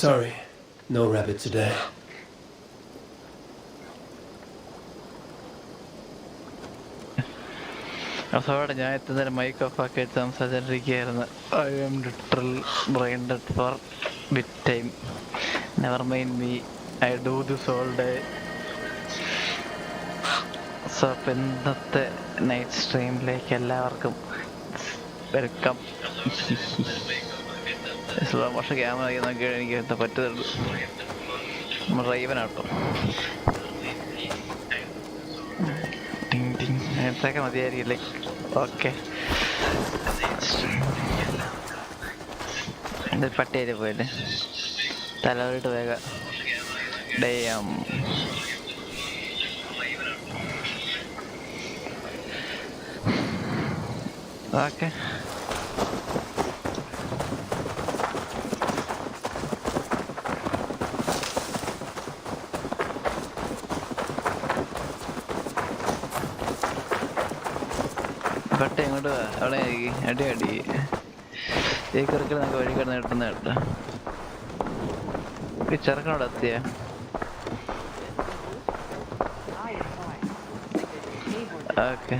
Sorry, no rabbit today. അതോടെ ഞാൻ എത്തുന്നതിന് മൈക്ക് ഓഫ് ആക്കി സംസാരിച്ചിരിക്കുകയായിരുന്നു. I am literal brain dead for bit time. Never mind me, I do this all day. So അപ്പം ഇന്നത്തെ night സ്ട്രീമിലേക്ക് എല്ലാവർക്കും വെൽക്കം. സ്ലോ മോഷൻ ക്യാമറ നോക്കി എനിക്ക് എന്താ പറ്റുന്നുള്ളൂ. നമ്മൾ റൈവനാട്ടോ. നേരത്തൊക്കെ മതിയായിരിക്കില്ലേ? ഓക്കെ, എന്തൊരു പട്ടിയായിട്ട് പോയല്ലേ തലവരിട്ട് വേഗം ഡേയാം. ഓക്കെ, പട്ട എങ്ങോട്ട് അവിടെ അടി അടി ഈ കുറുക്കിൽ നമുക്ക് വഴി കിടന്ന് കിട്ടുന്ന കേട്ടോ. ഈ ചെറുക്കനോട് എത്തിയ ഓക്കെ.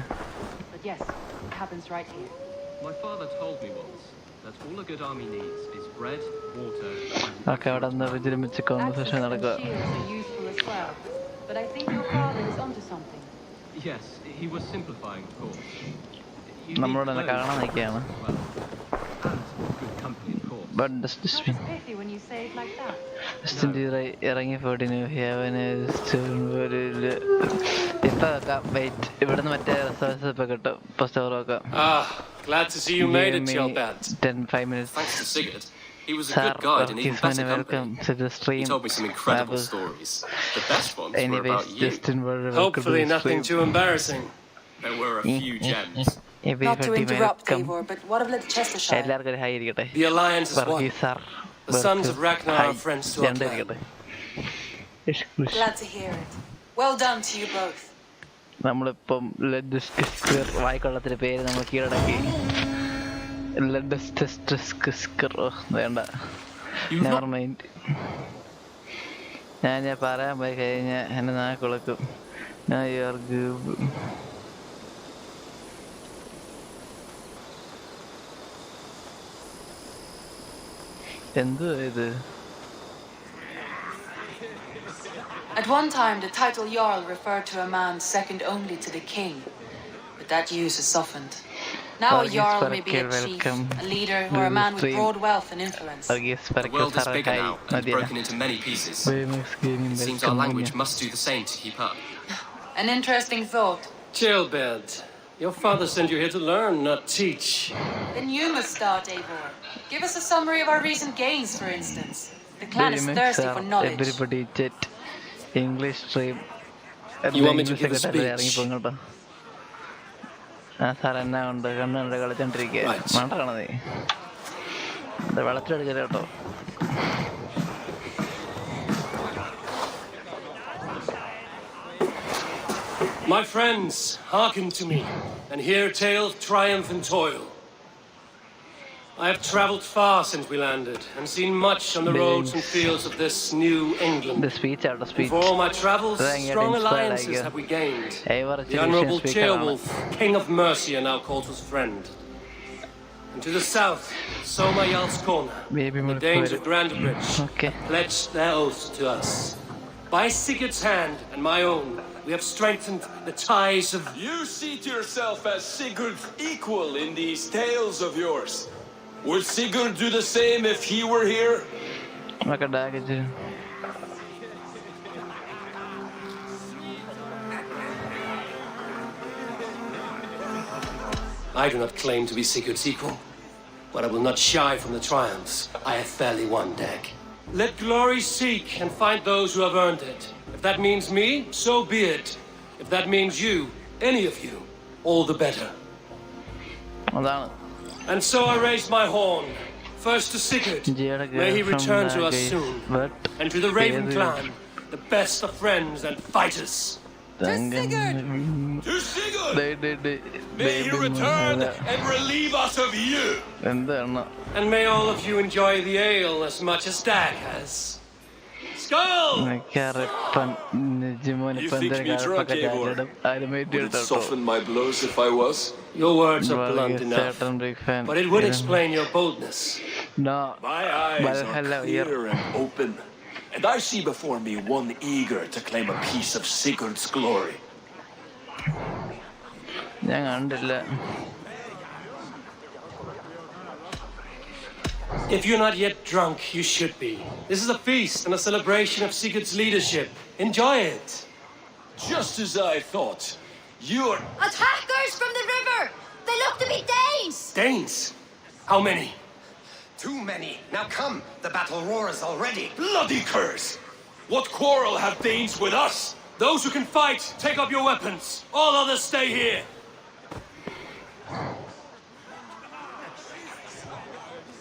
ഓക്കെ, അവിടെ നിന്ന് വിജൃംഭിച്ച് കോൺവെർസേഷൻ നടക്കുക. നമ്മളോട് തന്നെ കാണാൻ നിൽക്കുകയാണ്. ഇറങ്ങി പോട്ടിന് ഇപ്പൊ വെയിറ്റ് ഇവിടുന്ന് മറ്റേ റിസോഴ്സസ് ഇപ്പൊ കിട്ടും. പുസ്തകമൊക്കെ 10-5 minutes. He was a good guide and even better welcome company. to the stream. He told me some incredible stories. The best ones were about you. Hopefully nothing too embarrassing. There were a few gems. Not to interrupt, Eivor, but what of Ledecestrescire? The alliance is one. The sons of Ragnar are friends to our clan. Glad to hear it. Well done to you both. നമ്മളിപ്പം ലെഡെസ്റ്റെസ്ട്രൈർ വായിക്കൊള്ളത്തിന്റെ പേര് നമ്മൾ കീഴടക്കി. ലെഡെസ്റ്റെസ്ട്രസ്കർ വേണ്ട, never mind. ഞാൻ പറയാൻ പോയി കഴിഞ്ഞാൽ എന്നെ നാക്കുളക്കും. എന്ത് ഇത്? At one time, the title Jarl referred to a man second only to the king, but that use is softened. Now a Jarl may be a chief, a leader, or a man with broad wealth and influence. The world is bigger now and broken into many pieces. It seems our language must do the same to keep up. An interesting thought. Chillbed. Your father sent you here to learn, not teach. Then you must start, Eivor. Give us a summary of our recent gains, for instance. The clan is thirsty for knowledge. Everybody jet. English stream. You want me to give a speech? Sir എന്നാ ഉണ്ട്? കണ്ണുണ്ട് കളിച്ചോണ്ടിരിക്കുക. മണ്ട കാണുന്നേ വെള്ളത്തിലെടുക്കല കേട്ടോ. My friends, hearken to me, and hear a tale of triumph and toil. I have travelled far since we landed, and seen much on the roads and fields of this new England. The speech. For all my travels, strong alliances have we gained. The Honourable Ceolwulf, King of Mercia, now calls us friend. And to the south, Soma Jarl's Corner, the Danes of Grandbridge, pledged their oath to us. By Sigurd's hand and my own, we have strengthened the ties of... You see to yourself as Sigurd's equal in these tales of yours. Would Sigurd do the same if he were here? I do not claim to be Sigurd's equal, but I will not shy from the triumphs I have fairly won, Dag. Let glory seek and find those who have earned it. If that means me, so be it. If that means you, any of you, all the better. And so I raise my horn, first to Sigurd, may he return to us soon, and to the Raven clan, the best of friends and fighters. To Sigurd! To Sigurd! May he return and relieve us of you. And may all of you enjoy the ale as much as Dag has. Skull! You think me drunk, Eivor? Would it soften my blows if I was? Your words are blunt enough, but it would explain your boldness. My eyes are clear and open, and I see before me one eager to claim a piece of Sigurd's glory. If you're not yet drunk, you should be. This is a feast and a celebration of Sigurd's leadership. Enjoy it. Just as I thought. You're... Attackers from the river! They look to be Danes! Danes? How many? Too many. Now come, the battle roars already. Bloody curse! What quarrel have Danes with us? Those who can fight, take up your weapons. All others stay here.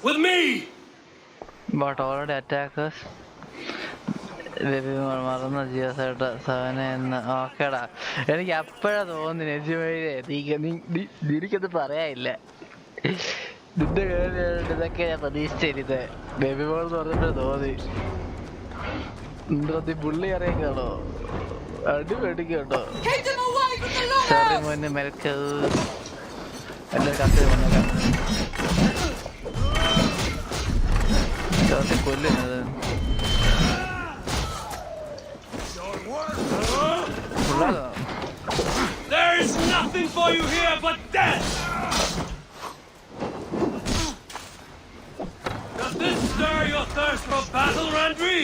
With me! But already attackers. മറന്ന ജിയോസേട്ടാ സവന ഓക്കേടാ എനിക്ക് അപ്പോഴാ തോന്നി നിനക്കത് പറയാനില്ല നിന്റെ ഇതൊക്കെ ഞാൻ പ്രതീക്ഷിച്ചിരുന്നത് ബേബി ബോൾ എന്ന് പറഞ്ഞിട്ട് തോന്നി എന്താ പുള്ളി അറിയാക്കാണോ അടി മേടിക്കട്ടോ സാറി മോനെ മെൽക്കത് എല്ലാവരും കത്ത് വന്നേക്കാം കൊല്ലുന്നത് There is nothing for you here but death! Does this stir your thirst for battle, Randri?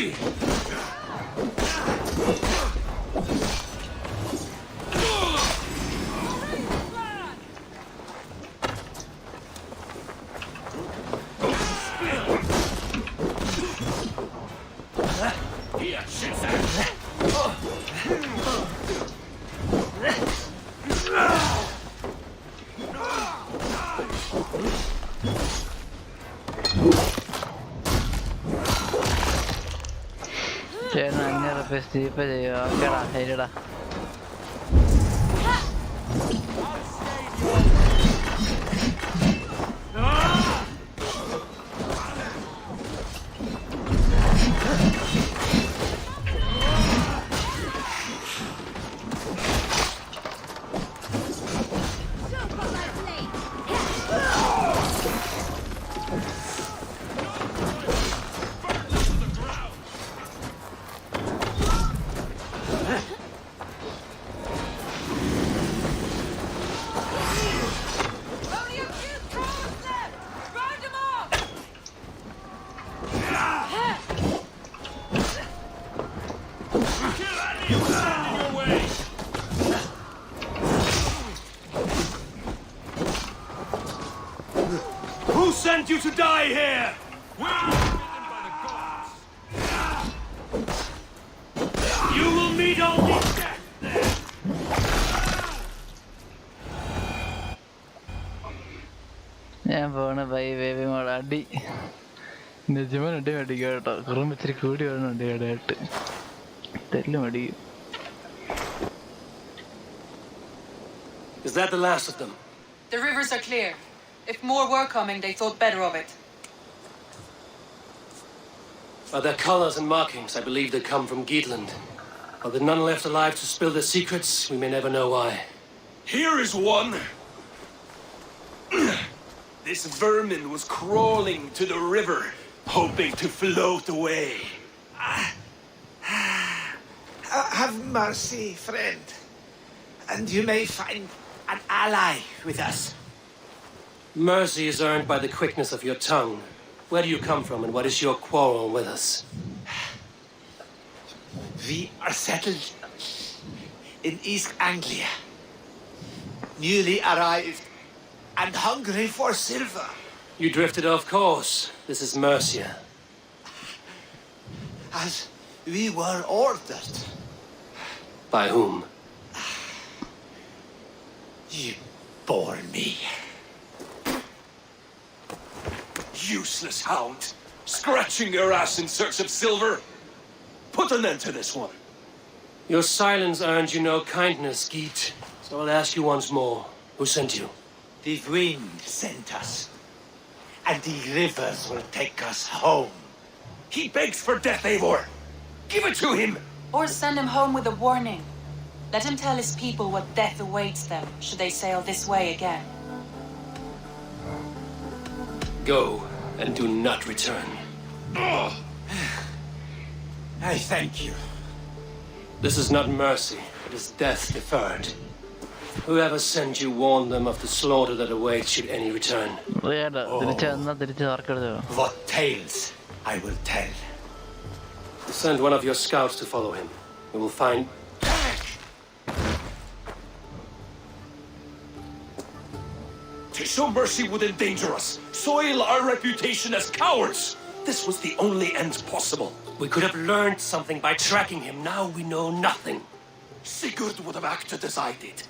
Stipper ചെയ്യുക ഓക്കേടാ ശരിടാ Who sent you to die here? You will meet only death there. ഞാൻ പോണ ബൈ ബേബി മോളെ അടി നിജമൻ അടി മേടിക്കുക കേട്ടോ കുറം ഇച്ചിരി കൂടി വേണം അടി അടിയായിട്ട് തെല്ലും അടിക്കും. Is that the last of them? The rivers are clear. If more were coming, they thought better of it. By their colors and markings, I believe they come from Geatland. But with none left alive to spill their secrets, we may never know why. Here is one. This vermin was crawling to the river, hoping to float away. Have mercy, friend. And you may find an ally with us. Mercy is earned by the quickness of your tongue. Where do you come from and what is your quarrel with us? We are settled in East Anglia. Newly arrived and hungry for silver. You drifted off course. This is Mercia. As we were ordered. By whom? You bore me. Useless hound! Scratching your ass in search of silver! Put an end to this one! Your silence earned you no kindness, Geet. So I'll ask you once more. Who sent you? The wind sent us. And the rivers will take us home. He begs for death, Eivor. Give it to him! Or send him home with a warning. Let him tell his people what death awaits them should they sail this way again. Go, and do not return. I thank you. This is not mercy, it is death deferred. Whoever sent you warned them of the slaughter that awaits should any return. What tales I will tell. Send one of your scouts to follow him. We will find... To show mercy would endanger us, soil our reputation as cowards. This was the only end possible. We could have learned something by tracking him. Now we know nothing. Sigurd would have acted as I did.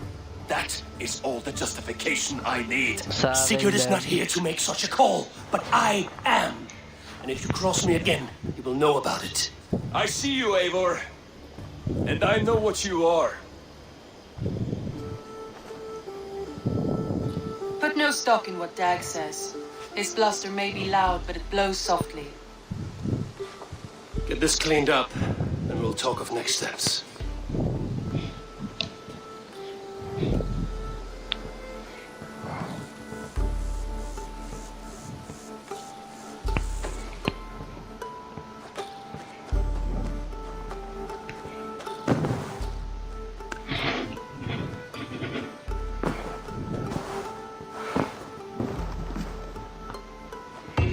That is all the justification I need. Sigurd is not here to make such a call, but I am. And if you cross me again, you will know about it. I see you, Eivor. And I know what you are. Put no stock in what Dag says. His bluster may be loud, but it blows softly. Get this cleaned up, and we'll talk of next steps.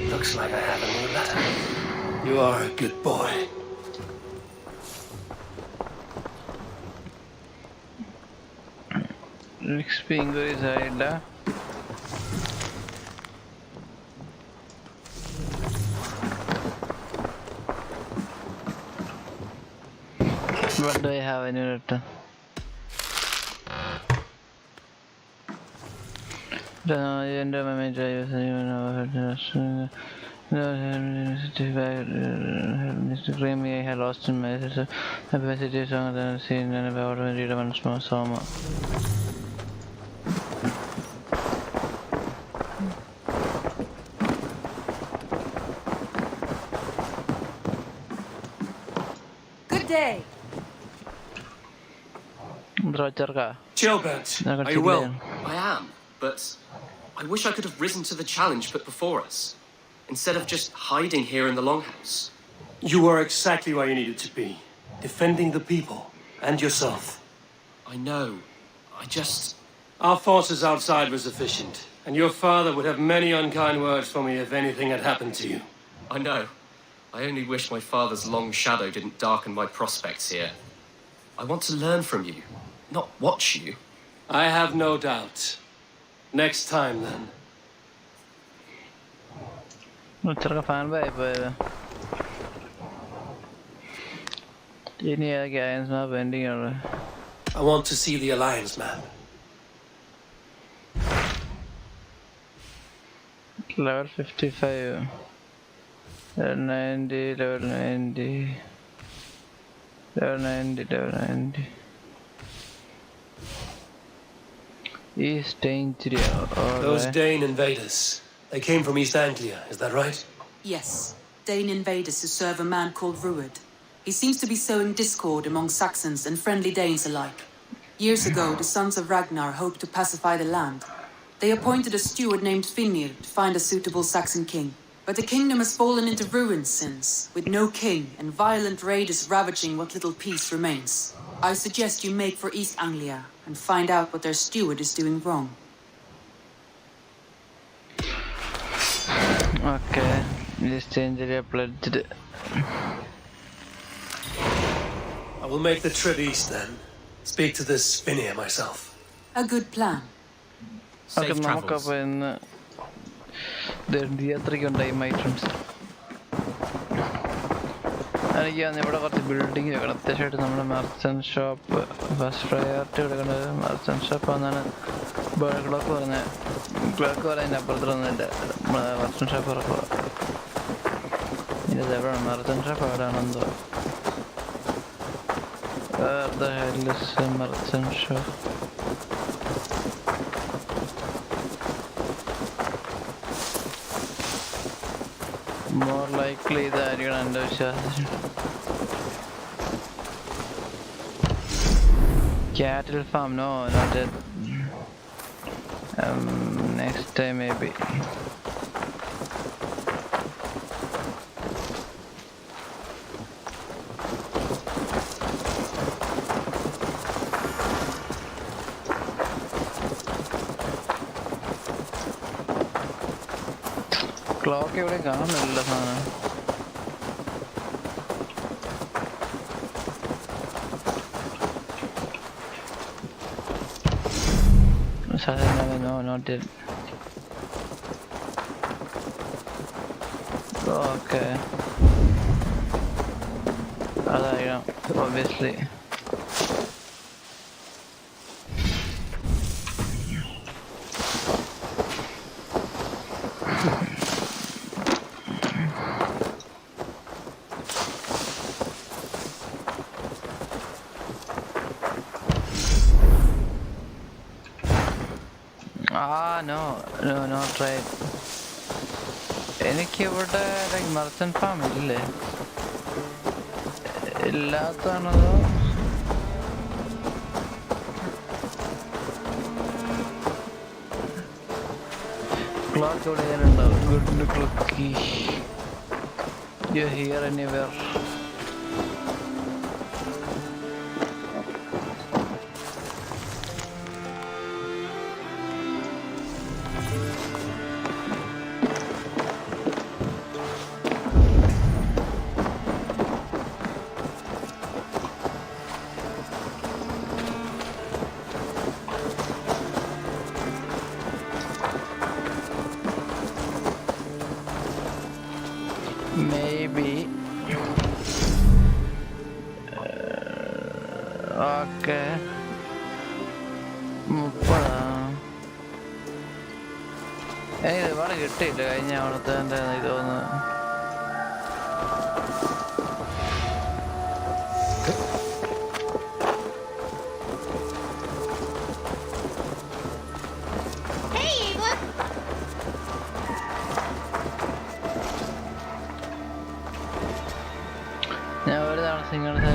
Looks like I have a new letter. You are a good boy. XP increase ആയില്ല. What do I have in your return? I had lost in my capacity song than seen and about when read once more summer. Good day. Gilbert, are you well? I am, but I wish I could have risen to the challenge put before us, instead of just hiding here in the Longhouse. You were exactly where you needed to be, defending the people and yourself. I know. I just... Our forces outside were sufficient, and your father would have many unkind words for me if anything had happened to you. I know. I only wish my father's long shadow didn't darken my prospects here. I want to learn from you, not watch you. I have no doubt. Next time, then. I want to see the Alliance map. Level 55. Level 90, level 90. Level 90, level 90. East Anglia. Those Dane invaders. They came from East Anglia, is that right? Yes, Dane invaders who serve a man called Ruud. He seems to be sowing discord among Saxons and friendly Danes alike. Years ago, the sons of Ragnar hoped to pacify the land. They appointed a steward named Finnir to find a suitable Saxon king. But the kingdom has fallen into ruins since, with no king and violent raiders ravaging what little peace remains. I suggest you make for East Anglia and find out what their steward is doing wrong. Okay, East Anglia pledged. I will make the trip east then. Speak to this Finnir myself. A good plan. Safe travels. യാത്രയ്ക്കുണ്ടായി items എനിക്ക് ഇവിടെ കുറച്ച് building വെക്കണം അത്യാവശ്യമായിട്ട് നമ്മുടെ merchant shop first priority കൊടുക്കേണ്ടത് merchant shop എന്നാണ് clock പറഞ്ഞത് ക്ലോക്ക് പറയുന്നതിൻ്റെ അപ്പുറത്തൊന്നുമില്ല നമ്മളെ മെർച്ചൻ്റ് ഷോപ്പ് ഇറക്കുക ഇത് എവിടെയാണ് മെർച്ചൻ്റ് ഷോപ്പ് എവിടെയാണെന്തോ മെർച്ചൻ്റ് ഷോപ്പ് More likely ഇതായിരിക്കണം എൻ്റെ വിശ്വാസം. Cattle farm, no, not that. Next time maybe. Clock ഇവിടെ കാണുന്നില്ല സാധനം. No, not it. Okay. അതായിരിക്കണം obviously. No, not right. എനിക്ക് ഇവിടെ ലൈക്ക് മർച്ചന്റ് ഫാം ഇല്ലേ? ഇല്ലാത്തതാണോ? ക്ലോക്ക് ഇവിടെ ഞാനുണ്ടാവും. Good ക്ലോക്കി. You here anywhere? Maybe. Okay. 30. എനിക്ക് ഒരുപാട് കിട്ടിയില്ല കഴിഞ്ഞ അവിടുത്തെ എൻ്റെ ഇത് തോന്നുന്നു. Hey, Eivor! ഞാൻ ഒരു തവണ സിംഗിൾസ്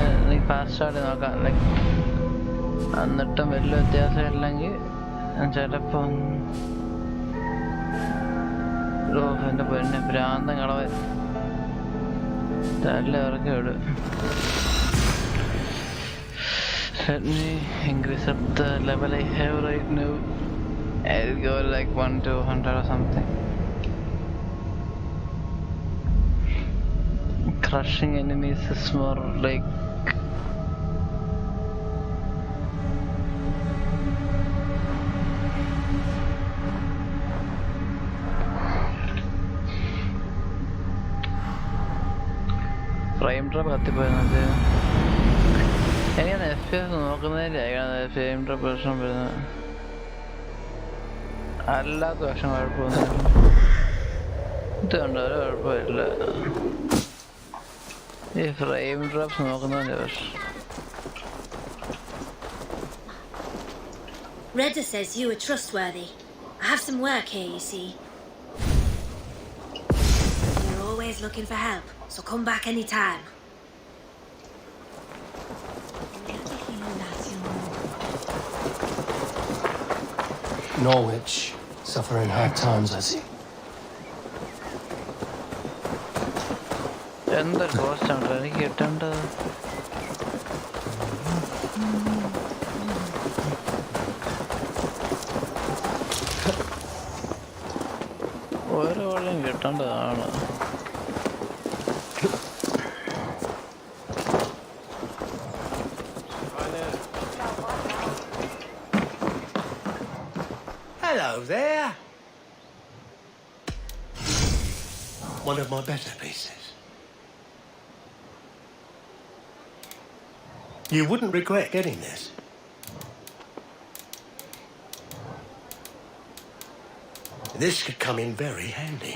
ഫാസ്റ്റ് ആയിട്ട് നോക്കാം. ലൈക്ക് എന്നിട്ടും വലിയ വ്യത്യാസം ഇല്ലെങ്കിൽ ചിലപ്പം എൻ്റെ പൊന്നെ ഭ്രാന്തം കളവൻ തല്ല ഇറക്കി വിടും. Let me increase up the level I have right now. I'll go like 1 to 100 or something. Crushing enemies is more like frame drop കത്തിപ്പോയത്. എനിക്കത് FPS നോക്കുന്നതിലായിരുന്നു ഫ്രെയിം ഡ്രോപ്പ് പ്രശ്നം വരുന്നത്. അല്ലാത്ത പക്ഷം കുഴപ്പമൊന്നുമില്ല. ഇത് കണ്ടോ ഒരു കുഴപ്പമില്ല. ഈ ഫ്രെയിം ഡ്രോപ്സ് നോക്കുന്നതിൻ്റെ പ്രശ്നം. Redda says you are trustworthy. I have some work here, you see. You're always looking for help, so come back anytime. Norwich, suffering hard times, I see. എന്തൊരു കോസ്റ്റാണ് എനിക്ക് കിട്ടേണ്ടത്. ഓരോ വെള്ളം കിട്ടേണ്ടതാണ്. Hello there. One of my better pieces. You wouldn't regret getting this. This could come in very handy.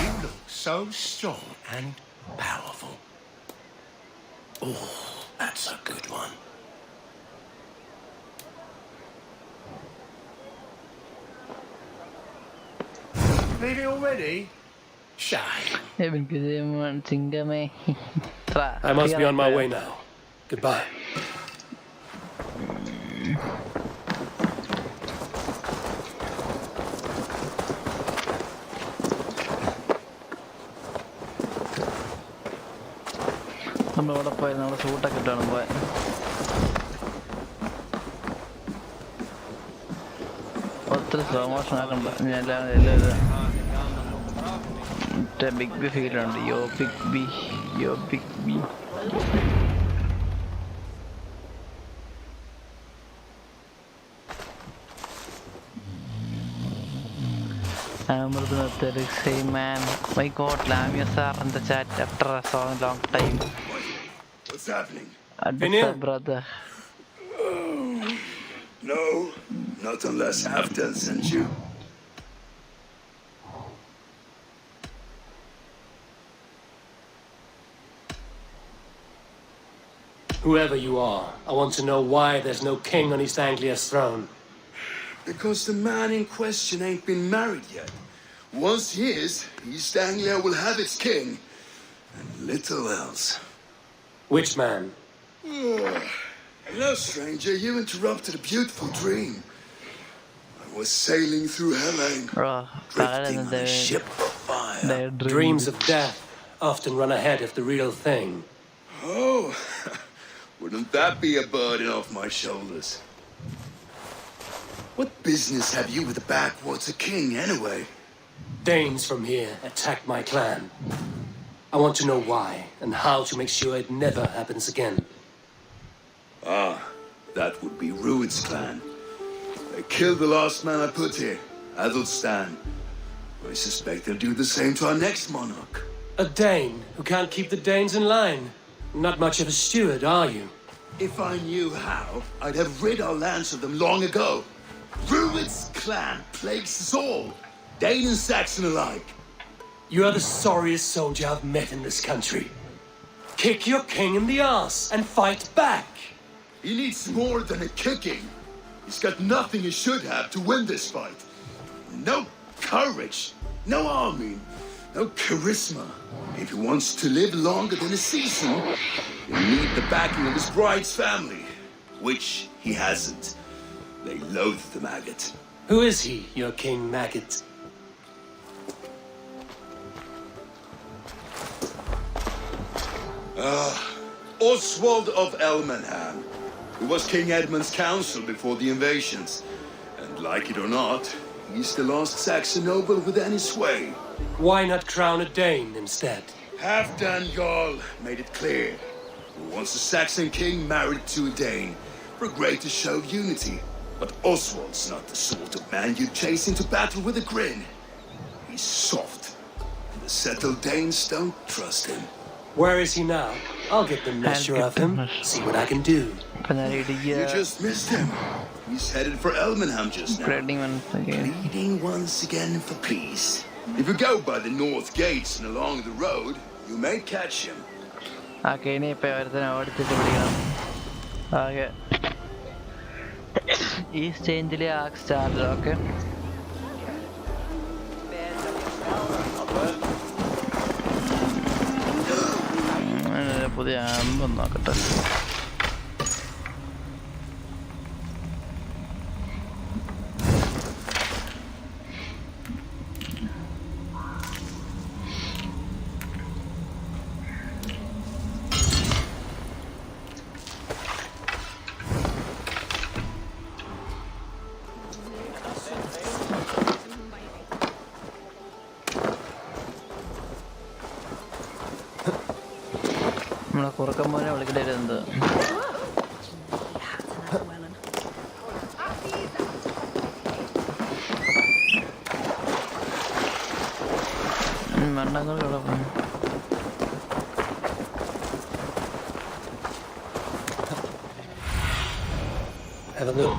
You look so strong and powerful. Oh, that's a good one. Leaving already? Shy. I must be on my way now. Goodbye. നമ്മളവിടെ പോയി നമ്മൾ സൂട്ടൊക്കെ ഇട്ടാണ് പോയത്. ഒത്തിരി slow motion ആക്കണ്ട. ഞാൻ എല്ലാം big B ഫീലുണ്ട്. Yo big B. Say man, my God, Lamia in the chat after a long time. What's happening? What's brother? No, not unless Halfdan sent you. Whoever you are, I want to know why there's no king on East Anglia's throne. Because the man in question ain't been married yet. Once he is, East Anglia will have its king, and little else. Which man? No, stranger, you interrupted a beautiful dream. I was sailing through Helene, drifting on a ship of fire. Dreams of death often run ahead of the real thing. Oh, wouldn't that be a burden off my shoulders? What business have you with the backwater king, anyway? Danes from here attacked my clan. I want to know why and how to make sure it never happens again. Ah, that would be Rued's clan. They killed the last man I put here, Adelstan. I suspect they'll do the same to our next monarch. A Dane who can't keep the Danes in line. Not much of a steward, are you? If I knew how, I'd have rid our lands of them long ago. Rued's clan plagues us all, Dane and Saxon alike. You are the sorriest soldier I've met in this country. Kick your king in the arse and fight back. He needs more than a kicking. He's got nothing he should have to win this fight. No courage, no army, no charisma. If he wants to live longer than a season, he'll need the backing of his bride's family, which he hasn't. They loathe the maggot. Who is he, your king maggot? Oswald of Elmenham, who was King Edmund's counsel before the invasions. And like it or not, he's the last Saxon noble with any sway. Why not crown a Dane instead? Halfdan Jarl made it clear. He wants a Saxon king married to a Dane for a greater show of unity. But Oswald's not the sort of man you'd chase into battle with a grin. He's soft, and the settled Danes don't trust him. Where is he now? I'll get the measure of him, see what I can do. You just missed him. He's headed for Elmenham just now. Pleading once again for peace. If you go by the north gates and along the road, you may catch him. East Anglia Arc started, okay? പുതിയ ആമ്പം നോക്കട്ടെ. നമ്മളെ കുറുക്കൻ മോനെ വിളിക്കേണ്ടത് മണ്ണങ്ങൾ കിടക്കും. Have a look.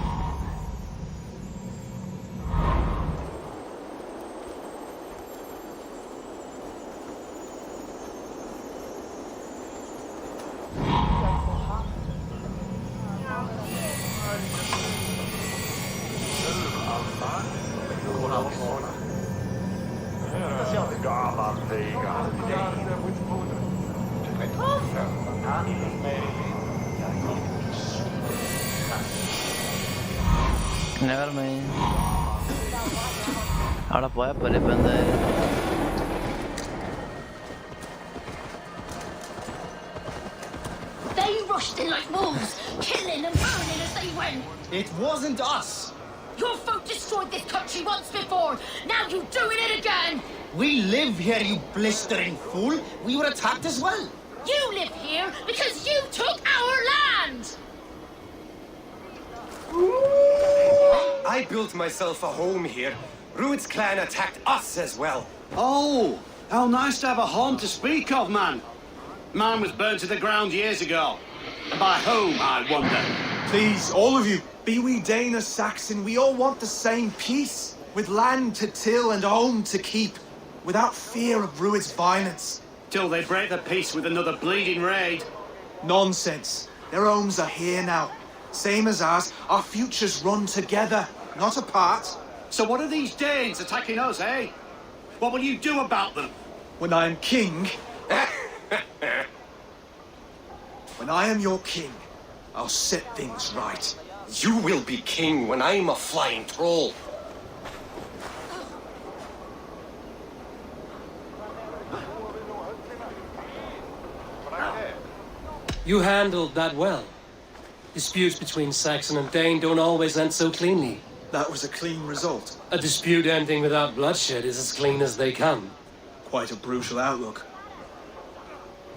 Never mind. Ahora puede depender. They rushed in like wolves, killing and burning as they went. It wasn't us. Your folk destroyed this country once before. Now you're doing it again. We live here, you blistering fool. We were attacked as well. You live here because you took our land. I built myself a home here. Rued's clan attacked us as well. Oh, how nice to have a home to speak of, man. Mine was burnt to the ground years ago. And by whom, I wonder? Please, all of you, be we Dane or Saxon, we all want the same peace. With land to till and home to keep. Without fear of Rued's violence. Till they break the peace with another bleeding raid. Nonsense. Their homes are here now. Same as ours, our futures run together, not apart. So what are these Danes attacking us, eh? What will you do about them? When I am king... when I am your king, I'll set things right. You will be king when I'm a flying troll. You handled that well. Disputes between Saxon and Dane don't always end so cleanly. That was a clean result. A dispute ending without bloodshed is as clean as they come. Quite a brutal outlook.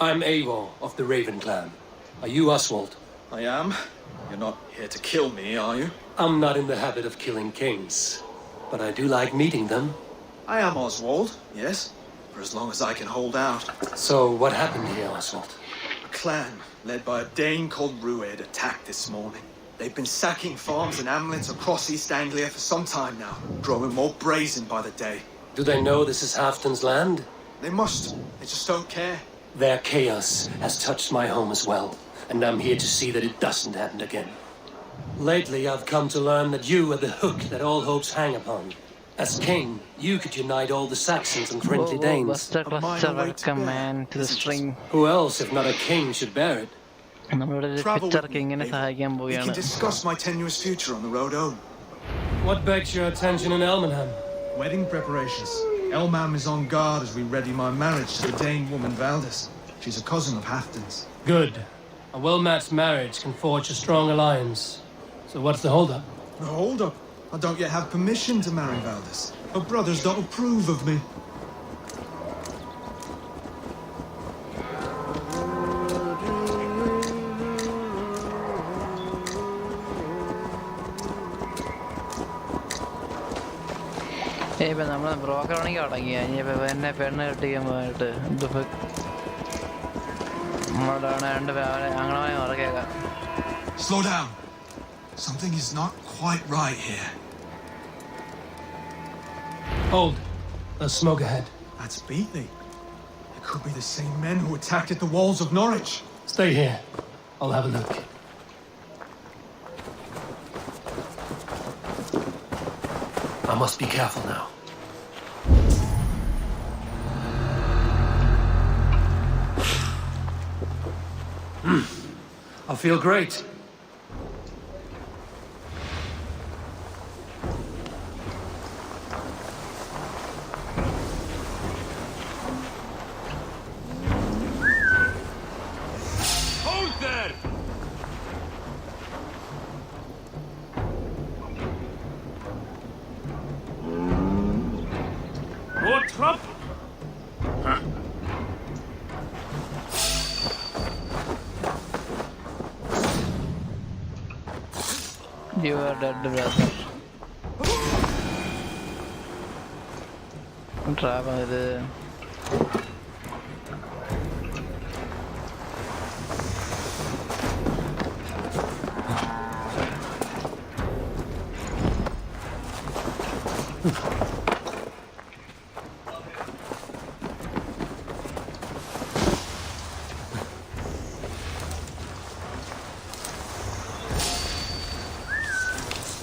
I'm Eivor of the Raven clan. Are you Oswald? I am. You're not here to kill me, are you? I'm not in the habit of killing kings, but I do like meeting them. I am Oswald, yes. For as long as I can hold out. So what happened here, Oswald? A clan, led by a Dane called Rued, attacked this morning. They've been sacking farms and hamlets across East Anglia for some time now, growing more brazen by the day. Do they know this is Halfton's land? They must. They just don't care. Their chaos has touched my home as well, and I'm here to see that it doesn't happen again. Lately, I've come to learn that you are the hook that all hopes hang upon. As king, you could unite all the Saxons and friendly Danes. Welcome to the string. Who else, if not a king, should bear it? Travel with me, Eivor. We can discuss my tenuous future on the road home. What begs your attention in Elmenham? Wedding preparations. Elmam is on guard as we ready my marriage to the Dane woman Valdis. She's a cousin of Halfton's. Good. A well-matched marriage can forge a strong alliance. So what's the holdup? No, hold up. I don't yet have permission to marry Valdis. Her brothers don't approve of me. ഇപ്പൊ നമ്മള് broker ആണെങ്കിൽ അടങ്ങിയ ഇനിയിപ്പോ എന്നെ പെണ്ണ് കെട്ടിക്കാൻ പോയിട്ട് ഇതിപ്പോ നമ്മളോടാണ് രണ്ട് അങ്ങനെ ഉറക്കേക്കാം. Slow down. Something is not quite right here. Hold. There's smoke ahead. That's Beatley. It could be the same men who attacked at the walls of Norwich. Stay here. I'll have a look. I must be careful now. I feel great. Hold there! More trouble? Huh. You are dead, brother. Travel ഇത്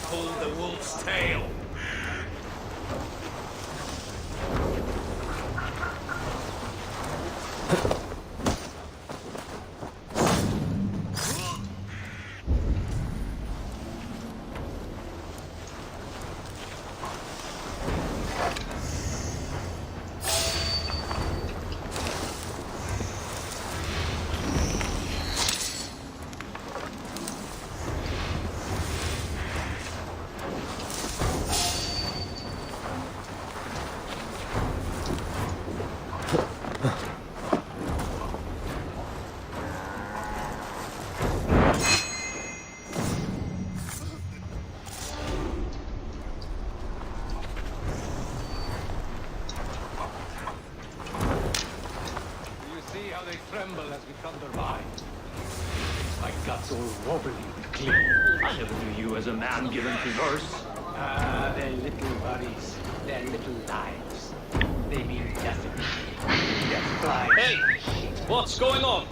Hold the wolf's tail. how they tremble as we thunder by. My guts all wobbly with glee. I never knew you as a man given to verse. Ah, their little worries, their little lives. They mean nothing. They're flies. Hey! What's going on?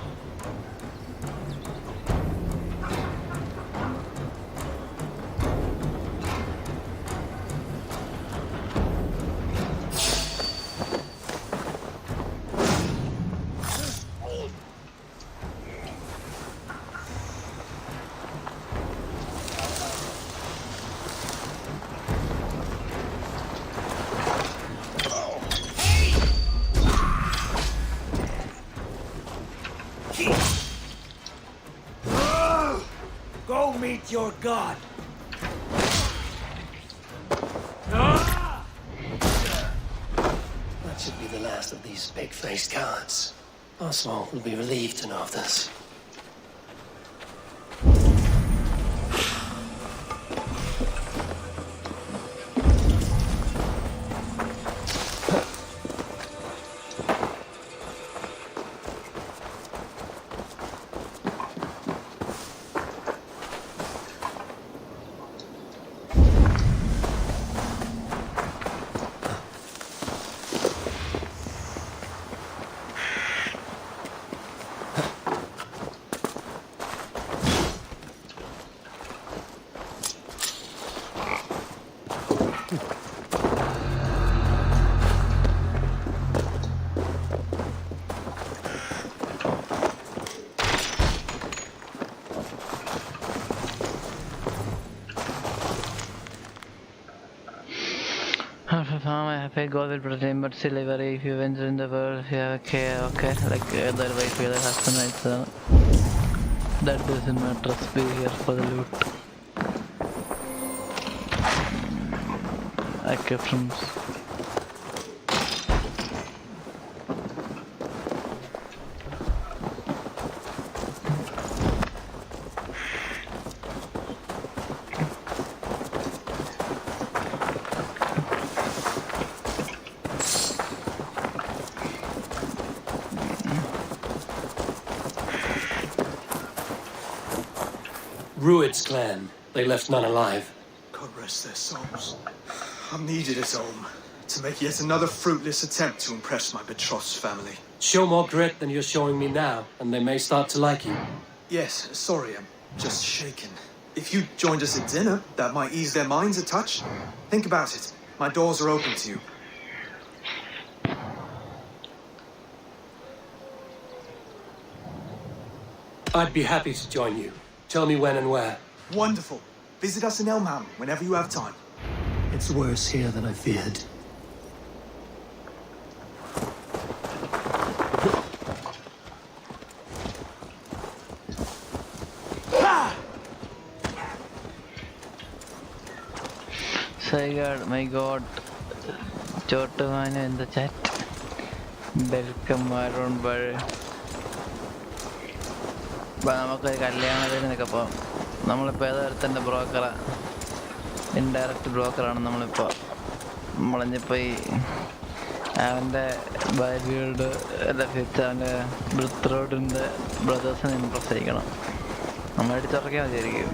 Go meet your god. That should be the last of these big-faced cowards. Oswald will be relieved to know of this. I have a god will protect, but still if you venture in the world, you have a care, okay? Like other wife, other husband, right? So that doesn't matter, just be here for the loot. Okay, friends. Rued's clan. They left none alive. God rest their souls. I'm needed at home to make yet another fruitless attempt to impress my betrothed family. Show more grit than you're showing me now, and they may start to like you. Yes, sorry, I'm just shaken. If you joined us at dinner, that might ease their minds a touch. Think about it. My doors are open to you. I'd be happy to join you. Tell me when and where. Wonderful. Visit us in Elmham whenever you have time. It's worse here than I feared. My god. Chotumanu in the chat. Welcome, Aaron Burr. നമുക്ക് കല്യാണത്തിനൊക്കെ പോകാം. നമ്മളിപ്പോൾ ഏതൊരുത്തൻ്റെ ബ്രോക്കറാണ്, indirect ബ്രോക്കറാണ് നമ്മളിപ്പോൾ. നമ്മളിപ്പോൾ ഈ അവൻ്റെ ഭാര്യയോട് അല്ല ഫ്യൂച്ചർ അവൻ്റെ ബ്രദറിൻ്റെ ബ്രദേഴ്സിനെ ഇമ്പ്രസ് ചെയ്യിക്കണം. നമ്മളടിച്ചുറക്കാൻ വിചാരിക്കും.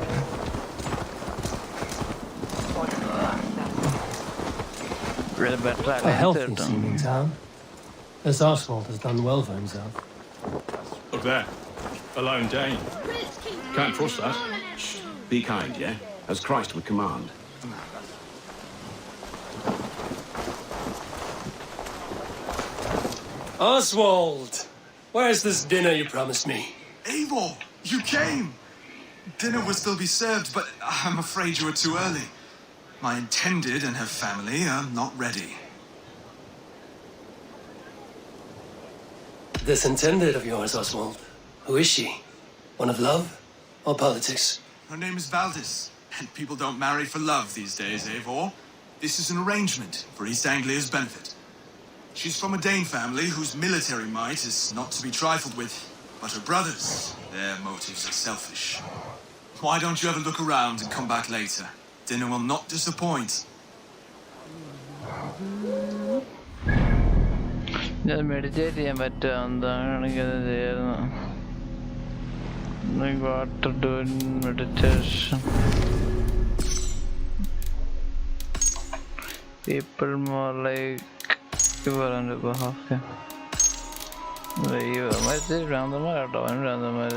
A healthy seeming town. This Oswald has done well for himself. Look there. A lone Dane. Can't trust that. Shh. Be kind, yeah? As Christ would command. Oswald! Where's this dinner you promised me? Eivor, you came! Dinner will still be served, but I'm afraid you were too early. My intended and her family are not ready. This intended of yours, Oswald. Who is she? One of love or politics? Her name is Valdis, and people don't marry for love these days, Eivor. This is an arrangement for East Anglia's benefit. She's from a Dane family whose military might is not to be trifled with, but her brothers, their motives are selfish. Why don't you have a look around and come back later? Dinner will not disappoint. ഞാൻ meditate ചെയ്യാൻ പറ്റുക എന്താണെങ്കിൽ അത് ചെയ്യായിരുന്നു. Water doing meditation people more like Eivor and okay. Eivor randomly കേട്ടോ, അവൻ randomly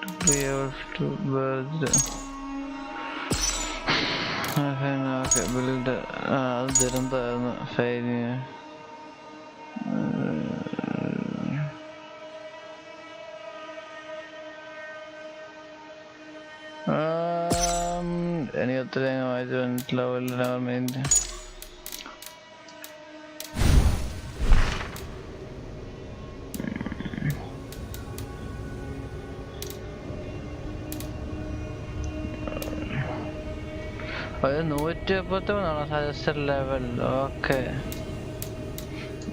to be able to build okay build അത് തരുന്നതായിരുന്നു ഫൈനിങ്. എനിക്ക് ഒത്തിരി അങ്ങ് വായിച്ചു മനസ്സിലാവില്ല. മെയിൻ്റെ ഒരു 133 suggested level. Okay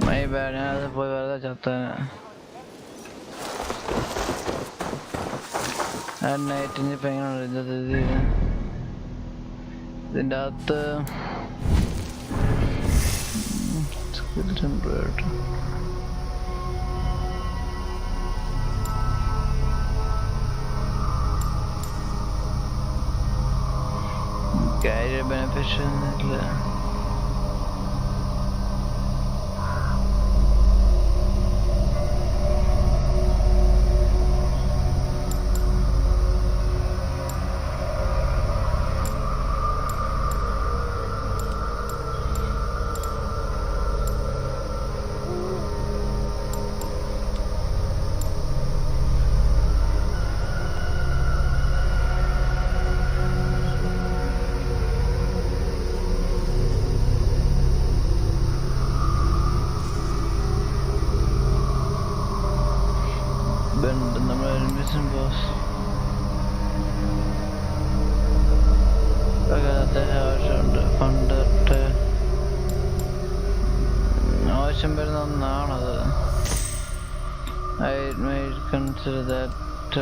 my bad, ഞാനത് പോയി വെറുതെ ചത്തന്. നൈറ്റ് ഇനിയിപ്പോൾ എങ്ങനെയുണ്ട് ഇതിൻ്റെ അകത്ത് കാര്യം ബെനിഫിഷ്യൽ ഒന്നുമില്ല. ആവശ്യം വരുന്ന ഒന്നാണത്. I might consider that.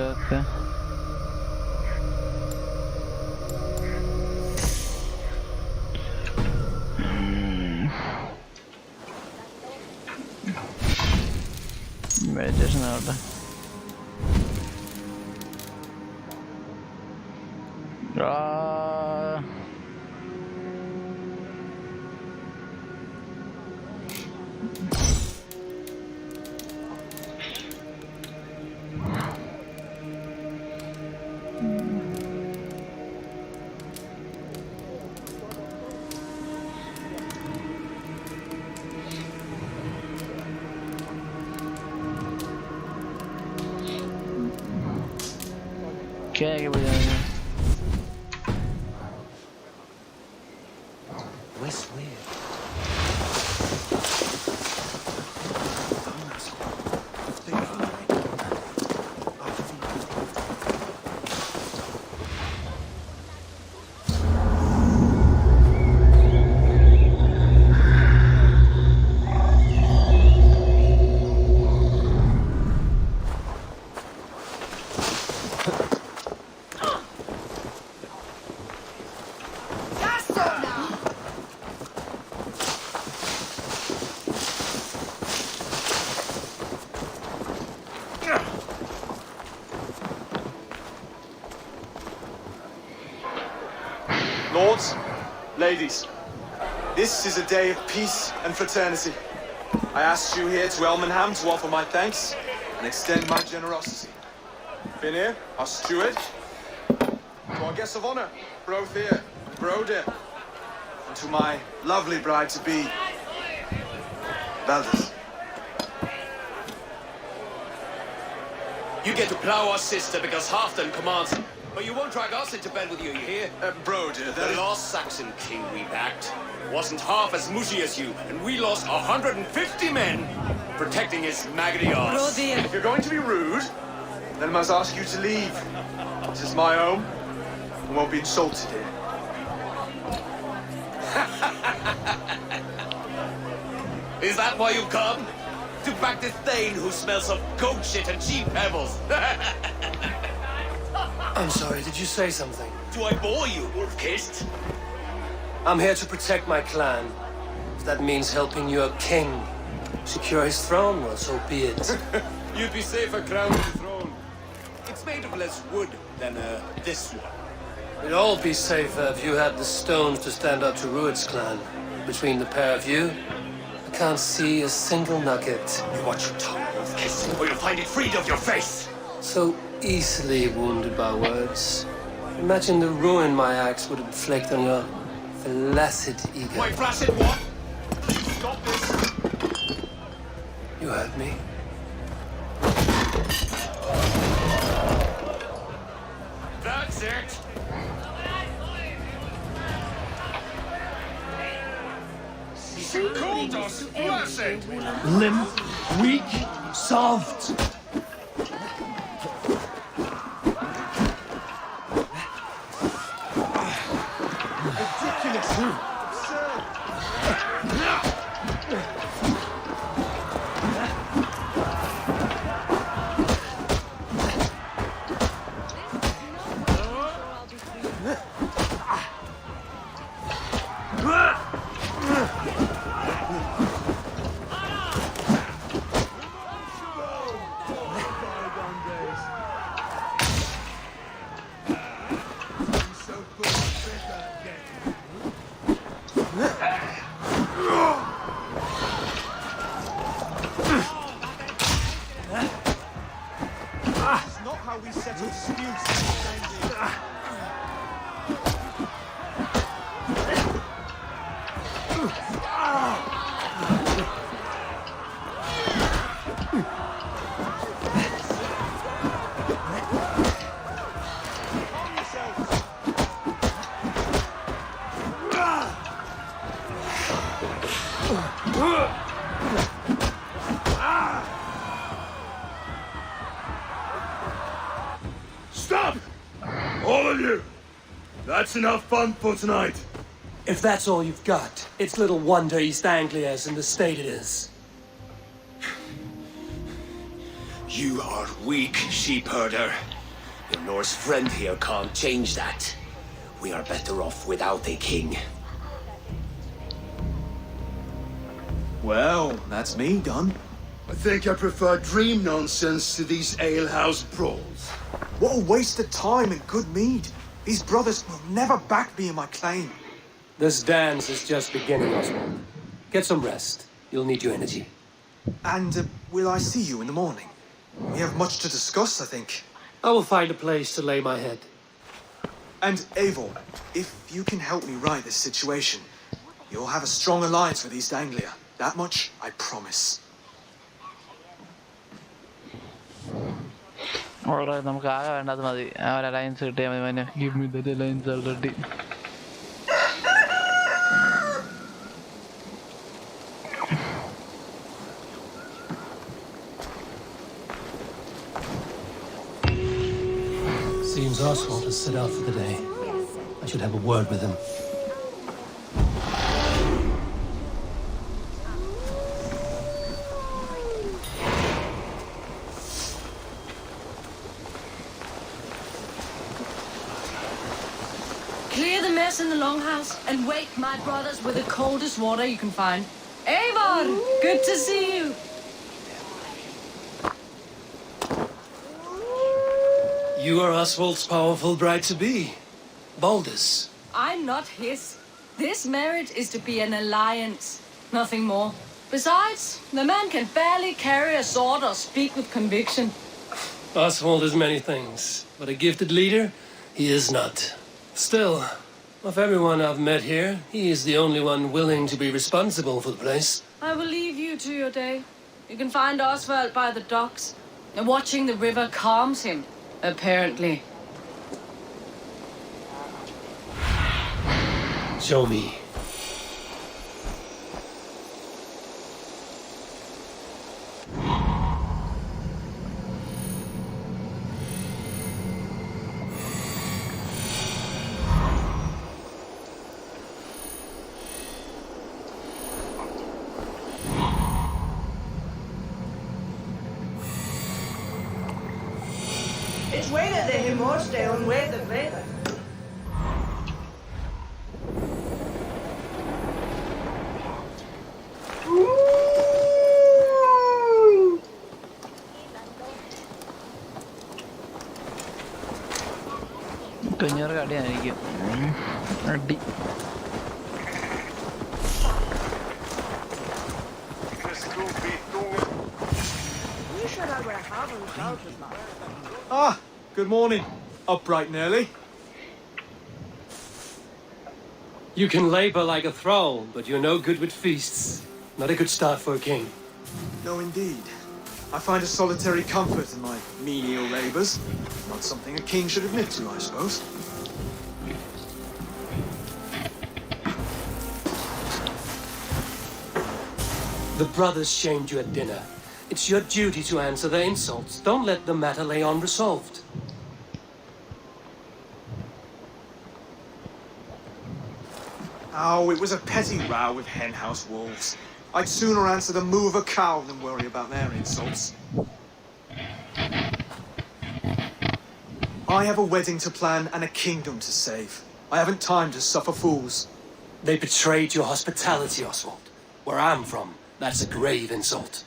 Okay. Meditation out. Okay, we're gonna West Weird. Lords, ladies, this is a day of peace and fraternity. I asked you here to Elmenham to offer my thanks and extend my generosity. Finir, our steward, to our guests of honor, Brothir and Brodir, and to my lovely bride-to-be, Valdis. You get to plow our sister because Halfdan commands it. But you won't drag us into bed with you, you hear? Brodir, the last Saxon king we backed wasn't half as mushy as you, and we lost 150 men protecting his maggoty arse. If you're going to be rude, then I must ask you to leave. This is my home. I won't be insulted here. Is that why you've come? To back this Thane who smells of goat shit and cheap pebbles? I'm sorry, did you say something? Do I bore you, wolf-kissed? I'm here to protect my clan If that means helping your king secure his throne, well, so be it. You'd be safer crowned the throne. It's made of less wood than this one. We'd all be safer if you had the stones to stand up to Rued's clan. Between the pair of you, I can't see a single nugget. You watch your tongue, Wolf-Kiss, or you'll find it freed of your face. So easily wounded by words. Imagine the ruin my axe would inflict on your flaccid ego. My flaccid what? Stop this. You heard me. That's it. She called us blessed. Limp, weak, soft. Stop! All of you! That's enough fun for tonight. If that's all you've got, it's little wonder East Anglia's in the state it is. You are weak, sheep herder. Your Norse friend here can't change that. We are better off without a king. Well, that's me done. I think I prefer dream nonsense to these alehouse brawls. What a waste of time and good mead. These brothers will never back me in my claim. This dance is just beginning, Oswald. Get some rest. You'll need your energy. And will I see you in the morning? We have much to discuss, I think. I will find a place to lay my head. And Eivor, if you can help me right this situation, you'll have a strong alliance with East Anglia. That much, I promise. Alright, നമുക്ക് ആകെ വേണ്ടത് മതി. ആ ഒരു alliance കിട്ടിയാൽ മതി. മനെ give me that alliance already. Seems Oswald has set out for the day. I should have a word with him. Clear the mess in the longhouse and wake my brothers with the coldest water you can find. Eivor, good to see you. You are Oswald's powerful bride-to-be, Baldus. I'm not his. This marriage is to be an alliance, nothing more. Besides, the man can barely carry a sword or speak with conviction. Oswald is many things, but a gifted leader, he is not. Still, of everyone I've met here, he is the only one willing to be responsible for the place. I will leave you to your day. You can find Oswald by the docks. And watching the river calms him, apparently. Show me. It's way that they must stay on way the better. കുഞ്ഞൊരു കടിയായിരിക്കും. അടി. Ah, good morning. Up bright and early. You can labor like a thrall, but you're no good with feasts. Not a good start for a king. No, indeed. I find a solitary comfort in my menial labours. Not something a king should admit to, I suppose. The brothers shamed you at dinner. It's your duty to answer their insults. Don't let the matter lay unresolved. Oh, it was a petty row with henhouse wolves. I'd sooner answer the moo of a cow than worry about their insults. I have a wedding to plan and a kingdom to save. I haven't time to suffer fools. They betrayed your hospitality, Oswald. Where I'm from, that's a grave insult.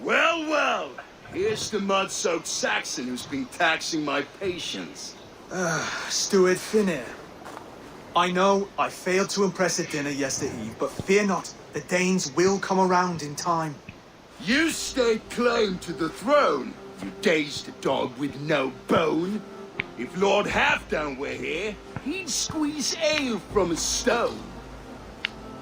Well, well. Here's the mud-soaked Saxon who's been taxing my patience. Steward Finir. I know I failed to impress at dinner yesterday eve, but fear not, the Danes will come around in time. You stake claim to the throne, you dazed dog with no bone. If Lord Halfdan were here, he'd squeeze ale from a stone.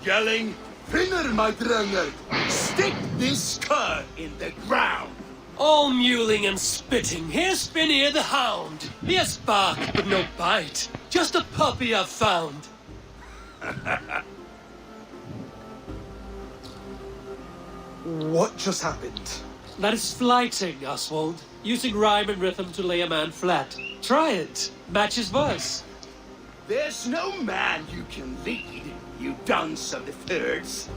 Yelling, Finner, my drunkard, stick this cur in the ground. All mewling and spitting, here's Finir the hound. He has bark, but no bite. Just a puppy I've found. What just happened? That is flighting, Oswald. Using rhyme and rhythm to lay a man flat. Try it. Match his verse. There's no man you can lead, you dunce of the thirds.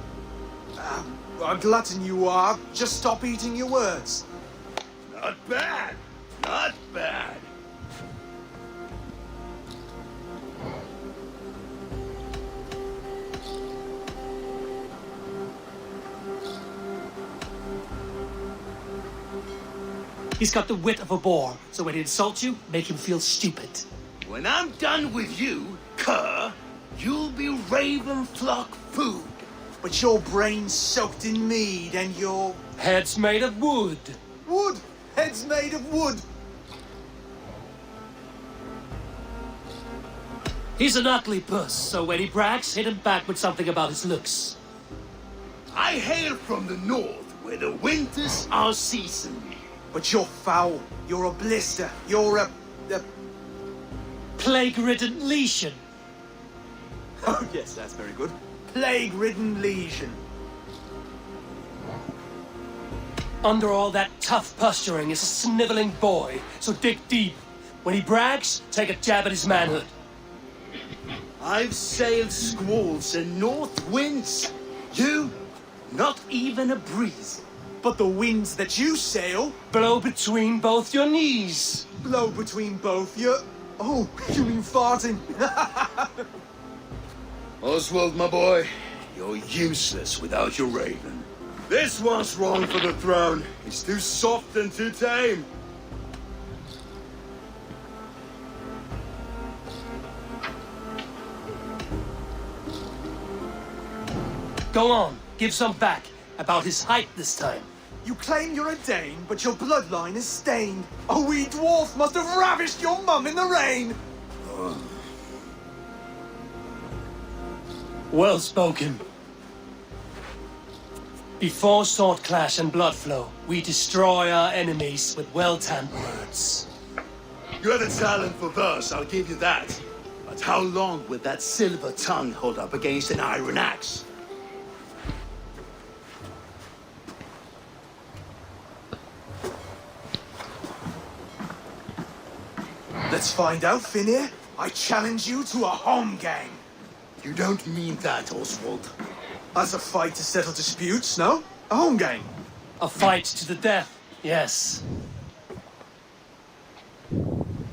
A glutton you are. Just stop eating your words. Not bad. Not bad. He's got the wit of a boar, so when he insults you, make him feel stupid. When I'm done with you, cur, you'll be raven flock food. But your brain's soaked in mead and your... Head's made of wood. Wood! Head's made of wood! He's an ugly puss, so when he brags, hit him back with something about his looks. I hail from the north, where the winters are seasoned. But you're foul. You're a blister. You're a... Plague-ridden lesion. Oh, yes, that's very good. Plague-ridden lesion. Under all that tough posturing is a sniveling boy, so dig deep. When he brags, take a jab at his manhood. I've sailed squalls and north winds. You, not even a breeze. But the winds that you sail... Blow between both your knees. Blow between both your... Oh, you mean farting? Oswald, my boy, you're useless without your raven. This one's wrong for the throne. He's too soft and too tame. Go on, give some back. About his height this time. You claim you're a Dane, but your bloodline is stained. A wee dwarf must have ravished your mum in the rain. Well spoken. Before sword clash and blood flow, we destroy our enemies with well-timed words. You have a talent for verse, I'll give you that. But how long would that silver tongue hold up against an iron axe? Let's find out, Finir. I challenge you to a home gang. You don't mean that, Oswald. As a fight to settle disputes, no? A home gang. A fight to the death, yes.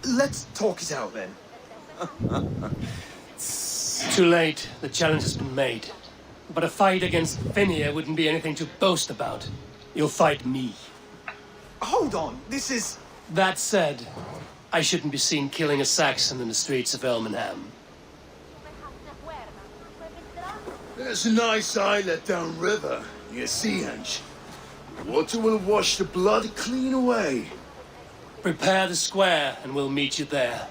Let's talk it out, then. Too late. The challenge has been made. But a fight against Finir wouldn't be anything to boast about. You'll fight me. Hold on, this is... That said, I shouldn't be seen killing a Saxon in the streets of Elmenham. There's a nice islet downriver, near Seahenge. The water will wash the blood clean away. Prepare the square, and we'll meet you there.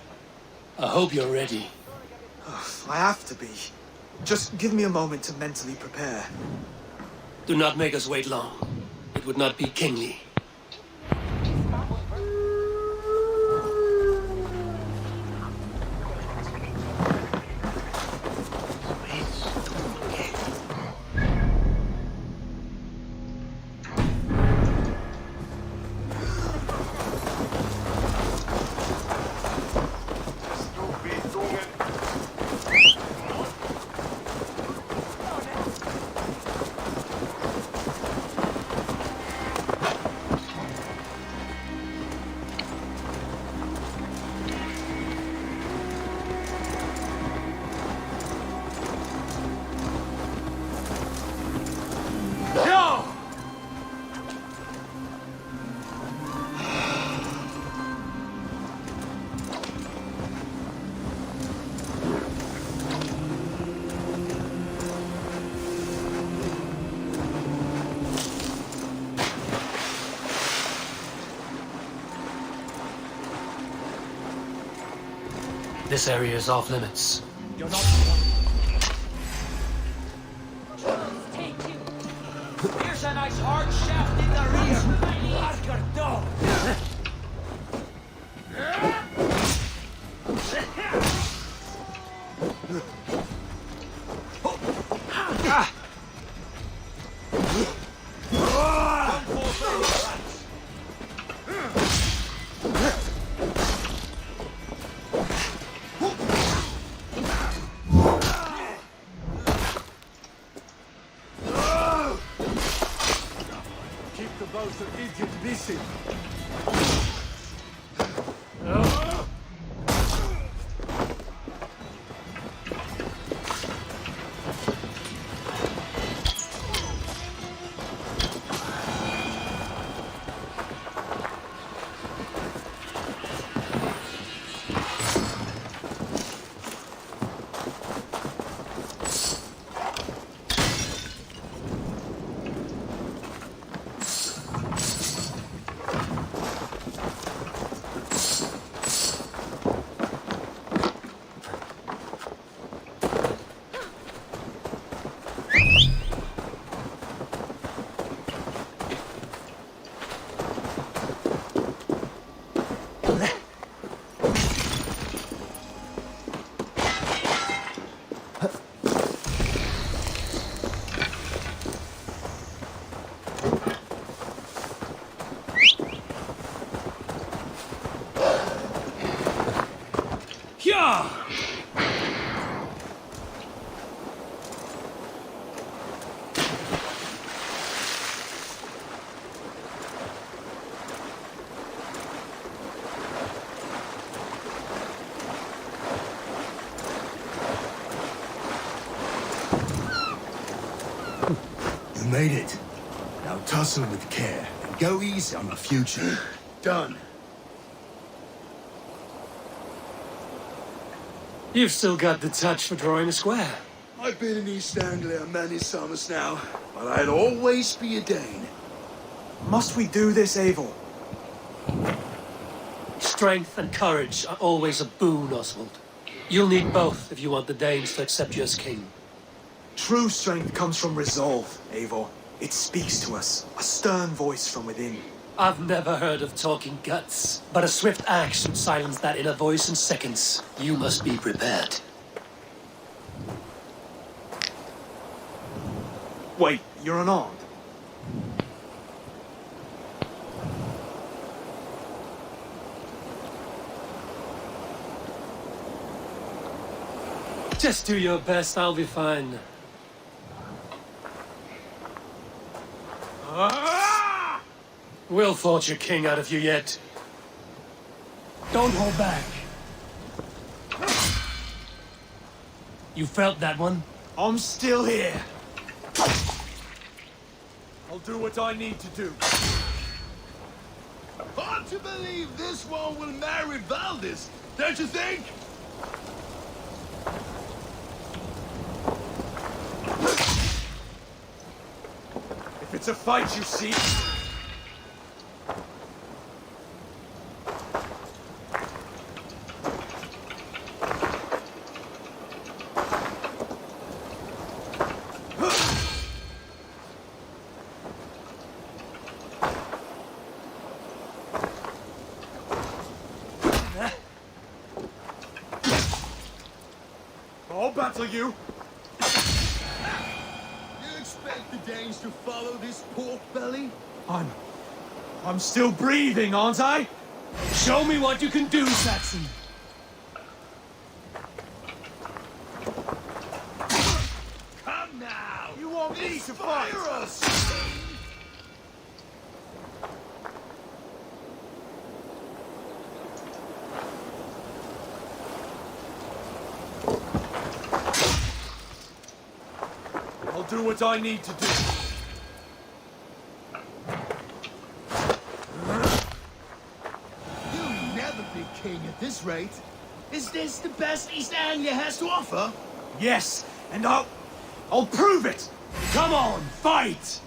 I hope you're ready. I have to be. Just give me a moment to mentally prepare. Do not make us wait long. It would not be kingly. This area is off limits. You're not. Here's a nice hard shaft in the rear. Oscar, dog. Both of Egypt busy. You made it. Now tussle with care and go easy on the future. Done. You've still got the touch for drawing a square. I've been in East Anglia many summers now, but I'll always be a Dane. Must we do this, Eivor? Strength and courage are always a boon, Oswald. You'll need both if you want the Danes to accept you as king. True strength comes from resolve, Eivor. It speaks to us, a stern voice from within. I've never heard of talking guts, but a swift axe should silence that inner voice in seconds. You must be prepared. Wait, you're unarmed? Just do your best, I'll be fine. We'll forge a king out of you yet. Don't hold back. You felt that one? I'm still here. I'll do what I need to do. Hard to believe this one will marry Valdis, don't you think? If it's a fight you seek, I'll battle you. You expect the Danes to follow this pork belly? I'm still breathing, aren't I? Show me what you can do, Saxon. Come now! You want me to fight? us! I'll do what I need to do. You'll never be king at this rate. Is this the best East Anglia has to offer? Yes, and I'll prove it. Come on, fight!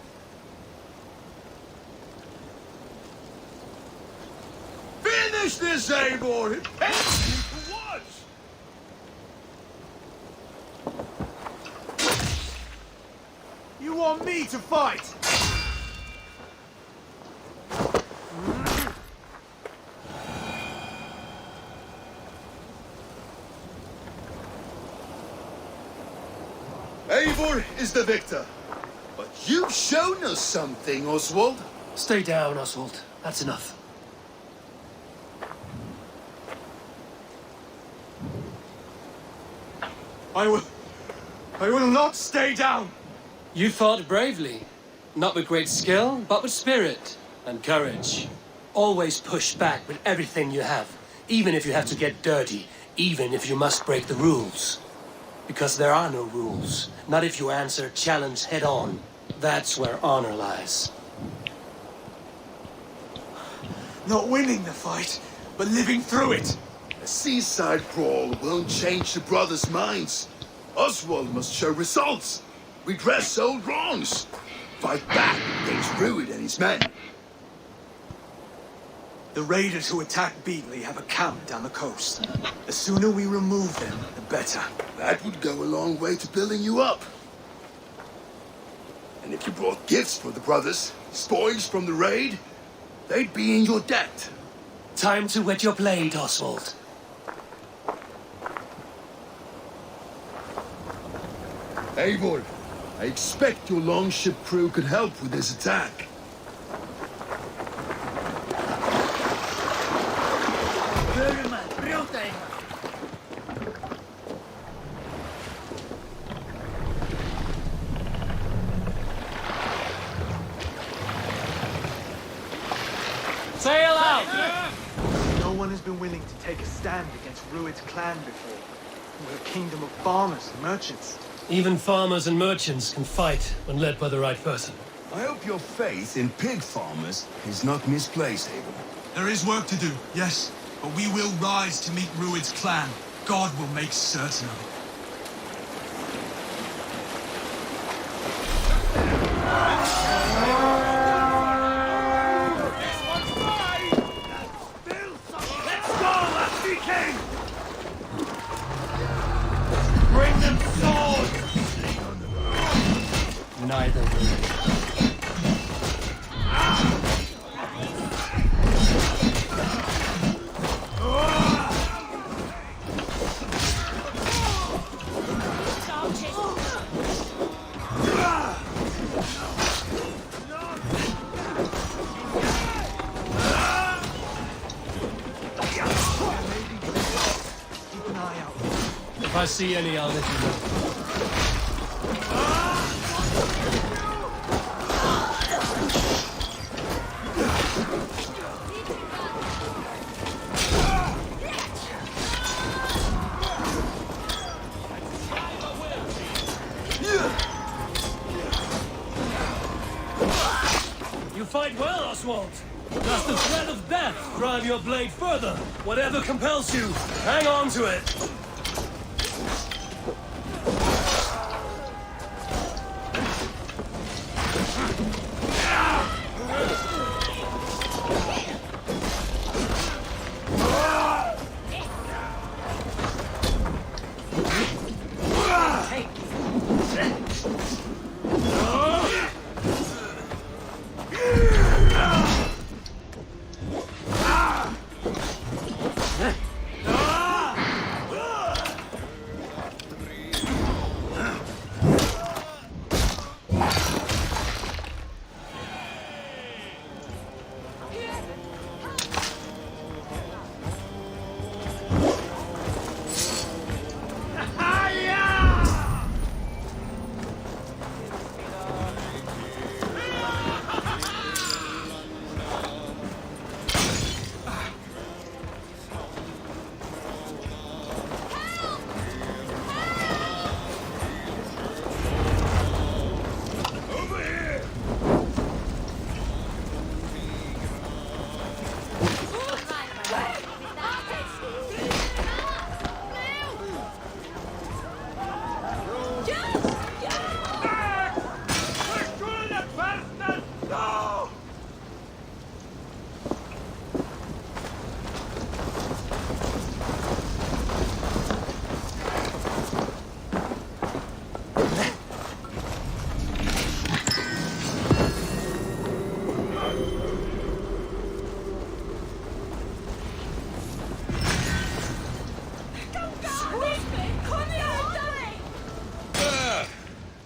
Finish this, Eivor! It pains me to watch! You want me to fight? Eivor is the victor. But you've shown us something, Oswald. Stay down, Oswald. That's enough. I will not stay down. You fought bravely. Not with great skill, but with spirit and courage. Always push back with everything you have. Even if you have to get dirty. Even if you must break the rules. Because there are no rules. Not if you answer challenge head on. That's where honor lies. Not winning the fight, but living through it. A seaside brawl won't change the brothers' minds. Oswald must show results. Redress old wrongs. Fight back against Rued and his men. The raiders who attacked Beatley have a camp down the coast. The sooner we remove them, the better. That would go a long way to building you up. And if you brought gifts for the brothers, spoils from the raid, they'd be in your debt. Time to wet your blade, Oswald. Eivor, I expect your longship crew could help with this attack. Sail out! No one has been willing to take a stand against Rued's clan before. We're a kingdom of farmers and merchants. Even farmers and merchants can fight when led by the right person. I hope your faith in pig farmers is not misplaced, Eivor. There is work to do, yes, but we will rise to meet Rued's clan. God will make certain of it. Bring them swords! Neither will. If I see any, I'll let you know. You fight well, Oswald. Does the threat of death drive your blade further? Whatever compels you, hang on to it.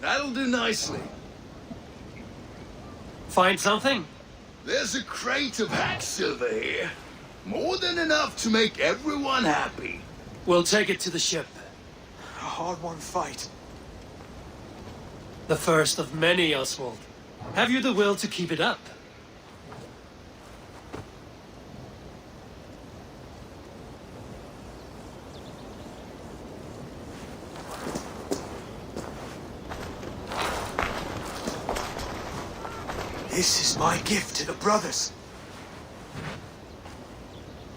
That'll do nicely. Find something? There's a crate of hack silver here. More than enough to make everyone happy. We'll take it to the ship. A hard-won fight. The first of many, Oswald. Have you the will to keep it up? This is my gift to the brothers.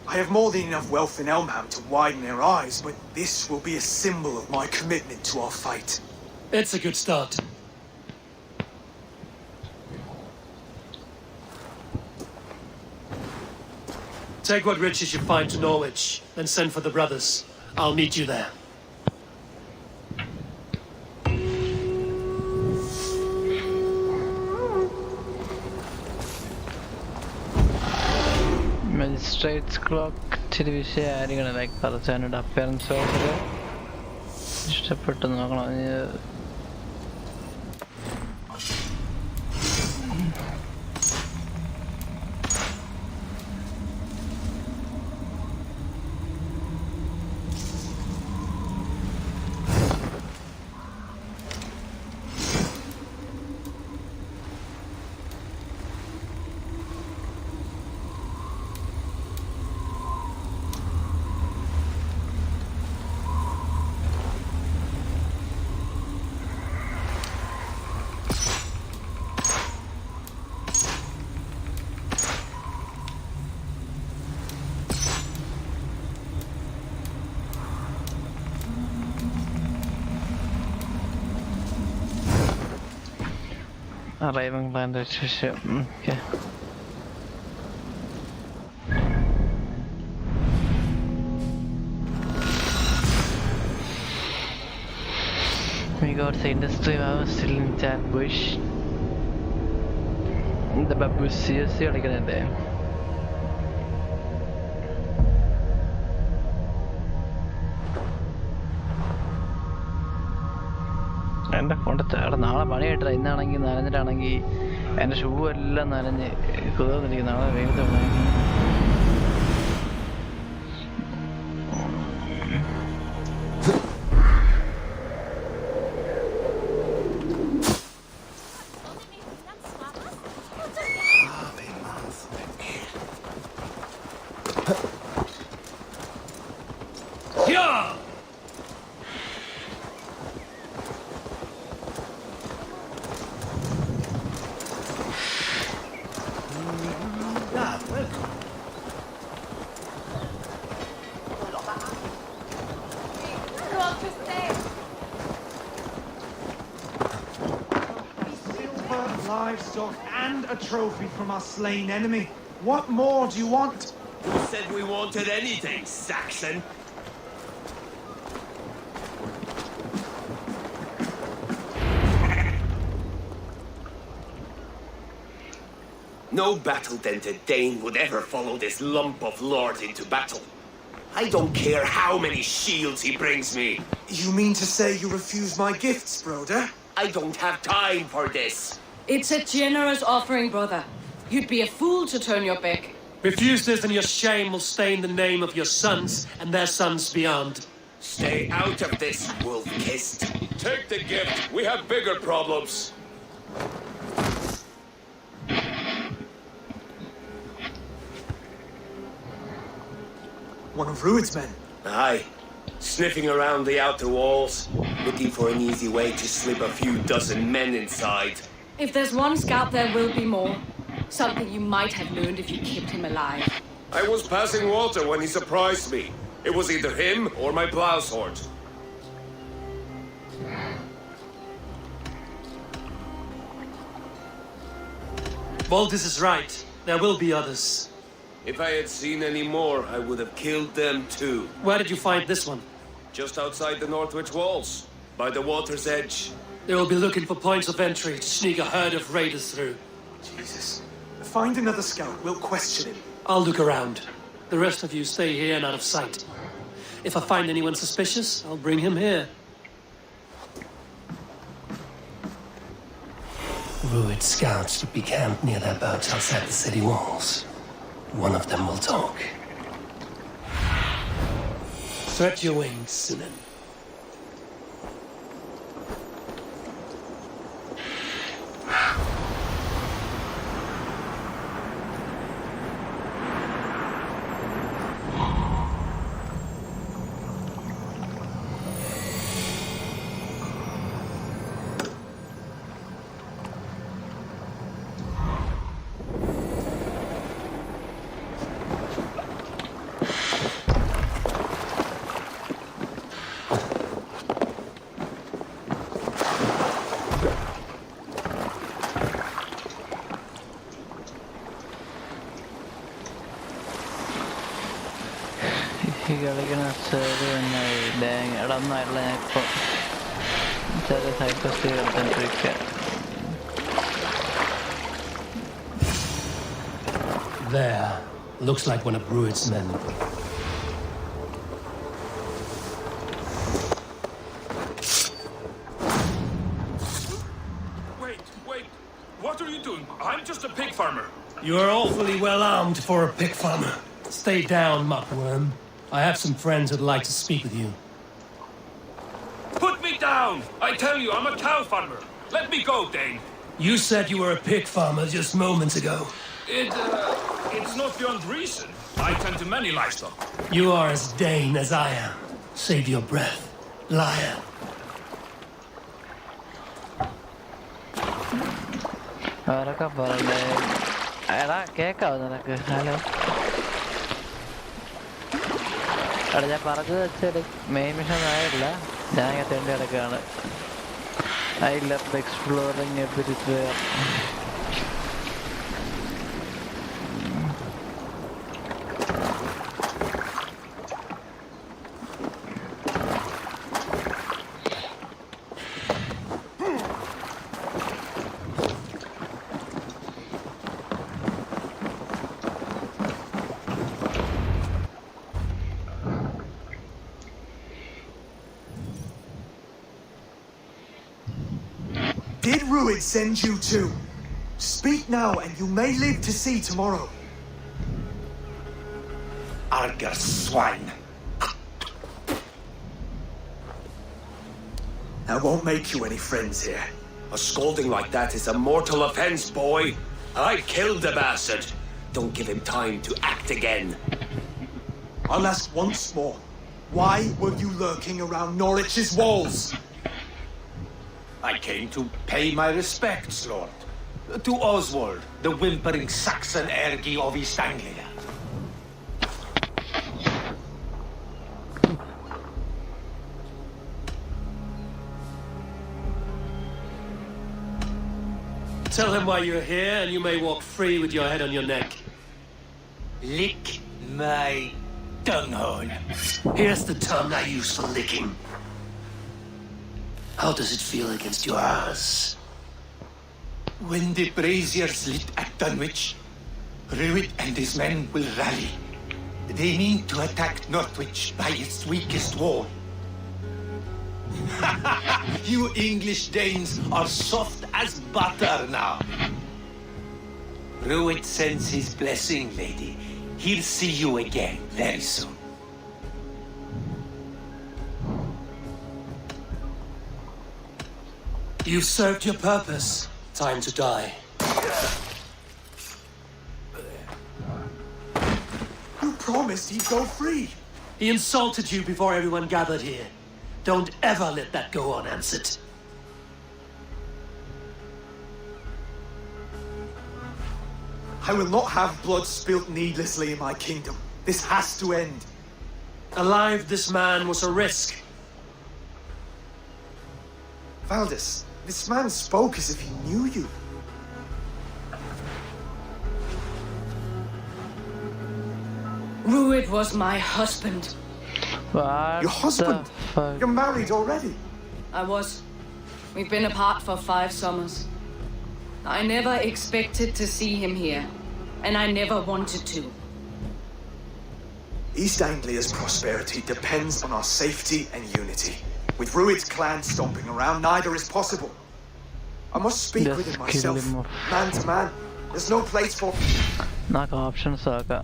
I have more than enough wealth in Elmham to widen their eyes, but this will be a symbol of my commitment to our fight. It's a good start. Take what riches you find to Norwich, then send for the brothers. I'll meet you there. Magistrate's clock ഇച്ചിരി വിഷയമായിരിക്കണം like പറച്ചാനോട് appearance വളരെ ഇഷ്ടപ്പെട്ടു നോക്കണം. Arriving land ship. Okay. We got the industry house still in that bush. The baboon seriously like that. എൻ്റെ കൊണ്ടത്തെ നാളെ പണിയായിട്ടാ. ഇന്നാണെങ്കിൽ നനഞ്ഞിട്ടാണെങ്കിൽ എൻ്റെ shoe എല്ലാം നനഞ്ഞ് കുതിർന്നിരിക്കും. നാളെ വെയിലത്ത് livestock and a trophy from our slain enemy. What more do you want? Who said we wanted anything, Saxon? No battle-dented Dane would ever follow this lump of lord into battle. I don't care how many shields he brings me. You mean to say you refuse my gifts, Broder? I don't have time for this. It's a generous offering, brother. You'd be a fool to turn your back. Refuse this and your shame will stain the name of your sons and their sons beyond. Stay out of this, wolf-kissed. Take the gift. We have bigger problems. One of Rued's men. Aye. Sniffing around the outer walls, looking for an easy way to slip a few dozen men inside. If there's one scout, there will be more. Something you might have learned if you kept him alive. I was passing water when he surprised me. It was either him or my plow sword. Valdis is right. There will be others. If I had seen any more, I would have killed them too. Where did you find this one? Just outside the Northwich walls, by the water's edge. They will be looking for points of entry to sneak a herd of raiders through. Jesus. Find another scout. We'll question him. I'll look around. The rest of you stay here and out of sight. If I find anyone suspicious, I'll bring him here. Rued scouts would be camped near their boats outside the city walls. One of them will talk. Stretch your wings, Sinan. There. Looks like one of Rued's men. Wait. What are you doing? I'm just a pig farmer. You are awfully well armed for a pig farmer. Stay down, muckworm. I have some friends who'd like to speak with you. Put me down! I tell you, I'm a cow farmer. Let me go, Dane. You said you were a pig farmer just moments ago. It's not beyond reason. I tend to many livestock. You are as Dane as I am. Save your breath, liar. ഞാൻ പറഞ്ഞു വെച്ചാൽ main mission ആയില്ല. ഞാൻ എത്തേണ്ട ഇടയ്ക്കാണ്. I love exploring everywhere. Did Rued send you too? Speak now, and you may live to see tomorrow. Arger swine. I won't make you any friends here. A scolding like that is a mortal offense, boy. I killed the bastard. Don't give him time to act again. I'll ask once more. Why were you lurking around Norwich's walls? I came to pay my respects, Lord. To Oswald, the whimpering Saxon ergi of East Anglia. Tell him why you're here, and you may walk free with your head on your neck. Lick my tongue-hole. Here's the tongue I use for licking. How does it feel against your ass? When the braziers lit at Dunwich, Ruit and his men will rally. They mean to attack Northwich by its weakest wall. You English Danes are soft as butter now. Ruit sends his blessing, lady. He'll see you again very soon. You've served your purpose. Time to die. You promised he'd go free. He insulted you before everyone gathered here. Don't ever let that go unanswered. I will not have blood spilt needlessly in my kingdom. This has to end. Alive, this man was a risk. Valdis, this man spoke as if he knew you. Ruit was my husband. What? Your husband? You're married already? I was. We've been apart for 5 summers. I never expected to see him here, and I never wanted to. East Anglia's prosperity depends on our safety and unity. With Ruit's clan stomping around, neither is possible. I must speak with him myself, man to man. There's no place for... Knock options, Saga.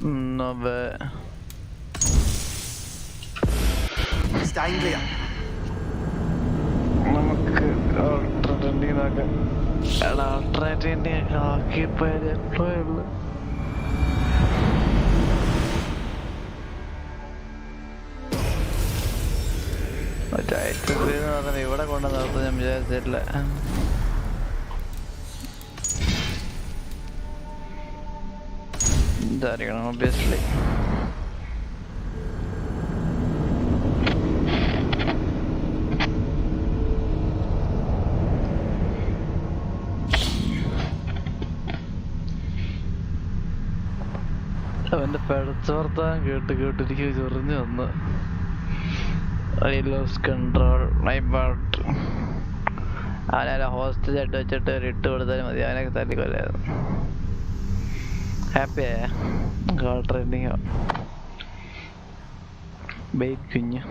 No way. East Anglia. ഇവിടെ കൊണ്ട് നിർത്തും ഞാൻ വിചാരിച്ചിട്ടില്ല. ഇതായിരിക്കണം obviously. അവന്റെ പെടച്ച് വർത്താൻ കേട്ടിരിക്കും ചൊറിഞ്ഞു വന്ന്. I lost control. അവനെ ഹോസ്റ്റേജ് ആയിട്ട് വെച്ചിട്ട് ഇട്ട് കൊടുത്താലും മതി, അവനൊക്കെ തല്ലിക്കൊല്ലായിരുന്നു. ഹാപ്പിയായ ഗോൾ ട്രെൻഡിങ്ങോ ബെയ്റ്റ് കുഞ്ഞ്.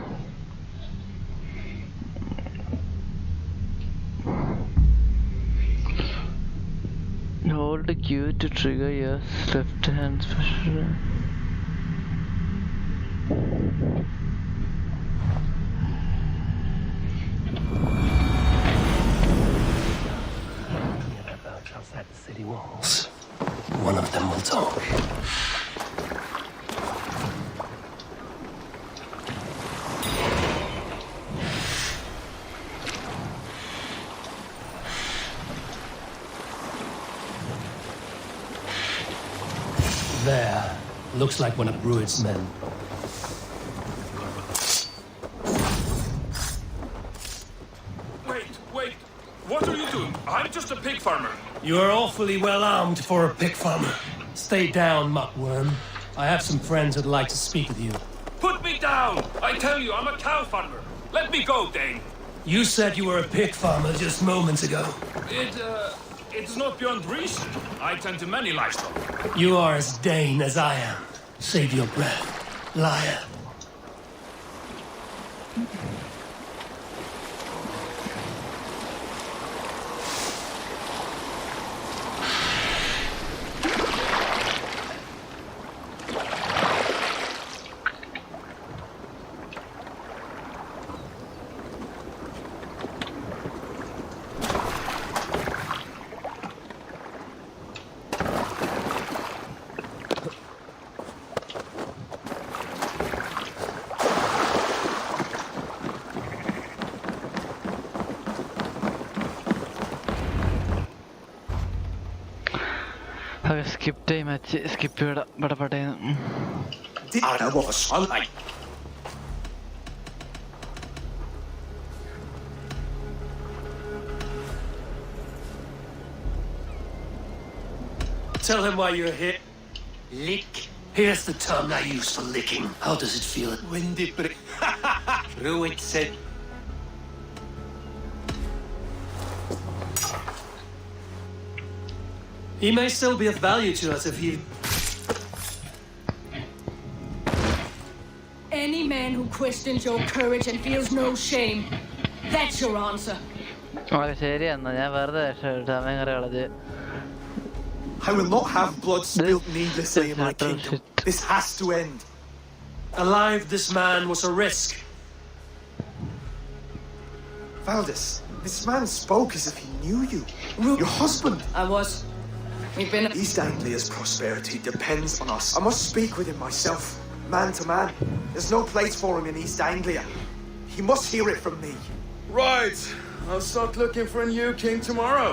Hold Q to trigger your left hand special. Outside the city walls. One of them will talk. There. Looks like one of Ruit's men. Wait. What are you doing? I'm just a pig farmer. You are awfully well armed for a pig farmer. Stay down, muckworm. I have some friends who'd like to speak with you. Put me down! I tell you, I'm a cow farmer. Let me go, Dane. You said you were a pig farmer just moments ago. It's not beyond reason. I tend to many livestock. You are as Dane as I am. Save your breath, liar. Skip time match skip ചെയ്യണം ഇവിടെ പട്ടേന്ന്. tell him why you're here. Lick. Here's the term I use for licking. How does it feel? When the Ruid said. He may still be of value to us if he... Any man who questions your courage and feels no shame. That's your answer. I will not have blood spilled needlessly in my kingdom. This has to end. Alive, this man was a risk. Valdis, this man spoke as if he knew you. Your husband. I was. We've been... East Anglia's prosperity depends on us. I must speak with him myself, man to man. There's no place for him in East Anglia. He must hear it from me. Right. I'll start looking for a new king tomorrow.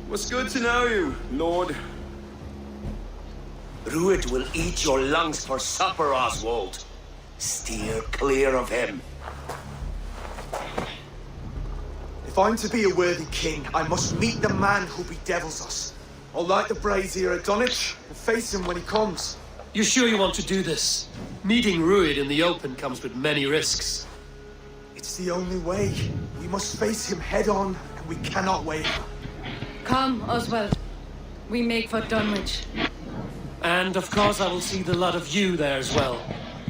It was good to know you, Lord. Ruid will eat your lungs for supper, Oswald. Steer clear of him. If I'm to be a worthy king, I must meet the man who bedevils us. I'll light the brazier at Dunwich and face him when he comes. You sure you want to do this? Meeting Ruid in the open comes with many risks. It's the only way. We must face him head on, and we cannot wait. Come, Oswald. We make for Dunwich. And of course I will see the lot of you there as well.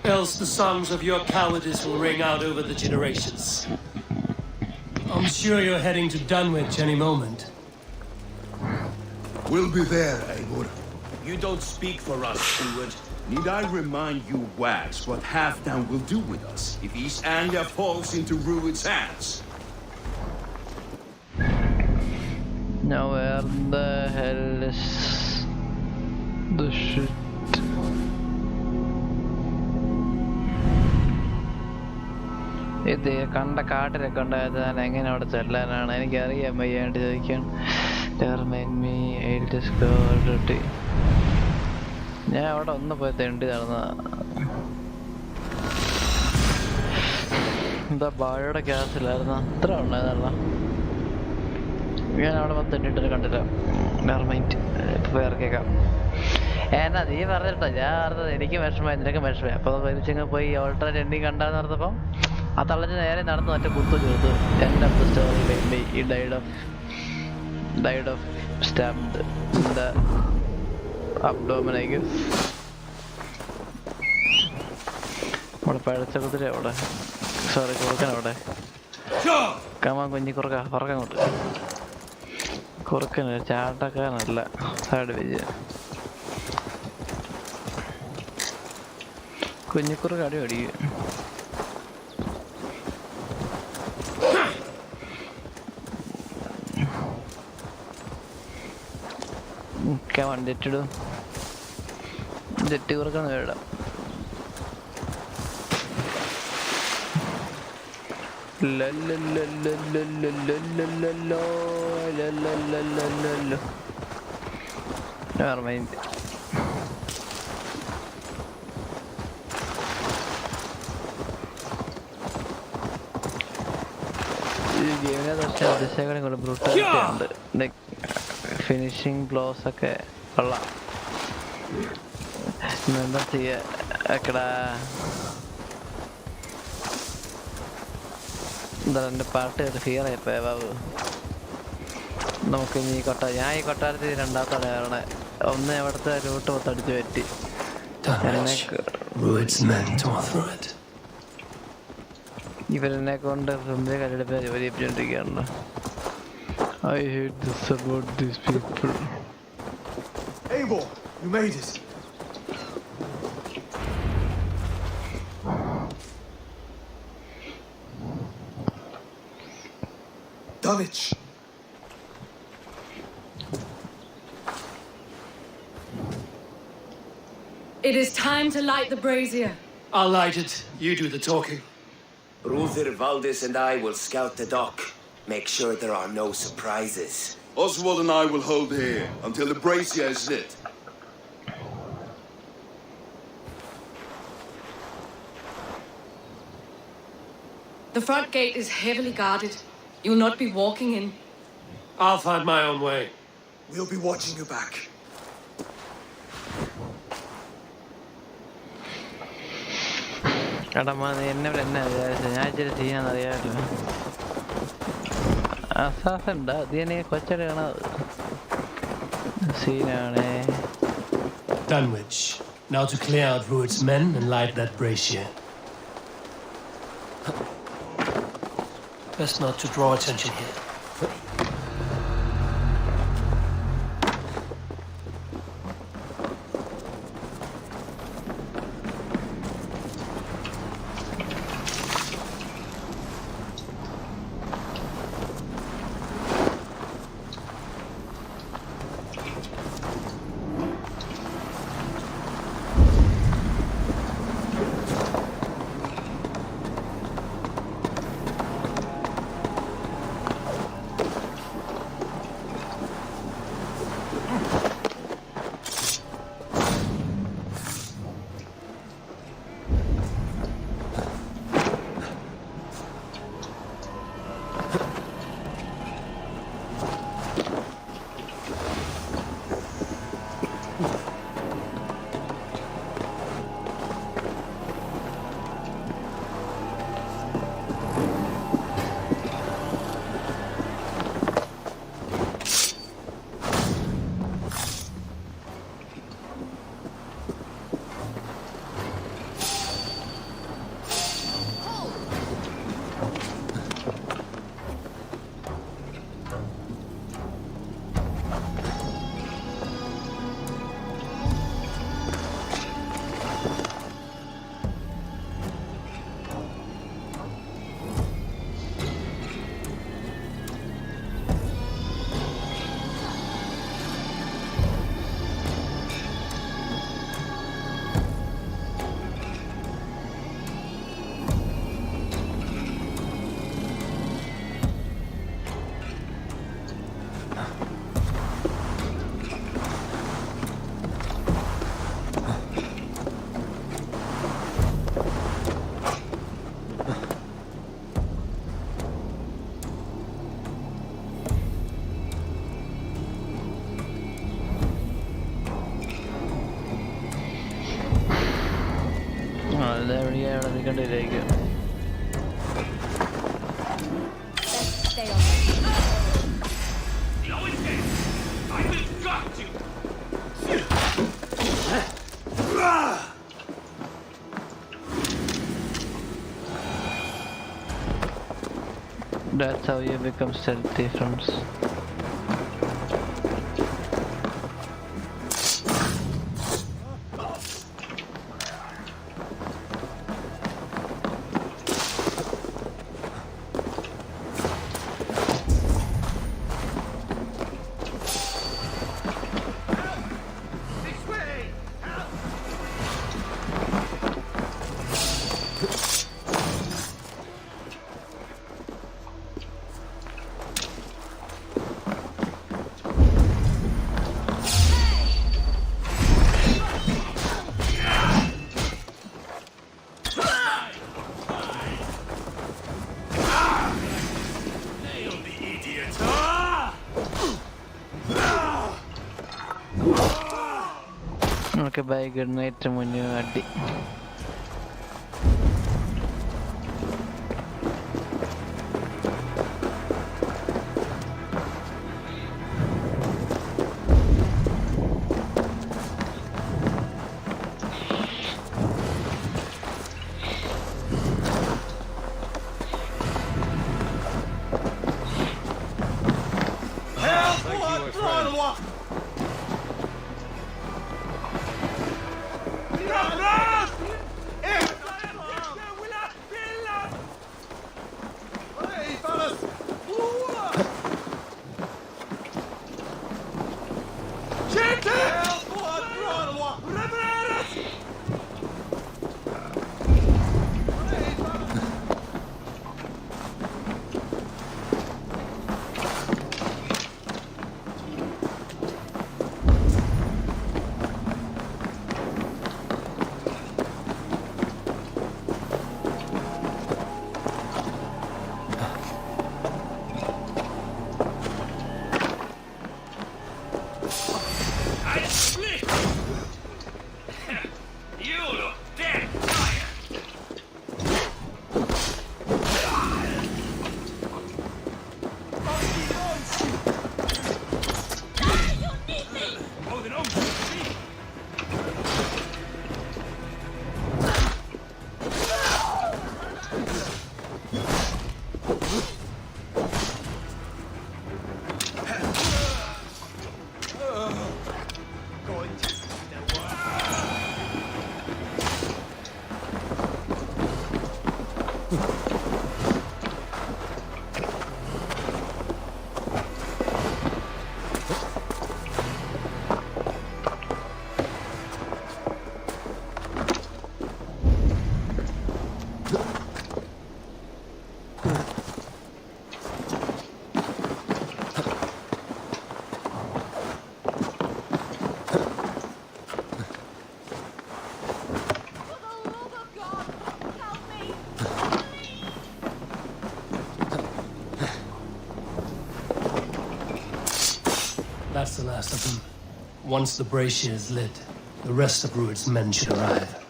Else the songs of your cowardice will ring out over the generations. I'm sure you're heading to Dunwich any moment. We'll be there, Eivor. You don't speak for us, Steward. Need I remind you, Wags, what Halfdan will do with us if East Anglia falls into Ruid's hands? Now where the hell is the shit? ഇത് കണ്ട കാട്ടിലൊക്കെ ഉണ്ടായത് ഞാൻ എങ്ങനെ അവിടെ ചെല്ലാനാണ് എനിക്കറിയാൻ വയ്യാണ്ട് ചോദിക്കാൻ. ഞാൻ അവിടെ ഒന്ന് പോയി തെണ്ടി നടന്ന എന്താ ബാഴയുടെ ഗ്യാസിലായിരുന്നു അത്ര ഉണ്ടായതല്ല. ഞാൻ അവിടെ വന്ന് തെണ്ടിട്ട് കണ്ടില്ല. മൈൻഡ് ഇപ്പൊ ഇറക്കിയേക്കാം. എന്നാ നീ പറഞ്ഞിട്ടോ ഞാൻ പറഞ്ഞത് എനിക്ക് വിഷമമായി നിനക്ക് വിഷമമായി. അപ്പൊ വലിച്ചങ്ങ് പോയി ഓൾട്ടർനേറ്റ് എൻഡിങ് കണ്ടാന്ന് പറഞ്ഞപ്പോ ആ തള്ളച്ച് നേരെ നടന്ന് മറ്റേ കുത്തു ചേർത്തു. എൻ്റെ സ്റ്റോറി ഈ died of stabbed in the abdomen, I guess. അവിടെ പഴച്ച കുതിര അവിടെ, സോറി കുറുക്കൻ അവിടെ. കമാൻ കുഞ്ഞി കുറുക്ക പറക്കാൻ കൊണ്ട് കുറുക്കന് ചാട്ടക്കാരനല്ല സൈഡ് വെച്ച് കുഞ്ഞിക്കുറുക്ക അടി അടിക്കുക. ജെറ്റിടും ജെറ്റ് കുറക്കാൻ വേടാം. മൈൻഡ് ഈ ഗെയിമിനെ പക്ഷേ അതിശയങ്ങളും കൂടെ ബ്രൂട്ടാലിറ്റി ഉണ്ട്. ഫിനിഷിങ് ബ്ലോസ് ഒക്കെ കൊള്ളാം. എന്താ ചെയ്യാ അക്കട എന്താ എൻ്റെ പാട്ട് ഫിയർ ആയിപ്പോയ ബാബു. നമുക്ക് ഇനി ഞാൻ ഈ കൊട്ടാരത്തിൽ രണ്ടാമത്തെ കയറണേ. ഒന്ന് എവിടുത്തെ റൂട്ട് മൊത്തടിച്ച് പറ്റി. ഇവരെന്നെ കൊണ്ട് ഫ്രണ്ടിലെ കല്ലെടുപ്പ് ജോലി ചെയ്യിപ്പിച്ചോണ്ടിരിക്കുകയാണല്ലോ. I hate this about these people. Eivor, you made it. Dunwich. It is time to light the brazier. I'll light it. You do the talking. Brother Valdis and I will scout the dock. Make sure there are no surprises. Oswald and I will hold here until the brazier is lit. The front gate is heavily guarded. You'll not be walking in. I'll find my own way. We'll be watching you back. എടാ നീ എന്നെ വിചാരിച്ചത് ഞാൻ ഇച്ചിരി സീനാന്ന് അറിയാമല്ലോ. അസാസുണ്ടാ നീ കൊച്ചടി കാണാത് സീനാണേ. Dunwich. Now to clear out Rued's men and light that brazier. Best not to draw attention here. നിൽക്കേണ്ടതിലേക്ക് That's how you become stealthy, friends. Okay, bye. Good night, Munyo Addi. last of them. Once the brazier is lit, the rest of Rued's men should arrive.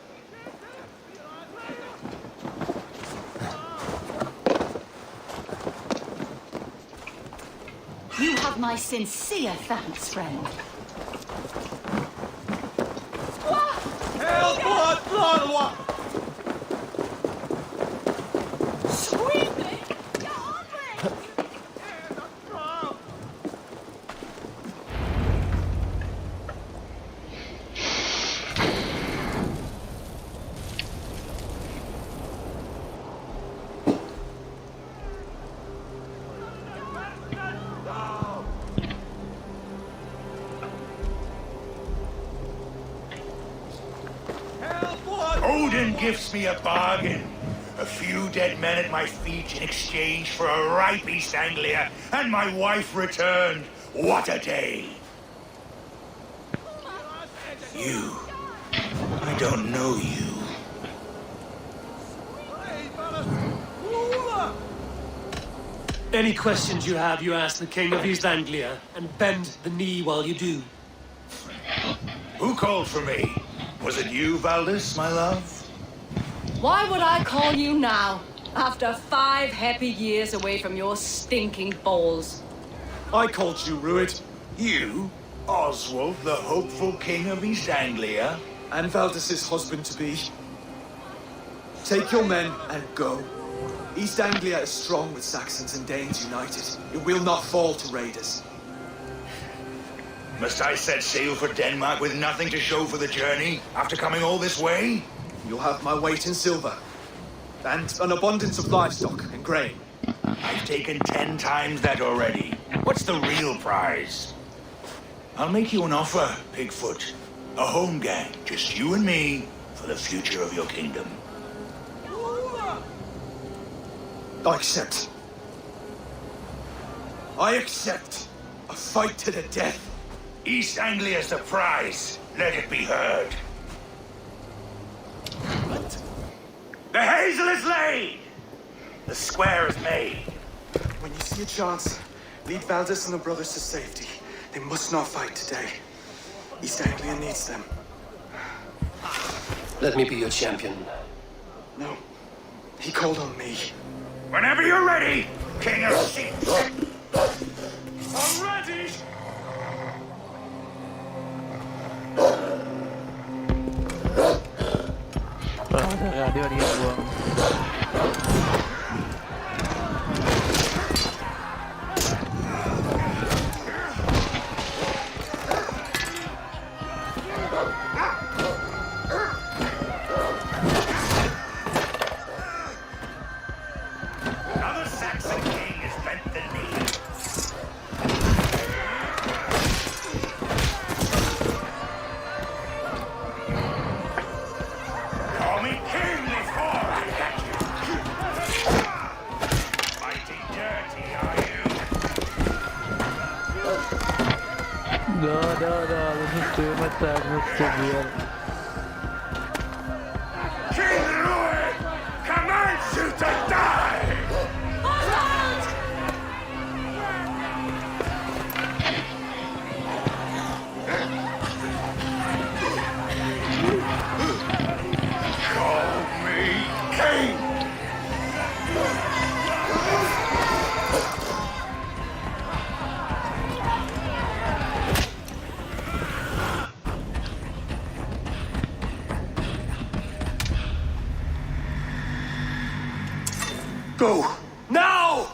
You have my sincere thanks, friend. Odin gives me a bargain. A few dead men at my feet in exchange for a ripe East Anglia, and my wife returned. What a day! You. I don't know you. Any questions you have, you ask the King of East Anglia, and bend the knee while you do. Who called for me? Was it you, Valdis, my love? Why would I call you now, after 5 happy years away from your stinking balls? I called you, Rued. You? Oswald, the hopeful King of East Anglia? And Valdis's husband-to-be. Take your men and go. East Anglia is strong with Saxons and Danes united. It will not fall to raiders. Must I set sail for Denmark with nothing to show for the journey, after coming all this way? You'll have my weight in silver. And an abundance of livestock and grain. I've taken 10 times that already. What's the real prize? I'll make you an offer, Pigfoot. A home gang, just you and me, for the future of your kingdom. I accept. I accept. A fight to the death. East Anglia's the prize. Let it be heard. What? The hazel is laid! The square is made. When you see a chance, lead Valdis and the brothers to safety. They must not fight today. East Anglia needs them. Let me be your champion. No. He called on me. Whenever you're ready, King of Sheep. I'm ready! Another Saxon king has bent the knee. Call me king before I get you. Fighting dirty, are you? No, this is too much sadness to bear. King Rued commands you to die! Call me king! Go! Now!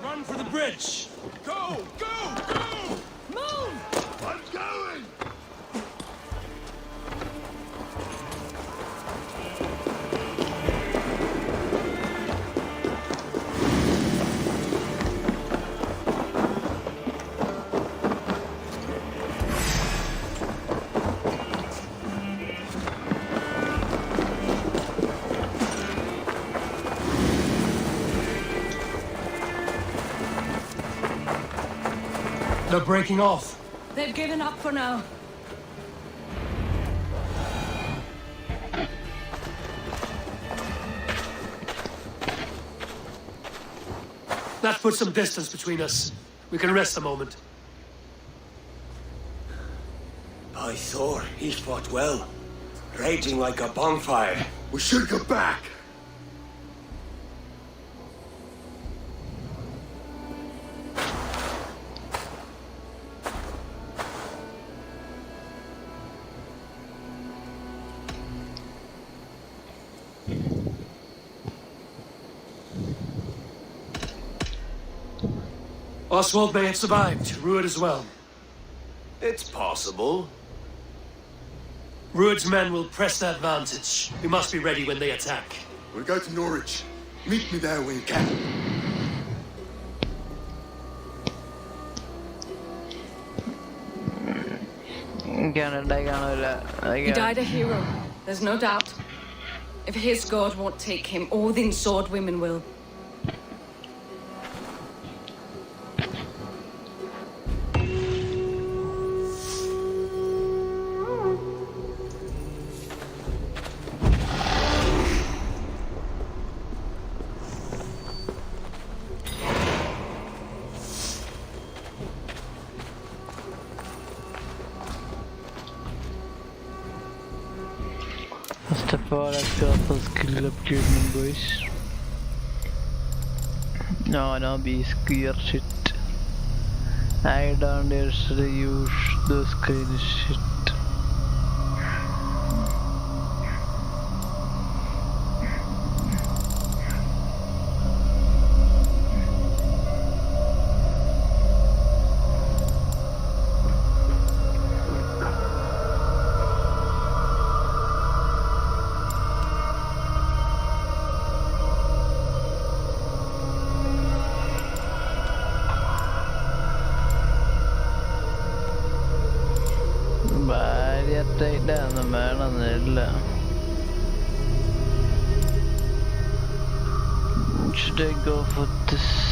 Run for the bridge! Go! Go! Go! Move! I'm going! They're breaking off. They've given up for now. That puts some distance between us. We can rest a moment. I saw he fought well, raging like a bonfire. We should go back. Oswald may have survived. Ruud as well. It's possible. Ruud's men will press their advantage. We must be ready when they attack. We'll go to Norwich. Meet me there when you can. He died a hero. There's no doubt. If his god won't take him, Odin's sword women will. First of all, let's go for skill upgrading, boys. No, be scared shit. I don't use those kind of shit. Should I go for this?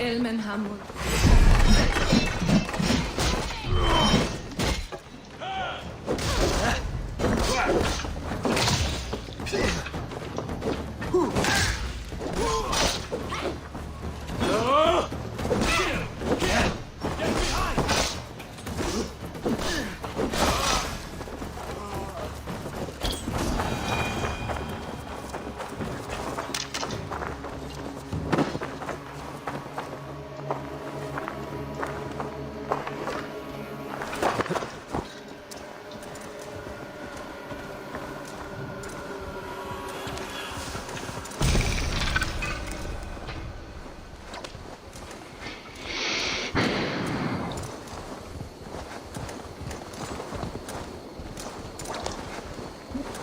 Elmen Hamul.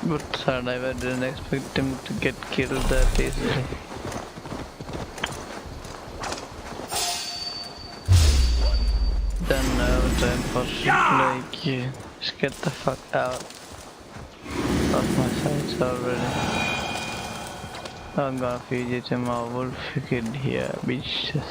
But sad, I didn't expect him to get killed that easily. Then time for shit like just get the fuck out of my sights already. I'm gonna feed you to my wolf kid here, bitches.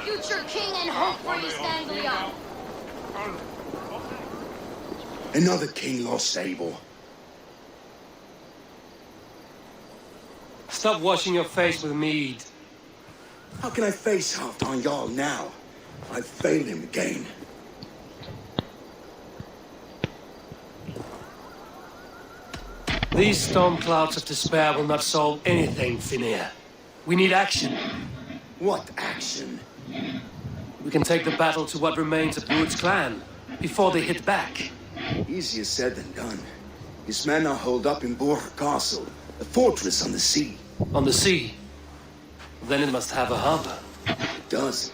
future king and hope for East Anglia. Another king lost, Eivor. Stop washing your face with mead. How can I face Halfdan Jarl now? I've failed him again. These storm clouds of despair will not solve anything, Finir. We need action. What action? We can take the battle to what remains of Rued's clan, before they hit back. Easier said than done. His men are holed up in Borg Castle, a fortress on the sea. On the sea? Then it must have a harbor. It does.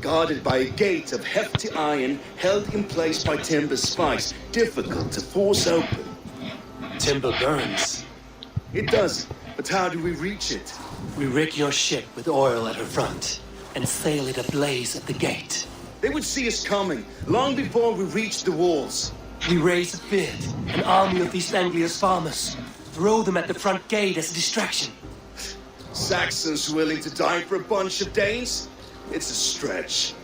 Guarded by a gate of hefty iron, held in place by timber spikes, difficult to force open. Timber burns. It does, but how do we reach it? We rig your ship with oil at her front, and sail it ablaze at the gate. They would see us coming, long before we reach the walls. We raise a bid, an army of East Anglia's farmers. Throw them at the front gate as a distraction. Saxons willing to die for a bunch of Danes? It's a stretch.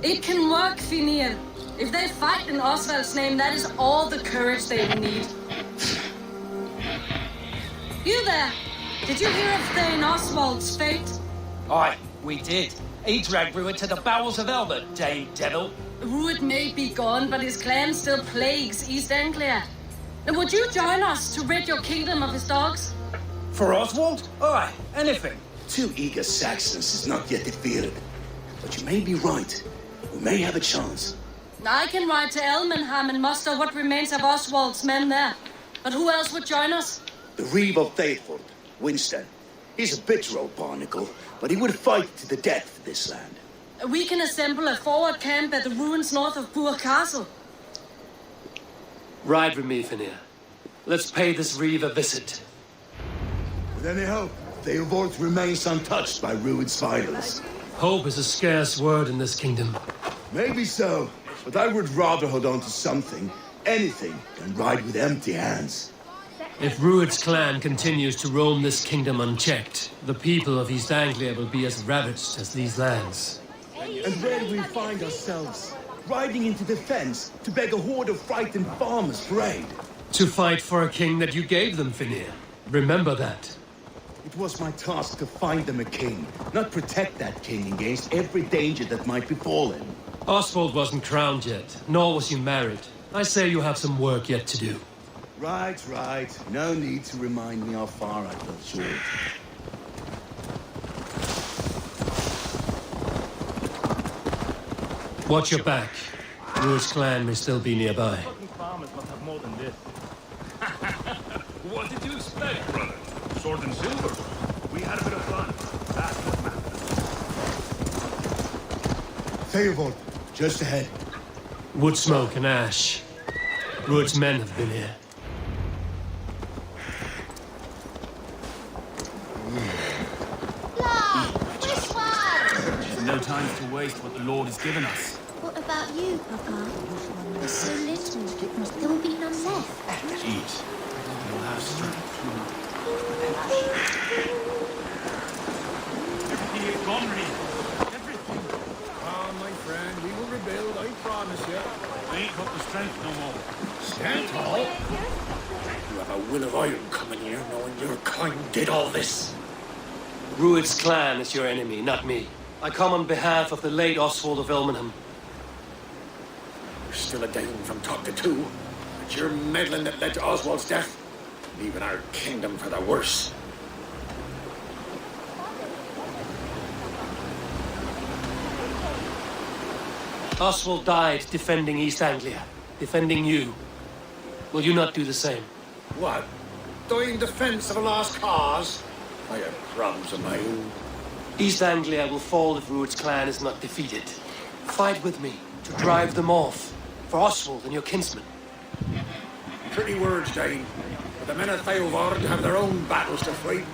It can work, Finir. If they fight in Oswald's name, that is all the courage they will need. You there! Did you hear of Thane Oswald's fate? Aye, we did. He dragged Rued to the bowels of Elbert, Dane devil. Rued may be gone, but his clan still plagues East Anglia. And would you join us to rid your kingdom of his dogs? For Oswald? Aye, anything. 2 eager Saxons is not yet defeated. But you may be right. We may have a chance. I can ride to Elmenham and muster what remains of Oswald's men there. But who else would join us? The Reeve of Thetford, Winston. He's a bitter old barnacle, but he would fight to the death for this land. We can assemble a forward camp at the ruins north of Burr Castle. Ride with me, Finir. Let's pay this Reeve a visit. With any hope, Eivor remains untouched by Rued's violence. Hope is a scarce word in this kingdom. Maybe so, but I would rather hold on to something, anything, than ride with empty hands. If Rued's clan continues to roam this kingdom unchecked, the people of East Anglia will be as ravaged as these lands. And where do we find ourselves? Riding into defense to beg a horde of frightened farmers for aid. To fight for a king that you gave them, Finir. Remember that. It was my task to find them a king, not protect that king against every danger that might befall him. Oswald wasn't crowned yet, nor was he married. I say you have some work yet to do. Right. No need to remind me how far I fell short. Watch your back. Rued's clan may still be nearby. Farmers must have more than this. What did you expect, brother? Sword and silver. We had a bit of fun. That's what matters. Eivor, just ahead. Wood smoke and ash. Rued's men have been here. There's no time to waste what the Lord has given us. What about you, Papa? There's so little. There will be none left. Eat. You'll have strength. Everything is gone, Reeve. Everything. Ah, my friend, we will rebuild, I promise you. I ain't got the strength no more. Stand tall. You have a will of iron coming here, knowing your kind did all this. Rued's clan is your enemy, not me. I come on behalf of the late Oswald of Elmenham. You're still a Dane from talk to 2. It's your meddling that led to Oswald's death. Leaving our kingdom for the worse. Oswald died defending East Anglia, defending you. Will you not do the same? What? Die in defense of a lost cause? I have problems of my own. East Anglia will fall if Rued's clan is not defeated. Fight with me to drive them off, for Oswald and your kinsmen. Pretty words, Dane. But the men of Eivor have their own battles to fight.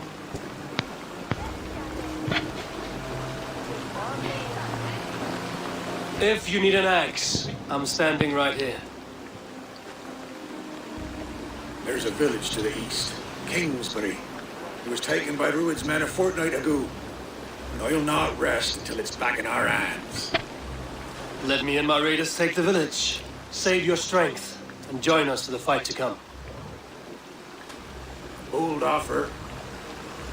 If you need an axe, I'm standing right here. There's a village to the east, Kingsbury. It was taken by Rued's men a fortnight ago. and I'll not rest until it's back in our hands. Let me and my raiders take the village. Save your strength, and join us for the fight to come. Bold offer.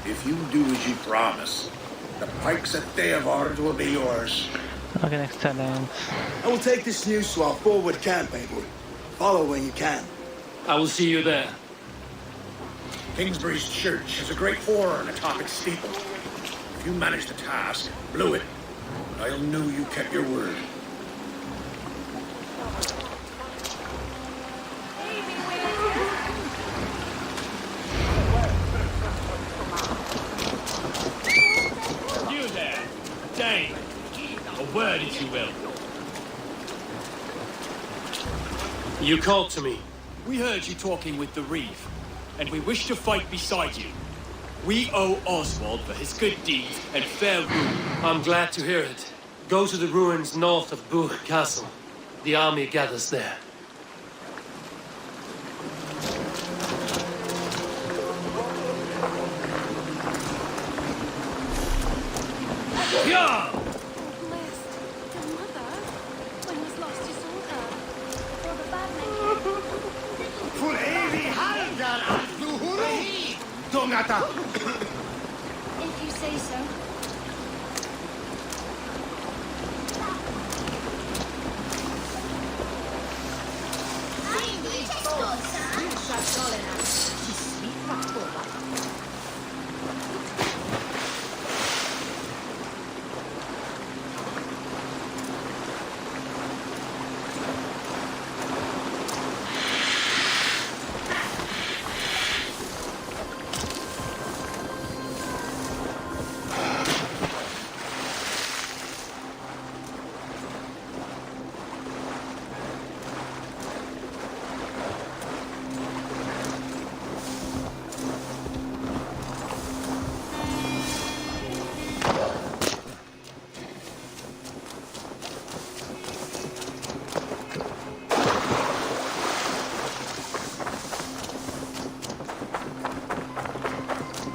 If you do as you promise, the pikes at Eivor will be yours. Okay, next alliance. I will take this news to our forward camp, Eivor. Follow when you can. I will see you there. Kingsbury's church has a great horn atop its steeple. If you manage the task, blew it, I'll know you kept your word. You there, Dane. A word, if you will. You called to me. We heard you talking with the Reeve, and we wish to fight beside you. We owe Oswald for his good deeds and fair rule. I'm glad to hear it. Go to the ruins north of Buch Castle. The army gathers there. Yeah! If you say so.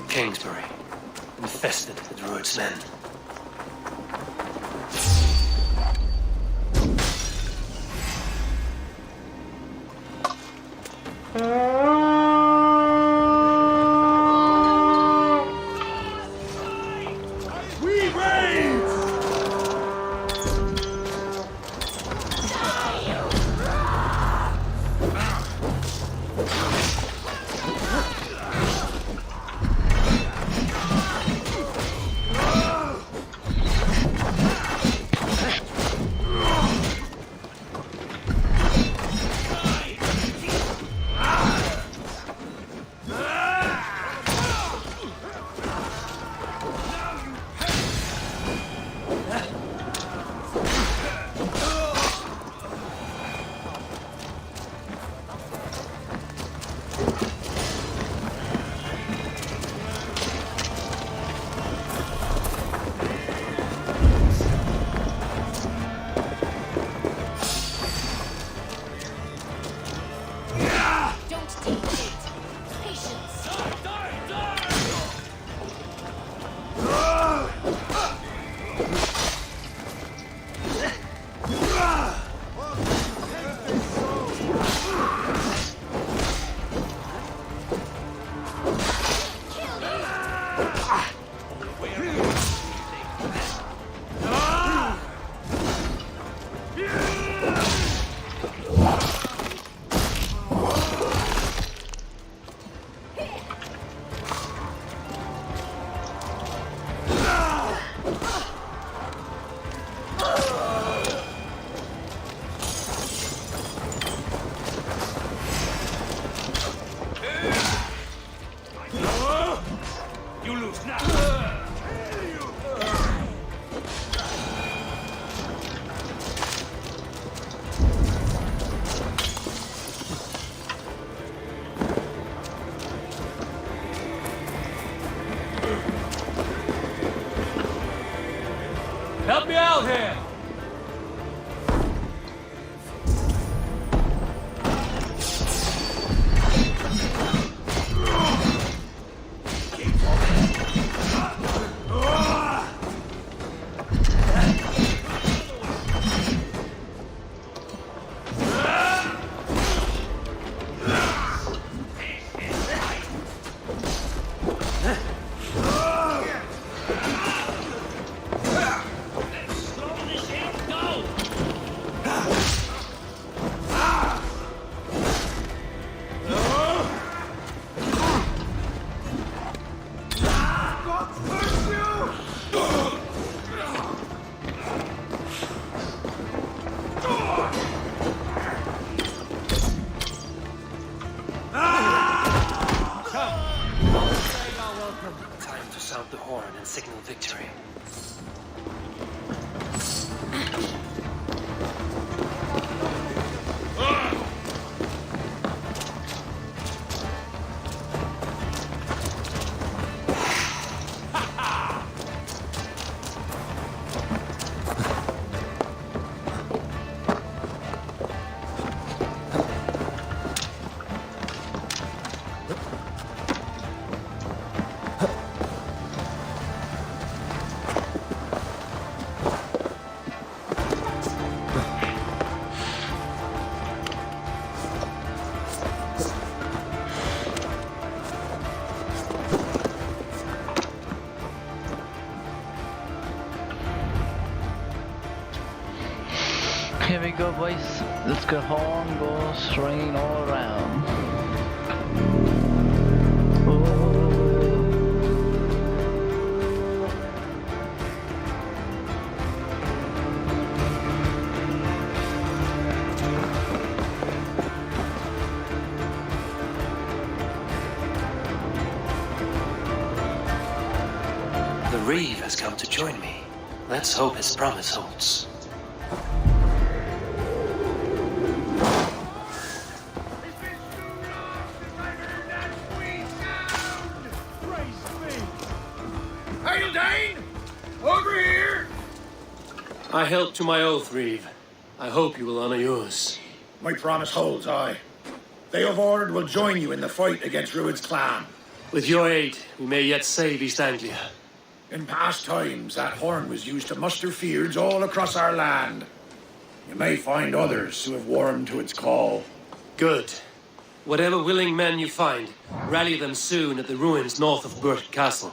Kingsbury, infested with Druid's men. Help me out here! signal victory. Here we go, boys. Let's go. Horn goes ringing all around. The Reeve has come to join me. Let's hope his promise holds. I held to my oath, Reeve. I hope you will honor yours. My promise holds, aye. They have ordered will join you in the fight against Rued's clan. With your aid, we may yet save East Anglia. In past times, that horn was used to muster feuds all across our land. You may find others who have warmed to its call. Good. Whatever willing men you find, rally them soon at the ruins north of Burt Castle.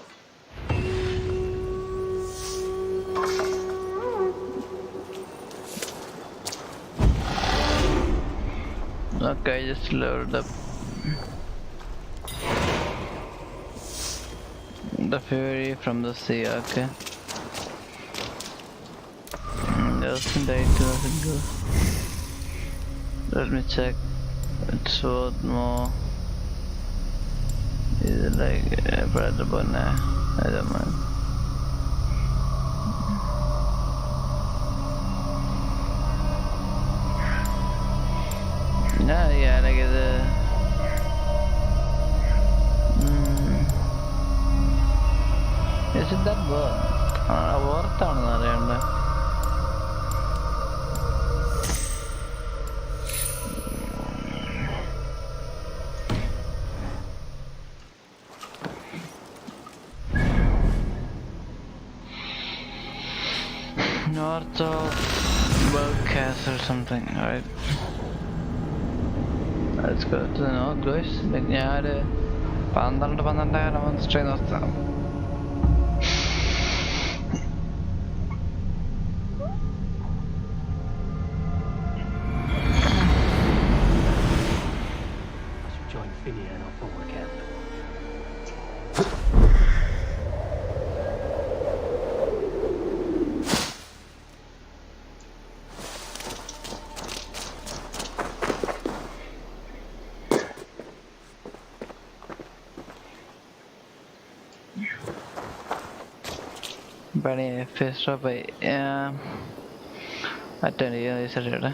Okay, just loaded up the Fury from the sea. Okay, doesn't die to it go. Let me check. It's worth more. Is it like Brother? Nah, I don't mind. No, yeah, like the. Is it that worth? Worth or north of Belcast or something, right? Let's go to the north, guys. Like, yeah, 12 straight north. Join Finney and our forward camp. But first off, I attend this already.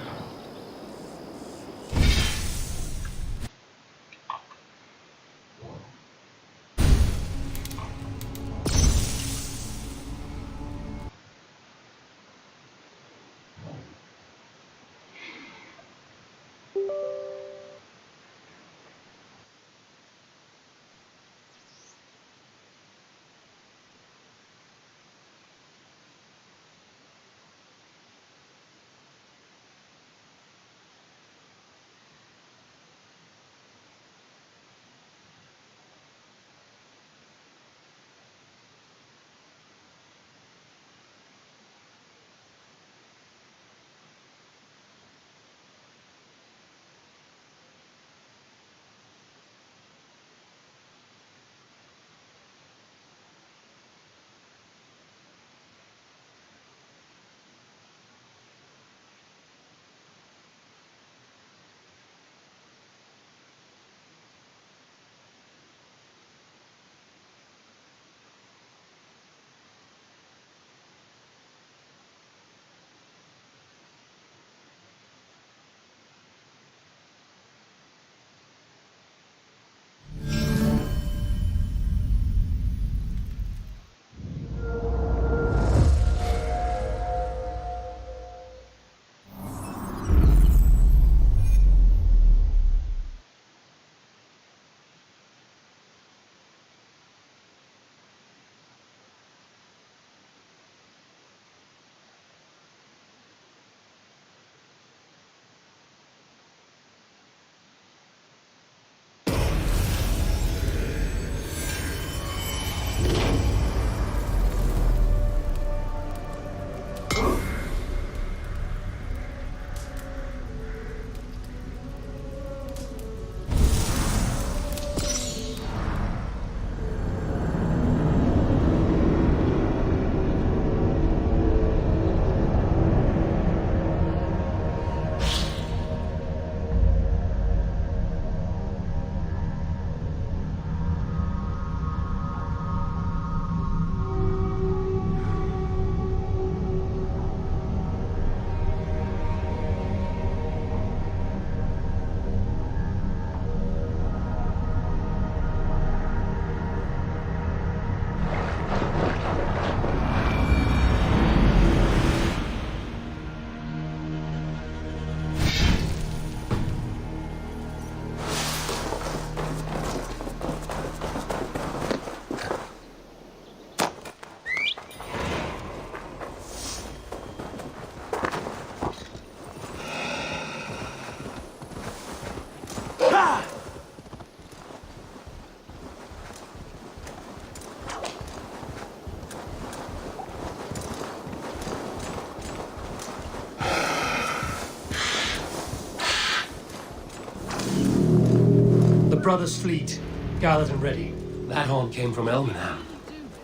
brothers' fleet, gathered and ready. That horn came from Elmenham.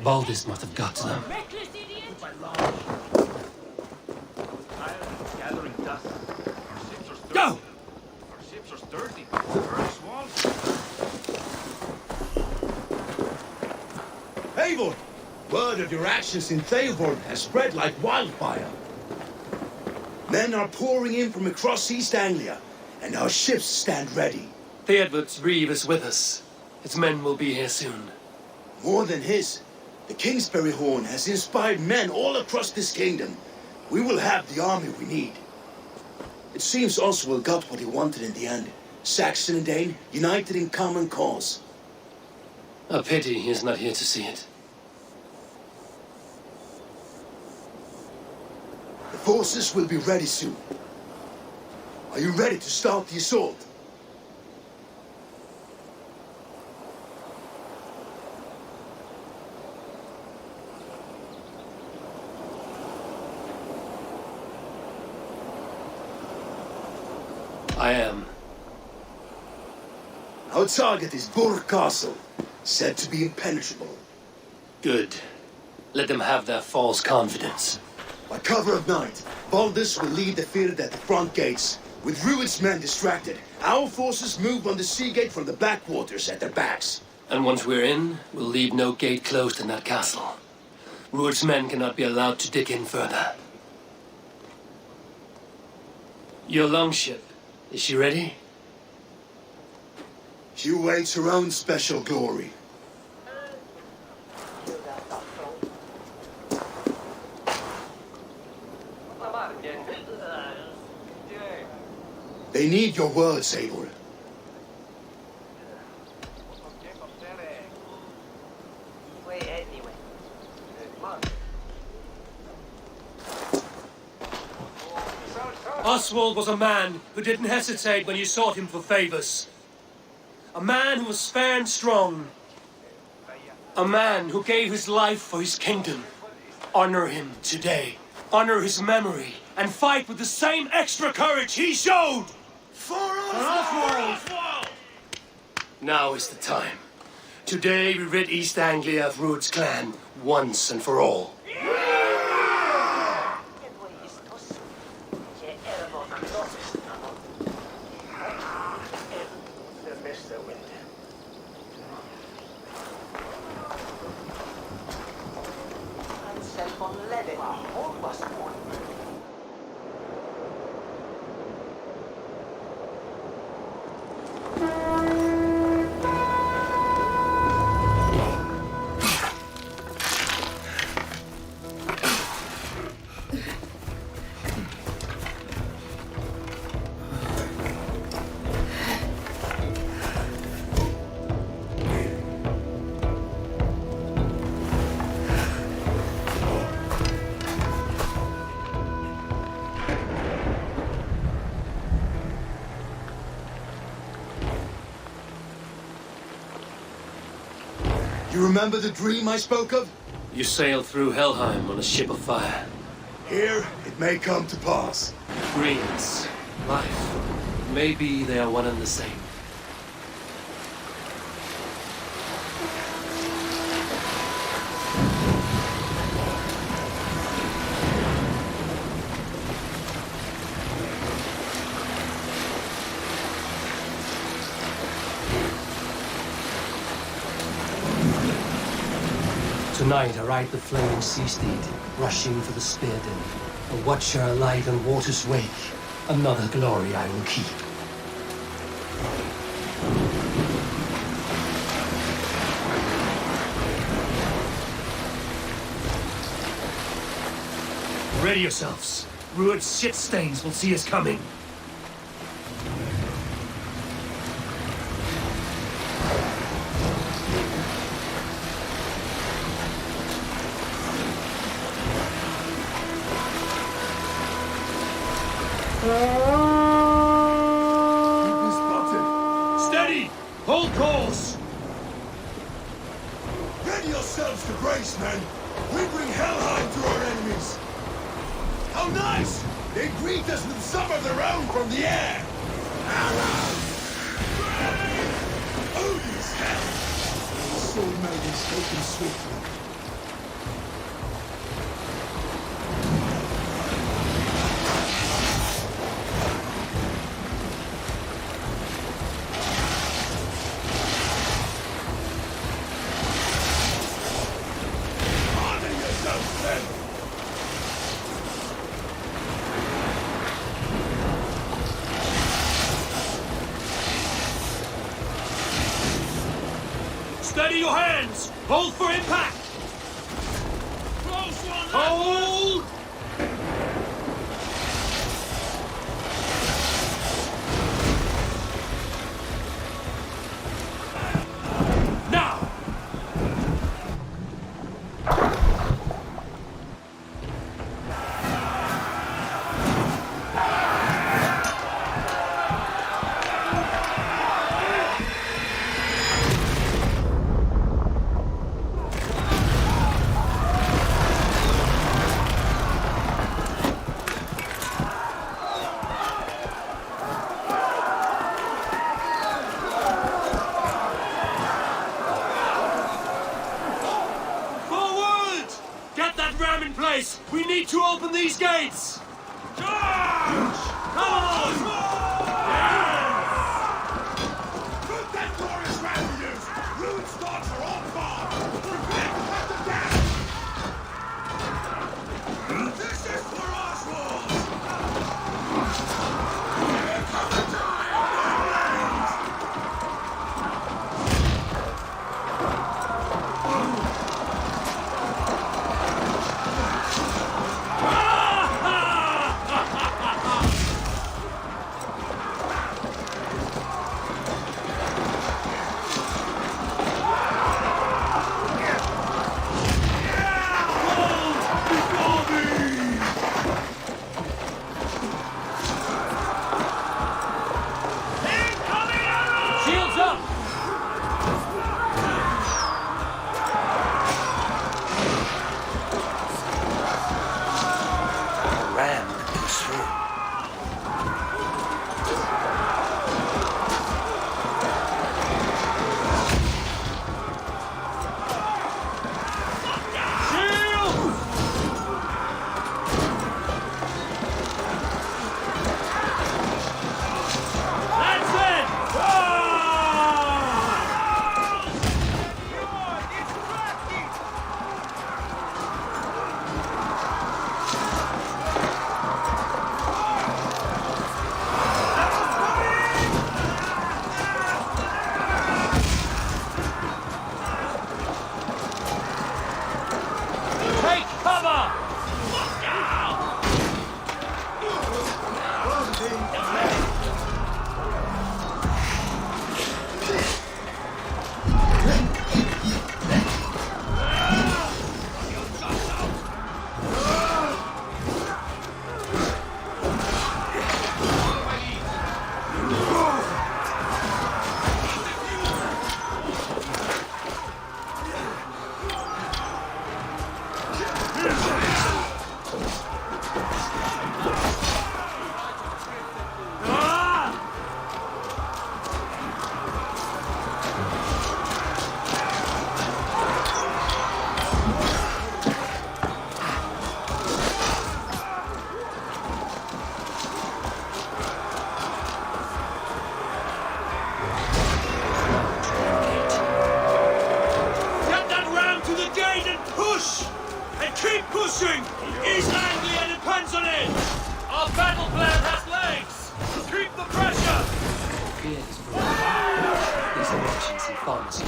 Baldis must have got to them. Go! Eivor! Word of your actions in Eivor has spread like wildfire. Men are pouring in from across East Anglia, and our ships stand ready. Theodred's reeve is with us. His men will be here soon. More than his, the Kingsbury Horn has inspired men all across this kingdom. We will have the army we need. It seems Oswald got what he wanted in the end. Saxon and Dane united in common cause. A pity he is not here to see it. The forces will be ready soon. Are you ready to start the assault? I am. Our target is Burg Castle, said to be impenetrable. Good. Let them have their false confidence. By cover of night, Baldus will lead the field at the front gates. With Rued's men distracted, our forces move on the sea gate from the backwaters at their backs. And once we're in, we'll leave no gate closed in that castle. Rued's men cannot be allowed to dig in further. Your longship, is she ready? She awaits her own special glory. They need your words, Eivor. Oswald was a man who didn't hesitate when you sought him for favors. A man who was fair and strong. A man who gave his life for his kingdom. Honor him today. Honor his memory. And fight with the same extra courage he showed! For Oswald! Now is the time. Today we rid East Anglia of Rued's clan, once and for all. You remember the dream I spoke of? You sailed through Helheim on a ship of fire. Here, it may come to pass. Dreams, life, maybe they are one and the same. Tonight I ride the flaming sea steed, rushing for the spear den. A watcher alight on water's wake. Another glory I will keep. Ready yourselves. Rued's shit stains will see us coming. Steady! Hold course! Ready yourselves to brace, men! We bring Helheim to our enemies! How nice! They greet us with some of their own from the air! Arrows! taken swiftly. Steady your hands! Hold for impact! Close one! Hold! Now! We need to open these gates! Charge! Come on! Put that glorious ravagers! Ruined stocks are all far! Prepare to cut them down! This is for Oswald! Here comes the time of our land! Shields up! Ram is through. That's it! Take cover! Get that ram to the gate and push! And keep pushing! East Anglia depends on it! Our battle plan has legs! Keep the pressure! Beard is broken. These emergency funds.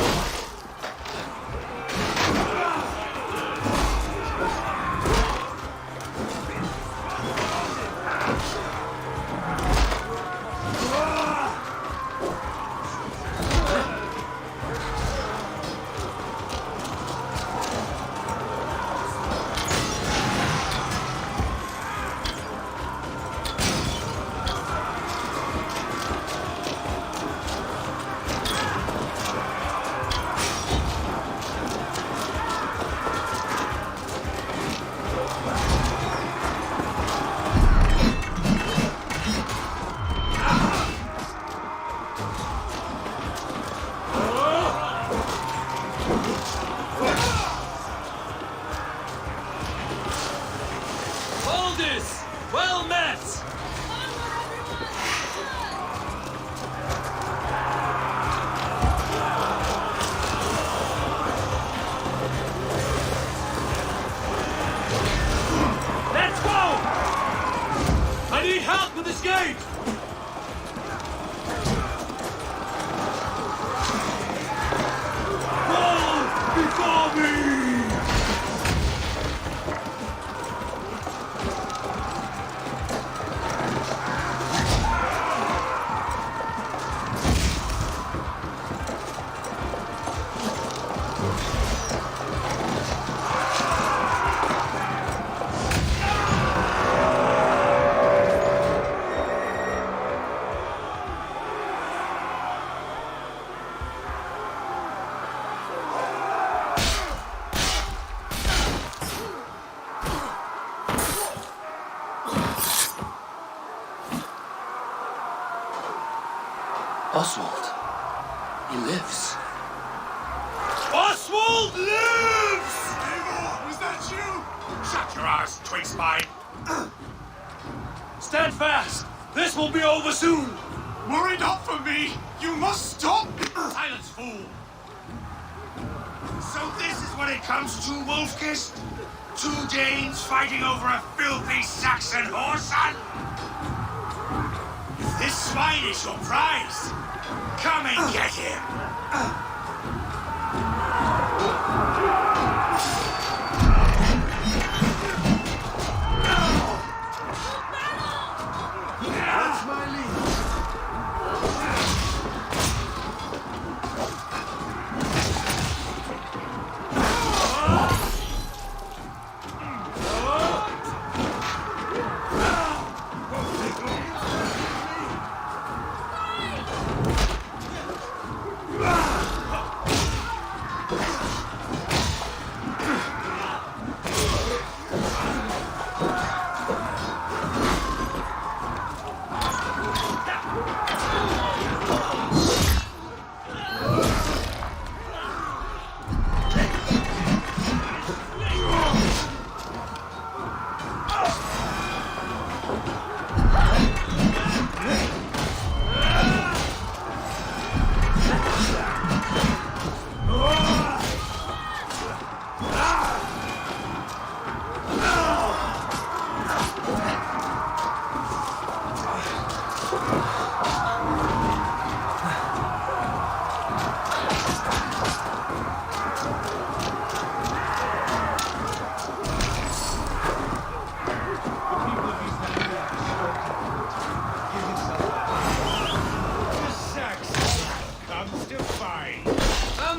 Oswald. He lives. Oswald lives! Eivor, was that you? Shut your arse, twig spine. Stand fast! This will be over soon! Worry not for me! You must stop! Silence, fool! So this is what it comes to, Wolfkist? 2 Danes fighting over a filthy Saxon whoreson? If this swine is your prize, come and get him! That's my lead.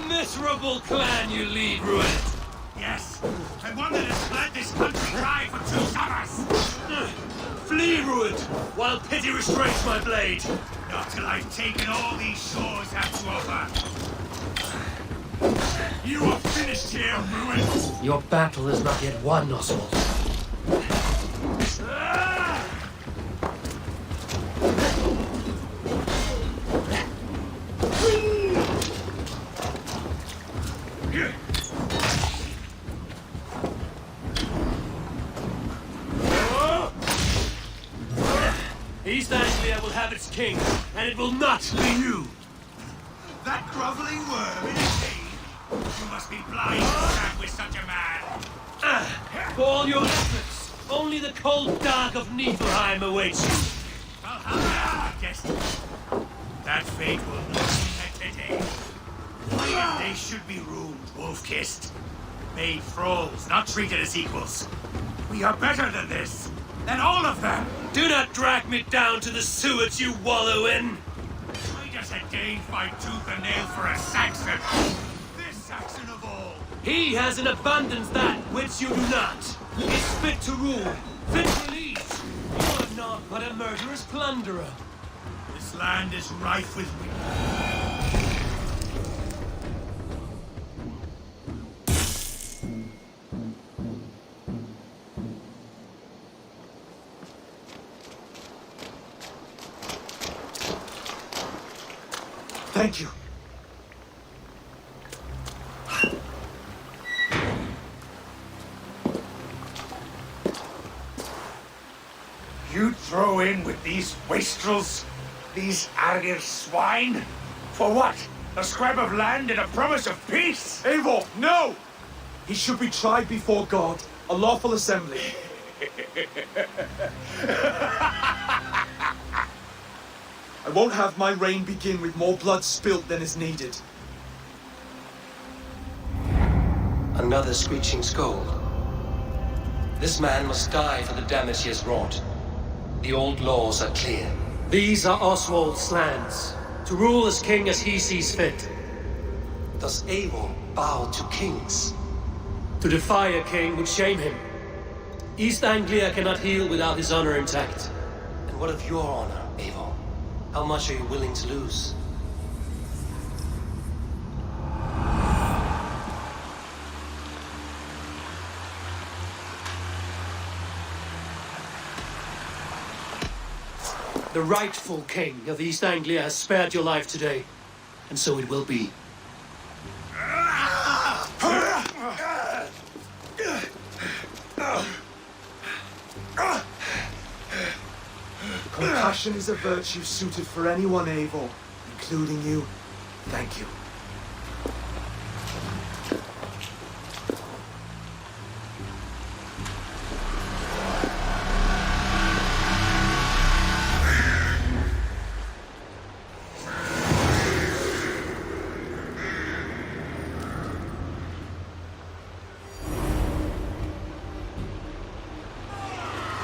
Miserable clan you lead, Ruin. Yes, and one that has led this country dry for 2 summers. Flee, Ruin, while pity restrains my blade. Not till I've taken all these shores have to offer. You are finished here, Ruin. Your battle is not yet won, Oswald. East Anglia will have its king, and it will not be you. That groveling worm in a cave? You must be blind to stand with such a man. For all your efforts, only the cold dark of Niflheim awaits you. Valhalla, destiny. That fate will not be met today. Why they should be ruined, wolf-kissed. Made thralls, not treated as equals. We are better than this. Than all of them. Do not drag me down to the sewers you wallow in. Why does a Dane fight tooth and nail for a Saxon? This Saxon of all. He has in abundance that which you do not. Is fit to rule, fit to lead. You are not but a murderous plunderer. This land is rife with Thank you. You throw in with these wastrels? These Argir swine? For what? A scrap of land and a promise of peace? Eivor, no! He should be tried before God, a lawful assembly. I won't have my reign begin with more blood spilt than is needed. Another screeching scold. This man must die for the damage he has wrought. The old laws are clear. These are Oswald's lands, to rule as king as he sees fit. Does Eivor bow to kings? To defy a king would shame him. East Anglia cannot heal without his honor intact. And what of your honor, Eivor? How much are you willing to lose? The rightful king of East Anglia has spared your life today, and so it will be. Compassion is a virtue suited for anyone, Eivor, including you. Thank you.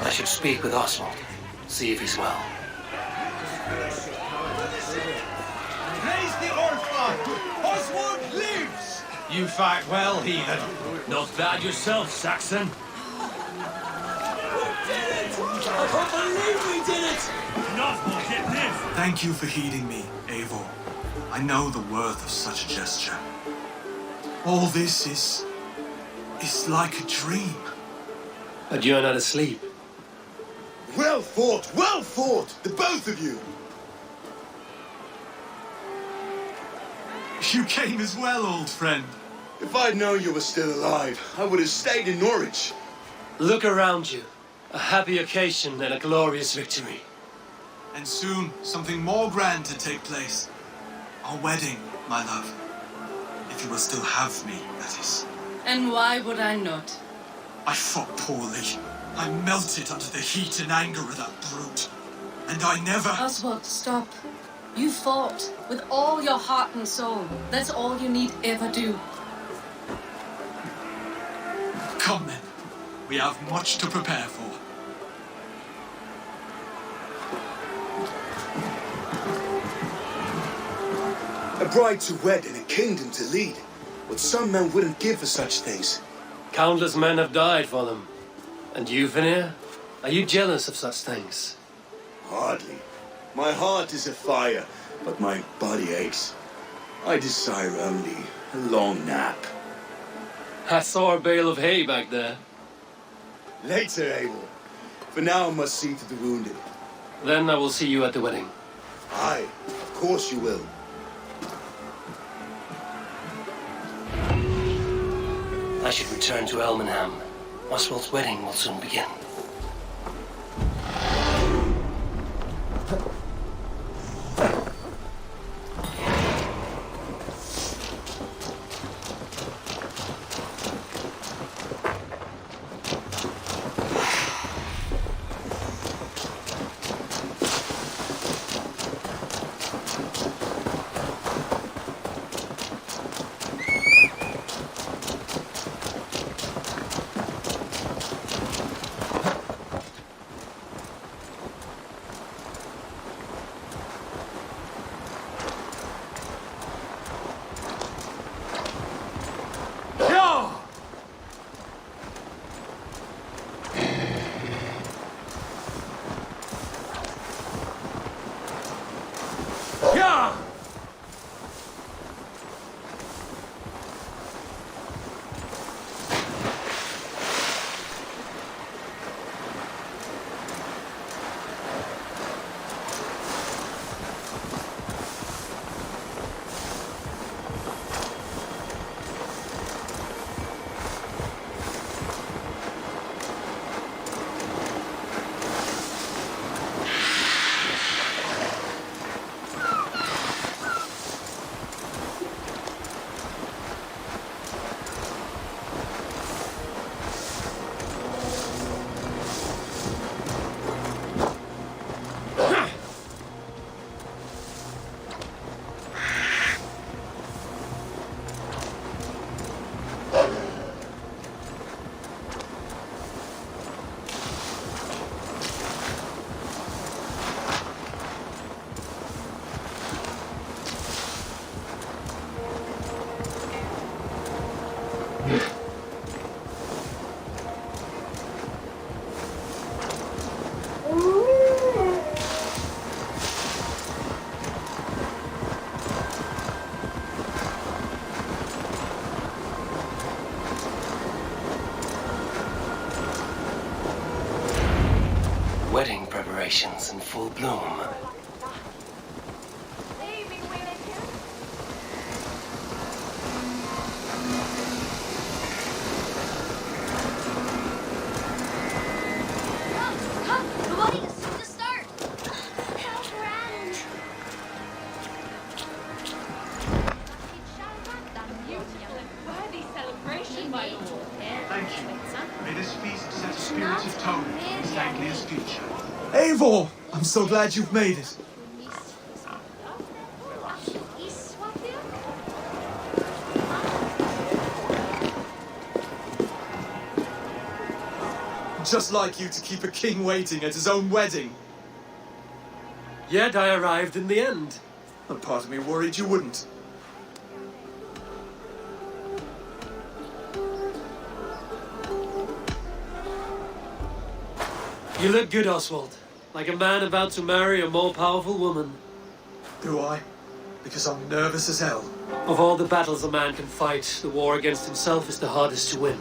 I should speak with Oswald, see if he's well. Raise the Orphan! Oswald lives! You fight well, heathen. Not bad yourself, Saxon. I can't believe we did it! Oswald did this! Thank you for heeding me, Eivor. I know the worth of such a gesture. All this is like a dream. But you're not asleep. Well fought, the both of you. You came as well, old friend. If I'd known you were still alive, I would have stayed in Norwich. Look around you. A happy occasion and a glorious victory. And soon, something more grand to take place. Our wedding, my love. If you will still have me, that is. And why would I not? I fought poorly. I melted under the heat and anger of that brute. And I never... Oswald, stop. You fought with all your heart and soul. That's all you need ever do. Come then. We have much to prepare for. A bride to wed and a kingdom to lead. What some men wouldn't give for such things. Countless men have died for them. And you, Vanir? Are you jealous of such things? Hardly. My heart is afire, but my body aches. I desire only a long nap. I saw a bale of hay back there. Later, Eivor. For now, I must see to the wounded. Then I will see you at the wedding. Aye, of course you will. I should return to Elmenham. Oswald's wedding will soon begin. civilizations in full bloom. Thank you. May this feast set a spirited tone for East Anglia's future. Eivor! I'm so glad you've made it. Just like you to keep a king waiting at his own wedding. Yet I arrived in the end. A part of me worried you wouldn't. You look good, Oswald. Like a man about to marry a more powerful woman. Do I? Because I'm nervous as hell. Of all the battles a man can fight, the war against himself is the hardest to win.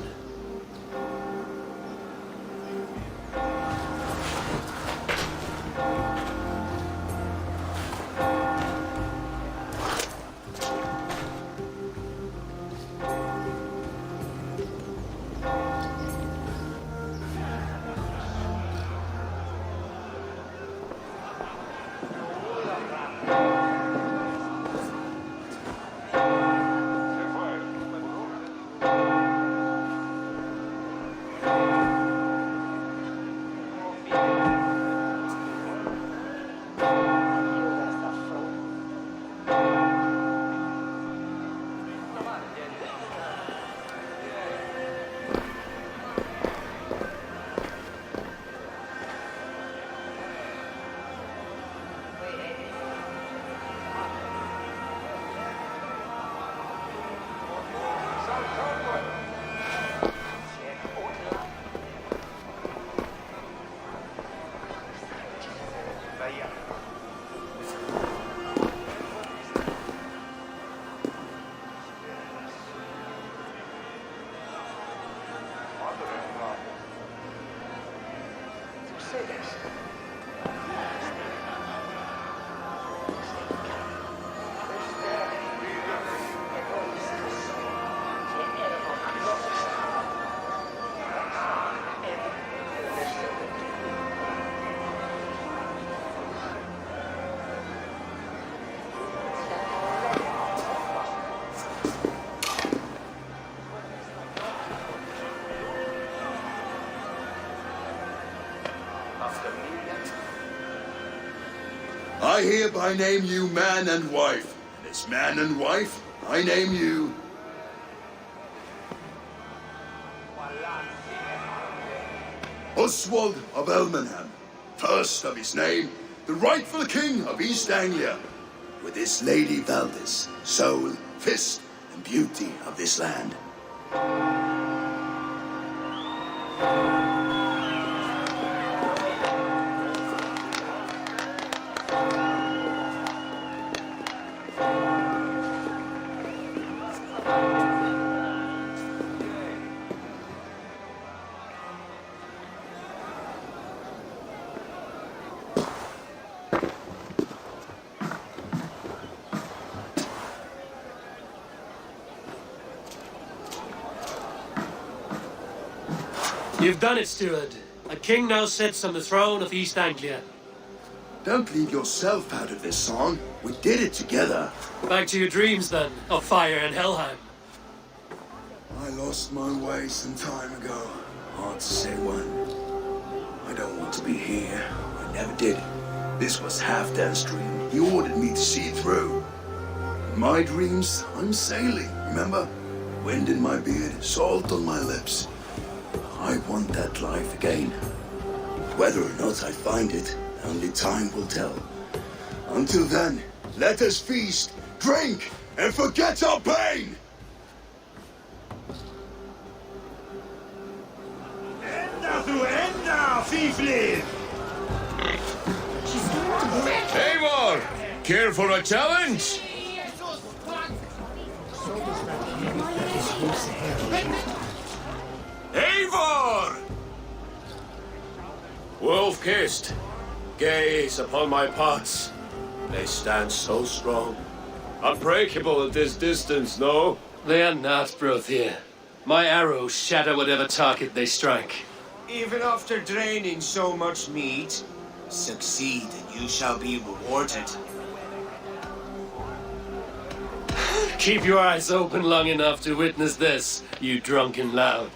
I hereby name you man and wife. And as man and wife, I name you... Oswald of Elmenham, first of his name, the rightful king of East Anglia, with this Lady Valdis, soul, fist, and beauty of this land. You've done it, steward. A king now sits on the throne of East Anglia. Don't leave yourself out of this song. We did it together. Back to your dreams, then, of fire and Helheim. I lost my way some time ago. Hard to say when. I don't want to be here. I never did. This was Halfdan's dream. He ordered me to see it through. In my dreams, I'm sailing, remember? Wind in my beard, salt on my lips. I want that life again. Whether or not I find it, only time will tell. Until then, let us feast, drink, and forget our pain! Ända through ända, fiflid! Eivor! Care for a challenge? Eivor! Wolf-kissed. Gaze upon my pots. They stand so strong. Unbreakable at this distance, no? They are not, Brothier. My arrows shatter whatever target they strike. Even after draining so much meat, succeed and you shall be rewarded. Keep your eyes open long enough to witness this, you drunken lout.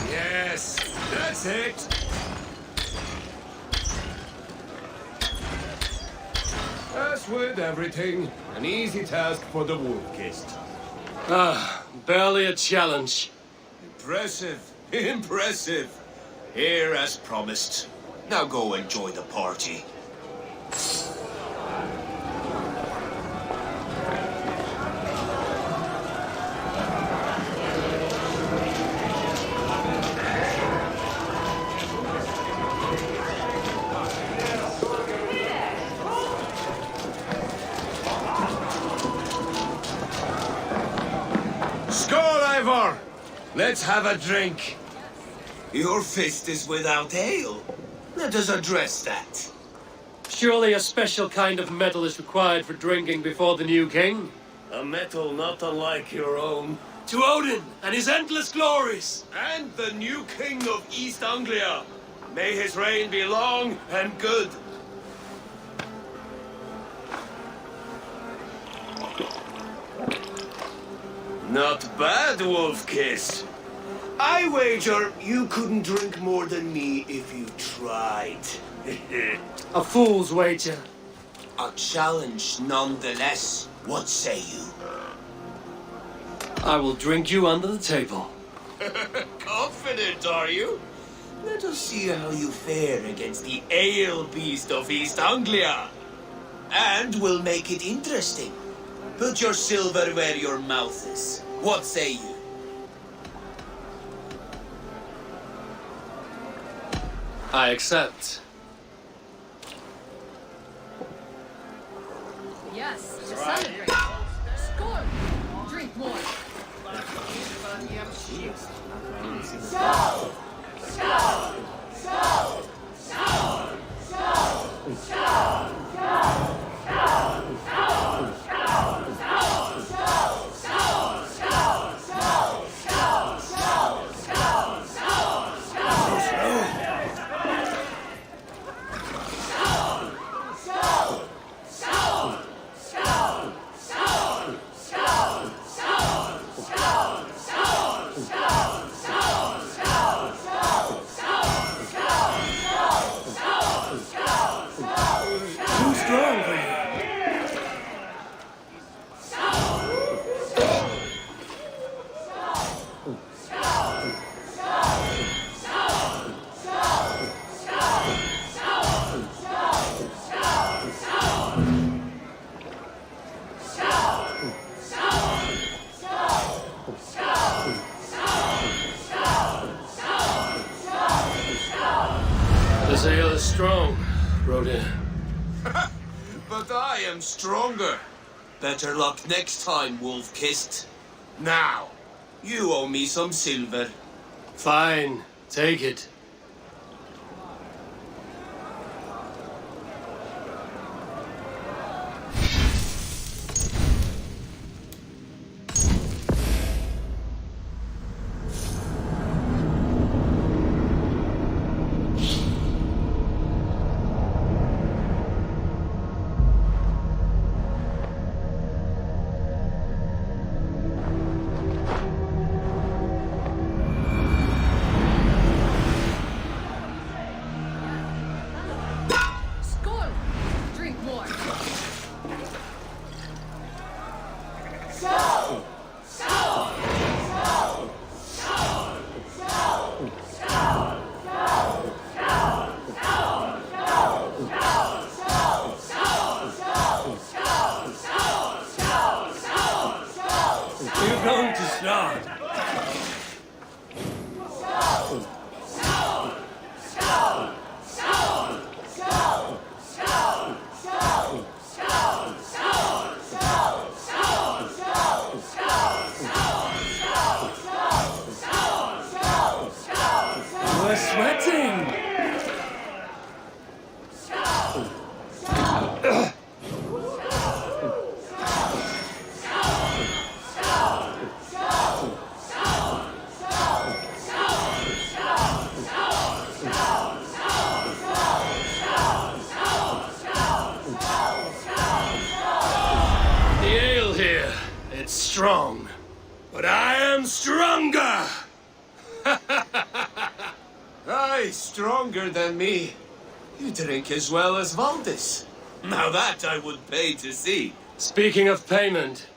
Yes, that's it. As with everything, an easy task for the wolf-kissed. Barely a challenge. Impressive, impressive. Here as promised. Now go enjoy the party. Skål, Eivor! Let's have a drink. Your fist is without ale. Let us address that. Surely a special kind of metal is required for drinking before the new king? A metal not unlike your own. To Odin and his endless glories! And the new king of East Anglia. May his reign be long and good. Not bad, Wolf-Kiss. I wager you couldn't drink more than me if you tried. A fool's wager. A challenge nonetheless. What say you? I will drink you under the table. Confident, are you? Let us see how you fare against the ale beast of East Anglia. And we'll make it interesting. Put your silver where your mouth is. What say you? I accept. Yes, to celebrate. Score! Drink more. Shout! Shout! Shout! Shout! Shout! Shout! This ale is strong, Rodin. But I am stronger. Better luck next time, Wolf-Kissed. Now, you owe me some silver. Fine, take it. strong, but I am stronger! Aye, stronger than me. You drink as well as Valdis. Now that I would pay to see. Speaking of payment,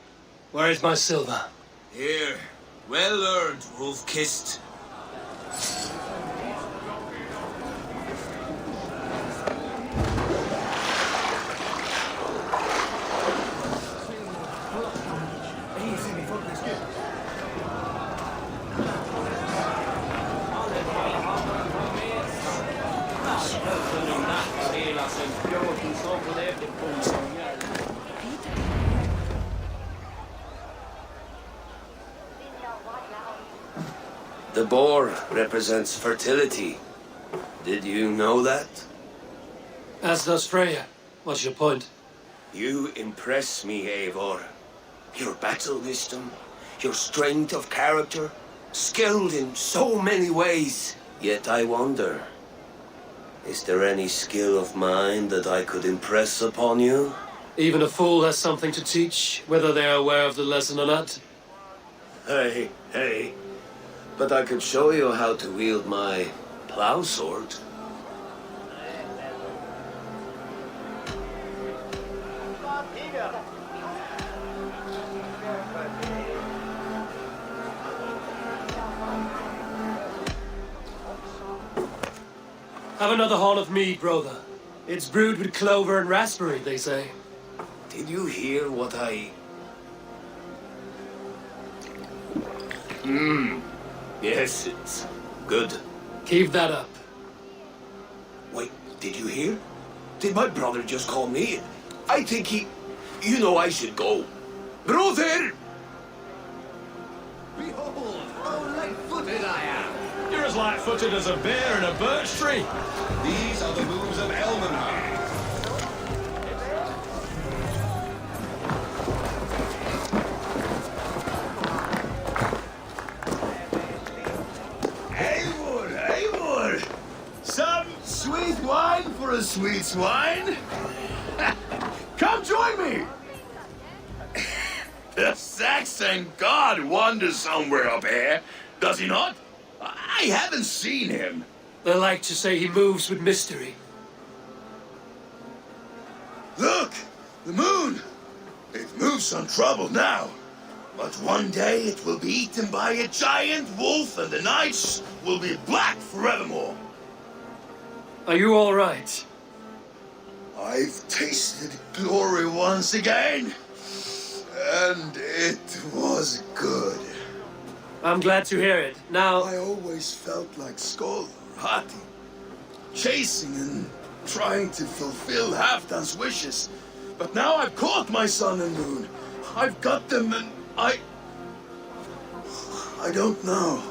where is my silver? Here. Well earned, wolf-kissed. The boar represents fertility. Did you know that? As does Freya. What's your point? You impress me, Eivor. Your battle wisdom, your strength of character, skilled in so many ways. Yet I wonder, is there any skill of mine that I could impress upon you? Even a fool has something to teach, whether they are aware of the lesson or not. Hey. But I could show you how to wield my plow sword. Have another horn of mead, brother. It's brewed with clover and raspberry, they say. Did you hear what I... Yes, it's good. Keep that up. Wait, did you hear? Did my brother just call me? I think he... You know I should go. Brother! Behold, how light-footed I am. You're as light-footed as a bear in a birch tree. These are the moves of Elmenhard. Eivor! Some sweet wine for a sweet swine? Come join me! The Saxon god wanders somewhere up here, does he not? I haven't seen him. They like to say he moves with mystery. Look! The moon! It moves untroubled now. But one day it will be eaten by a giant wolf and the nights will be black forevermore. Are you all right? I've tasted glory once again. And it was good. I'm glad to hear it. Now... I always felt like Skoll or Hati. Chasing and trying to fulfill Halfdan's wishes. But now I've caught my sun and moon. I've got them and I don't know.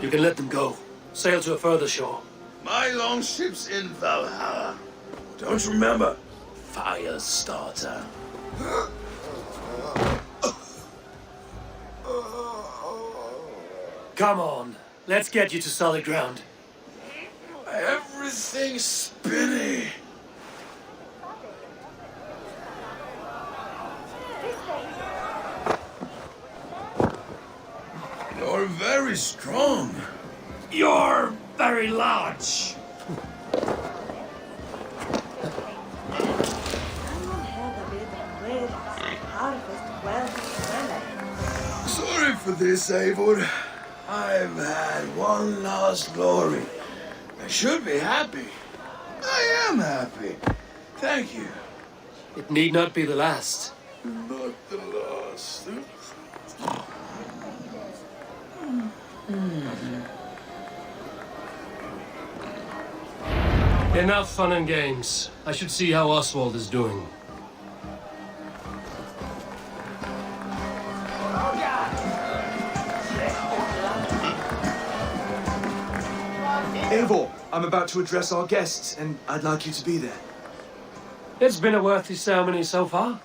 You can let them go. Sail to a further shore. My longship's in Valhalla. Don't you remember? Fire starter. Come on. Let's get you to solid ground. Everything's spinny. You're very strong. You're very large. Sorry for this, Eivor. I've had one last glory. I should be happy. I am happy. Thank you. It need not be the last. Not the last. Enough fun and games. I should see how Oswald is doing. Eivor, I'm about to address our guests, and I'd like you to be there. It's been a worthy ceremony so far.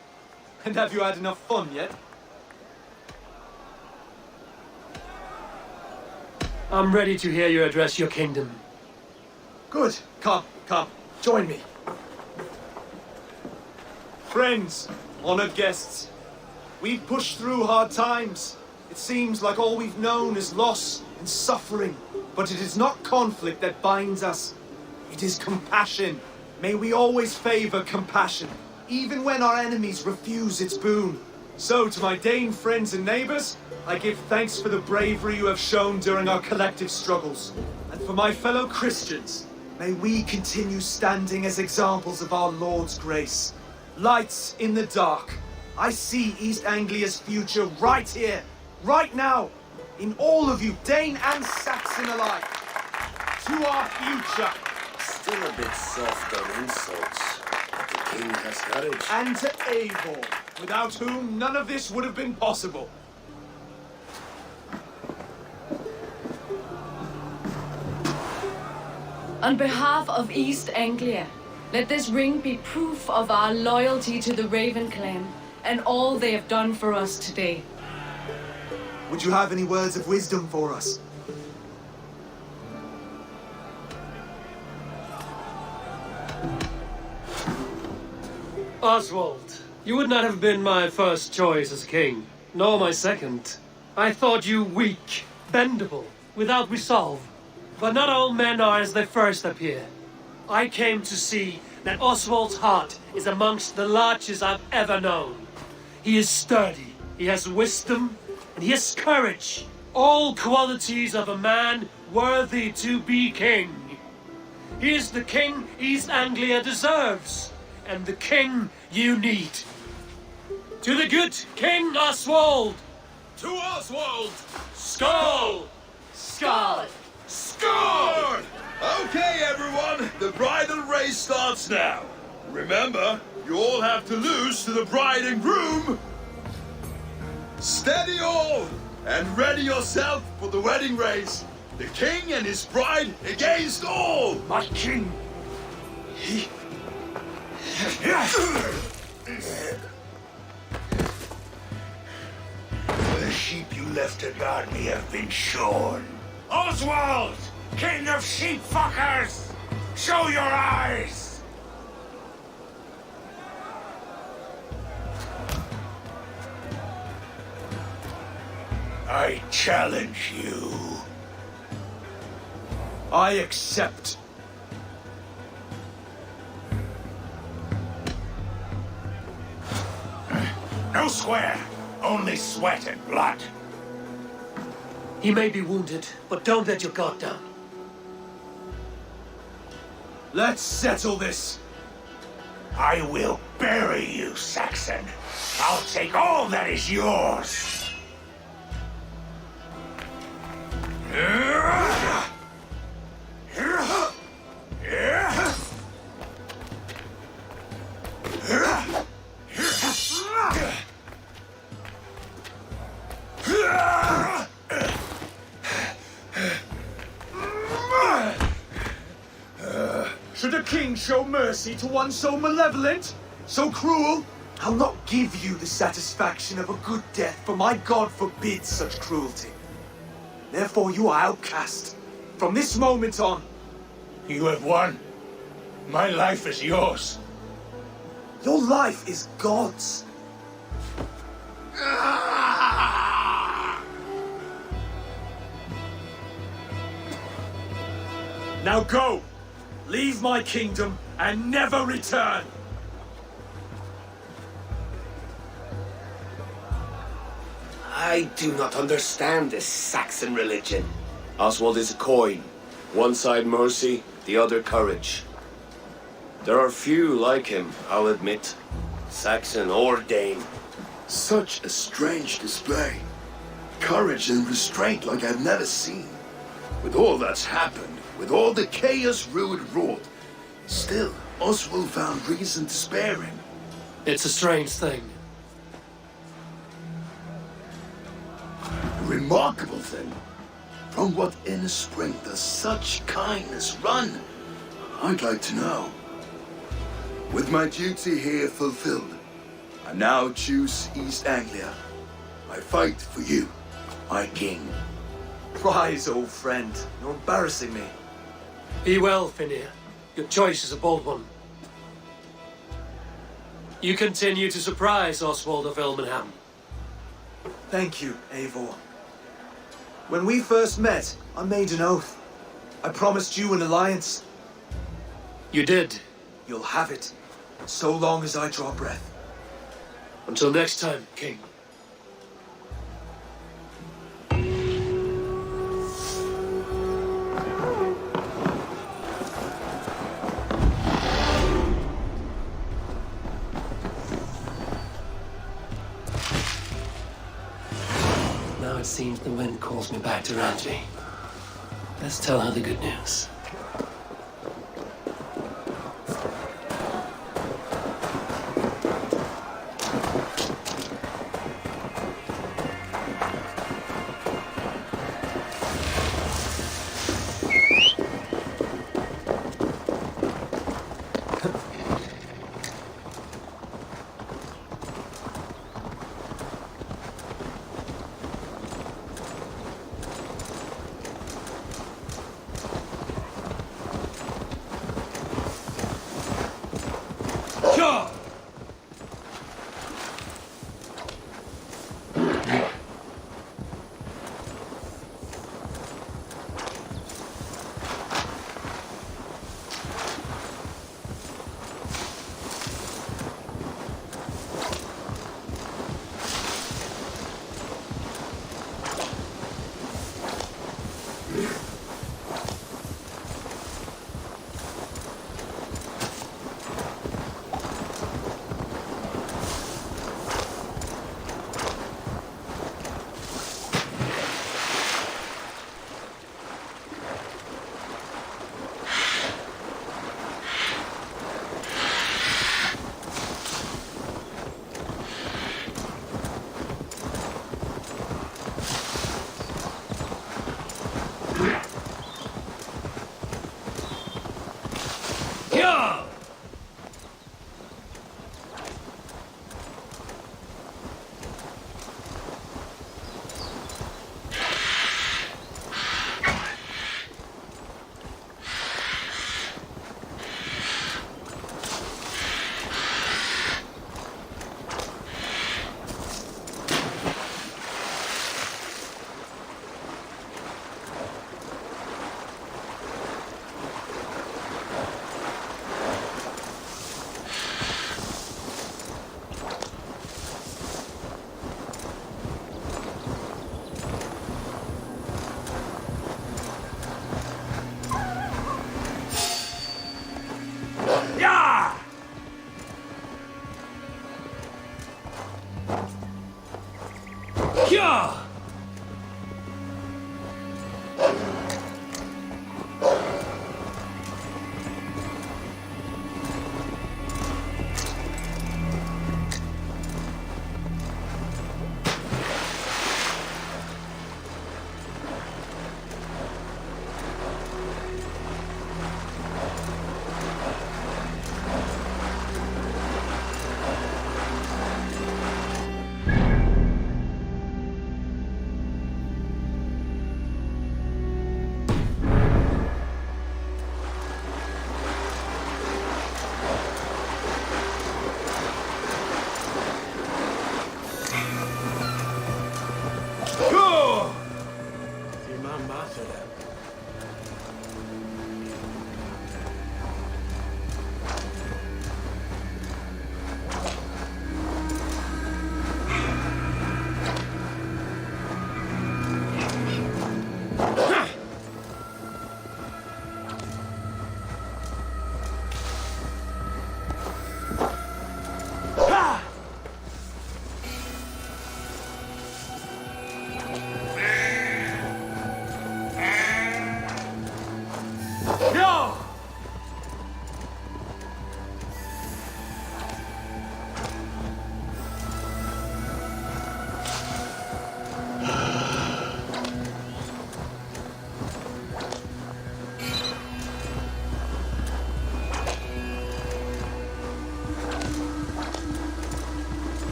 And have you had enough fun yet? I'm ready to hear you address your kingdom. Good. Come, join me. Friends, honored guests, We've pushed through hard times. It seems like all we've known is loss and suffering. But it is not conflict that binds us. It is compassion. May we always favor compassion, even when our enemies refuse its boon. So, to my Dane friends and neighbors, I give thanks for the bravery you have shown during our collective struggles. And for my fellow Christians, may we continue standing as examples of our Lord's grace. Lights in the dark. I see East Anglia's future right here, right now, in all of you, Dane and Saxon alike. To our future. Still a bit soft on insults. But the king has courage. And to Eivor, without whom none of this would have been possible. On behalf of East Anglia, let this ring be proof of our loyalty to the Raven clan and all they have done for us today. Would you have any words of wisdom for us? Oswald, you would not have been my first choice as king, nor my second. I thought you weak, bendable, without resolve. But not all men are as they first appear. I came to see that Oswald's heart is amongst the largest I've ever known. He is sturdy, he has wisdom, and he has courage. All qualities of a man worthy to be king. He is the king East Anglia deserves, and the king you need. To the good King Oswald! To Oswald! Skull! Skull! Score! Okay, everyone, the bridal race starts now. Remember, you all have to lose to the bride and groom. Steady all, and ready yourself for the wedding race. The king and his bride against all. My king, the sheep you left to guard me have been shorn. Oswald! King of sheep fuckers! Show your eyes! I challenge you. I accept. No square, only sweat and blood. He may be wounded, but don't let your guard down. Let's settle this. I will bury you, Saxon. I'll take all that is yours. Should a king show mercy to one so malevolent, so cruel? I'll not give you the satisfaction of a good death, for my God forbids such cruelty. Therefore you are outcast. From this moment on. You have won. My life is yours. Your life is God's. Now go! Leave my kingdom and never return! I do not understand this Saxon religion. Oswald is a coin. One side mercy, the other courage. There are few like him, I'll admit. Saxon or Dane. Such a strange display. Courage and restraint like I've never seen. With all that's happened, with all the chaos Rued wrought, still, Oswald found reason to spare him. It's a strange thing. A remarkable thing. From what inner spring does such kindness run? I'd like to know. With my duty here fulfilled, I now choose East Anglia. I fight for you, my king. Rise, old friend. You're embarrassing me. Be well, Finir. Your choice is a bold one. You continue to surprise Oswald of Elmenham. Thank you, Eivor. When we first met, I made an oath. I promised you an alliance. You did. You'll have it, so long as I draw breath. Until next time, King. Now it seems the wind calls me back to Ranji. Let's tell her the good news.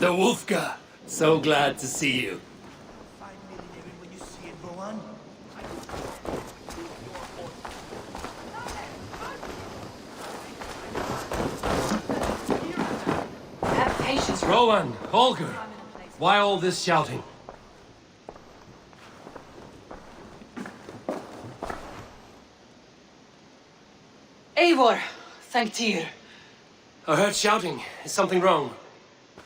The Wolfka! So glad to see you. Have patience, Rowan, Holger, why all this shouting? Eivor, thank Tyr. I heard shouting. Is something wrong?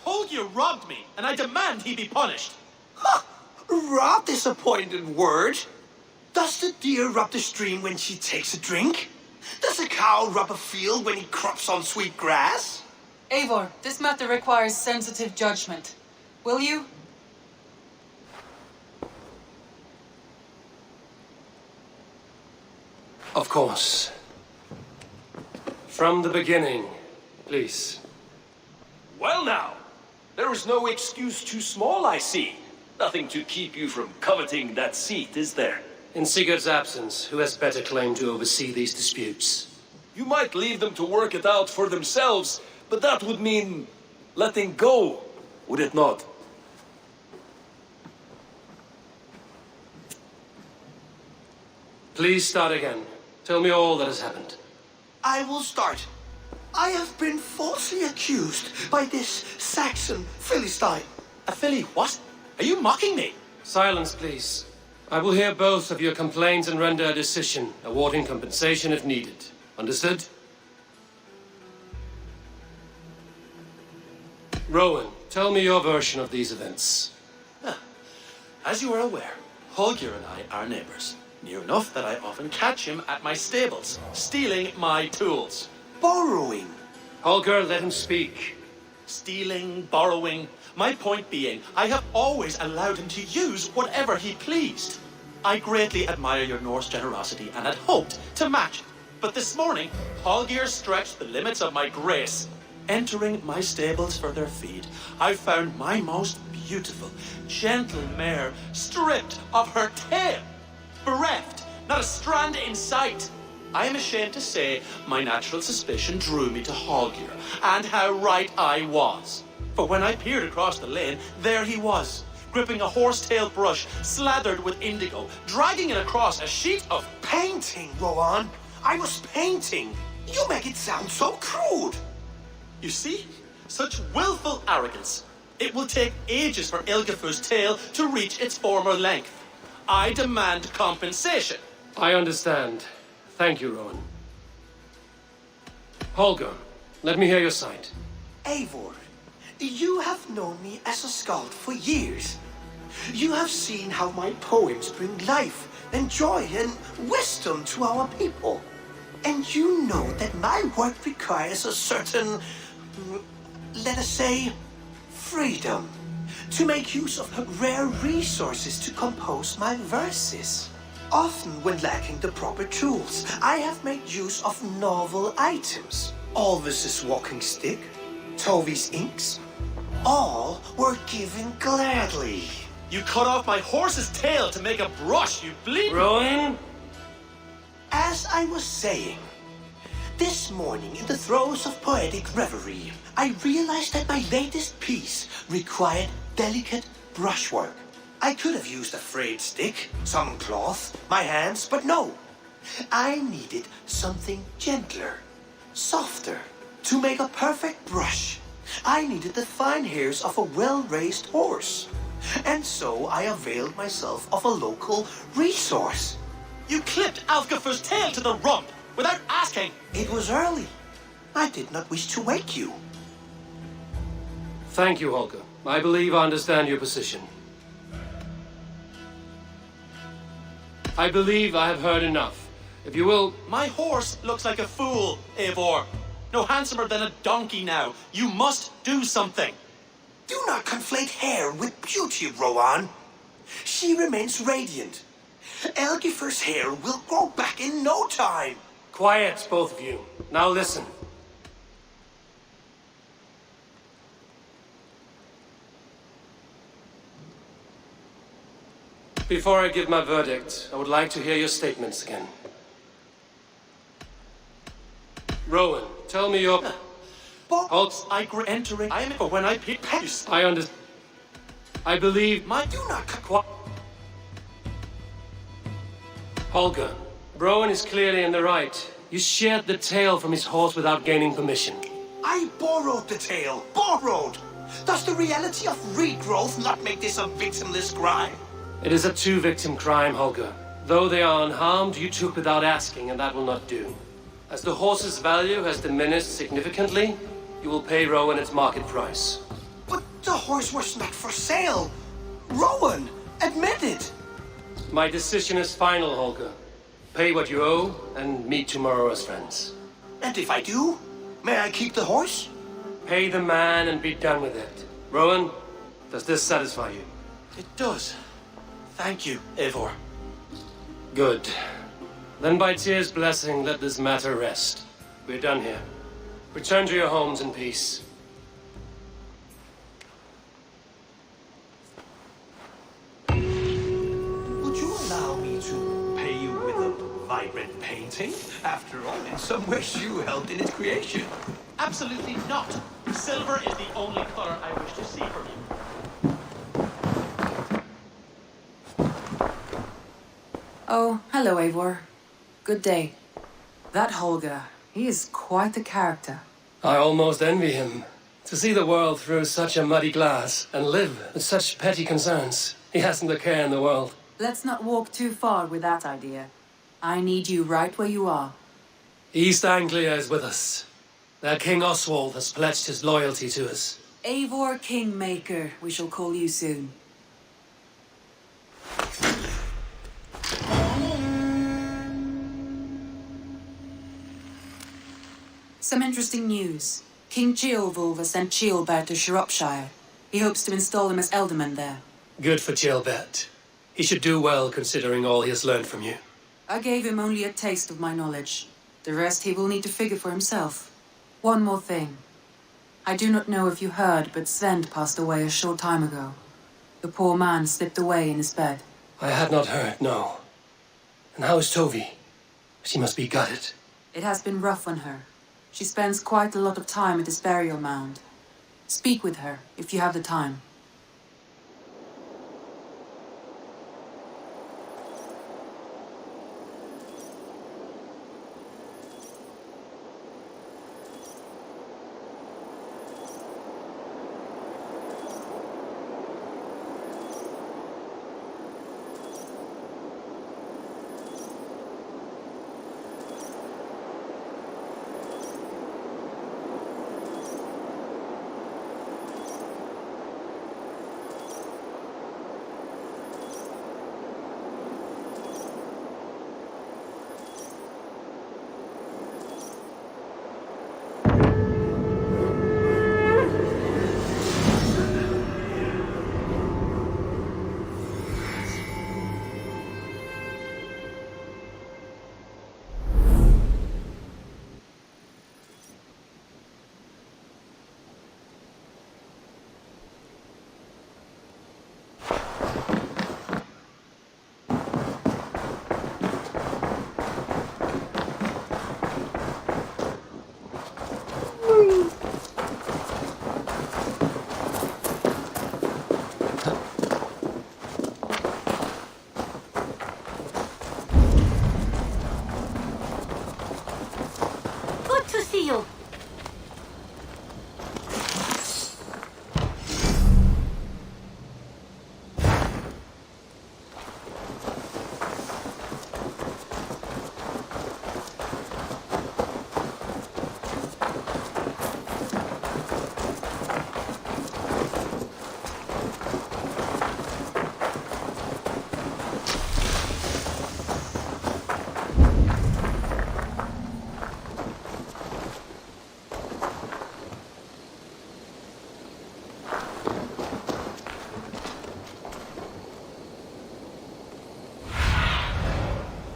Holger robbed me, and I demand he be punished. Ha! Rot disappointed word. Does the deer rub the stream when she takes a drink? Does a cow rub a field when he crops on sweet grass? Eivor, this matter requires sensitive judgment. Will you? Of course. From the beginning, please. Well now, there is no excuse too small, I see. Nothing to keep you from coveting that seat, is there? In Sigurd's absence, who has better claim to oversee these disputes? You might leave them to work it out for themselves, but that would mean letting go, would it not? Please start again. Tell me all that has happened. I will start. I have been falsely accused by this Saxon Philistine. A Philly what? Are you mocking me? Silence, please. I will hear both of your complaints and render a decision, awarding compensation if needed. Understood? Rowan, tell me your version of these events. As you are aware, Holger and I are neighbors. Near enough that I often catch him at my stables, stealing my tools. Borrowing. Holger, let him speak. Stealing, borrowing. My point being, I have always allowed him to use whatever he pleased. I greatly admire your Norse generosity and had hoped to match it. But this morning, Holger stretched the limits of my grace. Entering my stables for their feed, I found my most beautiful, gentle mare stripped of her tail. Bereft, not a strand in sight. I am ashamed to say my natural suspicion drew me to Holger, and how right I was. For when I peered across the lane, there he was, gripping a horsetail brush slathered with indigo, dragging it across a sheet of painting, Rowan. I was painting. You make it sound so crude. You see? Such willful arrogance. It will take ages for Ilgifu's tail to reach its former length. I demand compensation. I understand. Thank you, Rowan. Holger, let me hear your side. Eivor, you have known me as a skald for years. You have seen how my poems bring life and joy and wisdom to our people. And you know that my work requires a certain, let us say, freedom to make use of rare resources to compose my verses. Often when lacking the proper tools, I have made use of novel items. Alvis's walking stick, Tovi's inks, all were given gladly. You cut off my horse's tail to make a brush, you bleed. Rowan? As I was saying, this morning in the throes of poetic reverie, I realized that my latest piece required delicate brushwork. I could have used a frayed stick, some cloth, my hands, but no. I needed something gentler, softer. To make a perfect brush, I needed the fine hairs of a well-raised horse. And so I availed myself of a local resource. You clipped Alfgafu's tail to the rump without asking. It was early. I did not wish to wake you. Thank you, Holger. I believe I understand your position. I believe I have heard enough. If you will... My horse looks like a fool, Eivor. No handsomer than a donkey now. You must do something. Do not conflate hair with beauty, Rowan. She remains radiant. Elgifer's hair will grow back in no time. Quiet, both of you. Now listen. Before I give my verdict, I would like to hear your statements again. Rowan, tell me your... Halt! Entering. I am for when I pick pace. I understand. I believe. Do not. Holger, Browan is clearly in the right. You sheared the tail from his horse without gaining permission. I borrowed the tail. Borrowed. Does the reality of regrowth not make this a victimless crime? It is a two-victim crime, Holger. Though they are unharmed, you took without asking, and that will not do. As the horse's value has diminished significantly, you will pay Rowan its market price. But the horse was not for sale. Rowan, admit it. My decision is final, Holger. Pay what you owe, and meet tomorrow as friends. And if I do, may I keep the horse? Pay the man and be done with it. Rowan, does this satisfy you? It does. Thank you, Eivor. Good. Then by Tyr's blessing, let this matter rest. We're done here. Return to your homes in peace. Would you allow me to pay you with a vibrant painting? After all, in some ways you helped in its creation. Absolutely not. Silver is the only color I wish to see from you. Oh, hello, Eivor. Good day. That Holger, he is quite the character. I almost envy him. To see the world through such a muddy glass and live with such petty concerns. He hasn't a care in the world. Let's not walk too far with that idea. I need you right where you are. East Anglia is with us. Their King Oswald has pledged his loyalty to us. Eivor Kingmaker, we shall call you soon. Some interesting news. King Ceolwulf has sent Ceolbert to Shropshire. He hopes to install him as Elderman there. Good for Ceolbert. He should do well considering all he has learned from you. I gave him only a taste of my knowledge. The rest he will need to figure for himself. One more thing. I do not know if you heard, but Sven passed away a short time ago. The poor man slipped away in his bed. I had not heard, no. And how is Tovi? She must be gutted. It has been rough on her. She spends quite a lot of time at his burial mound. Speak with her, if you have the time.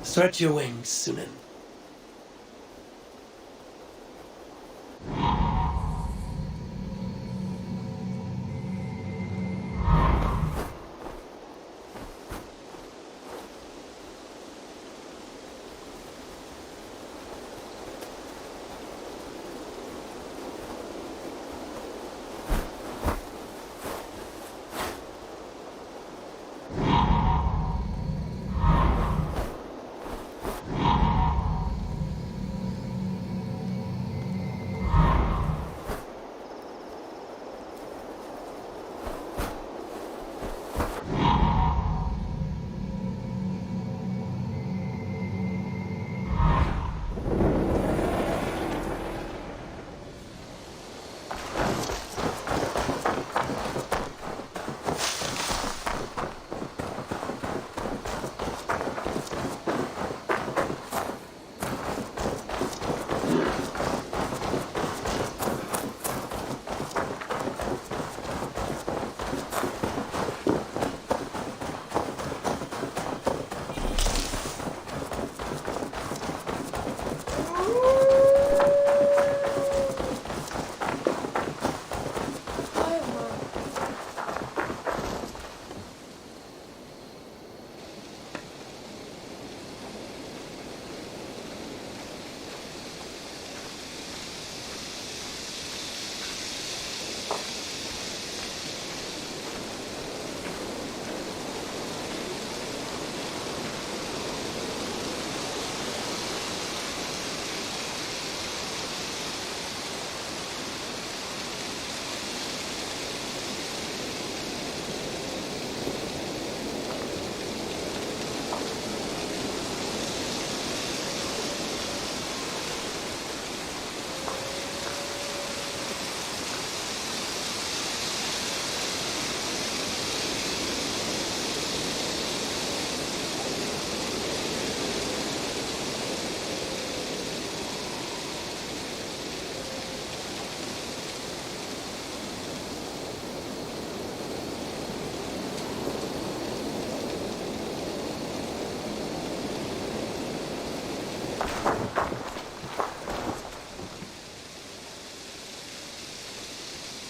Stretch your wings, Sunan.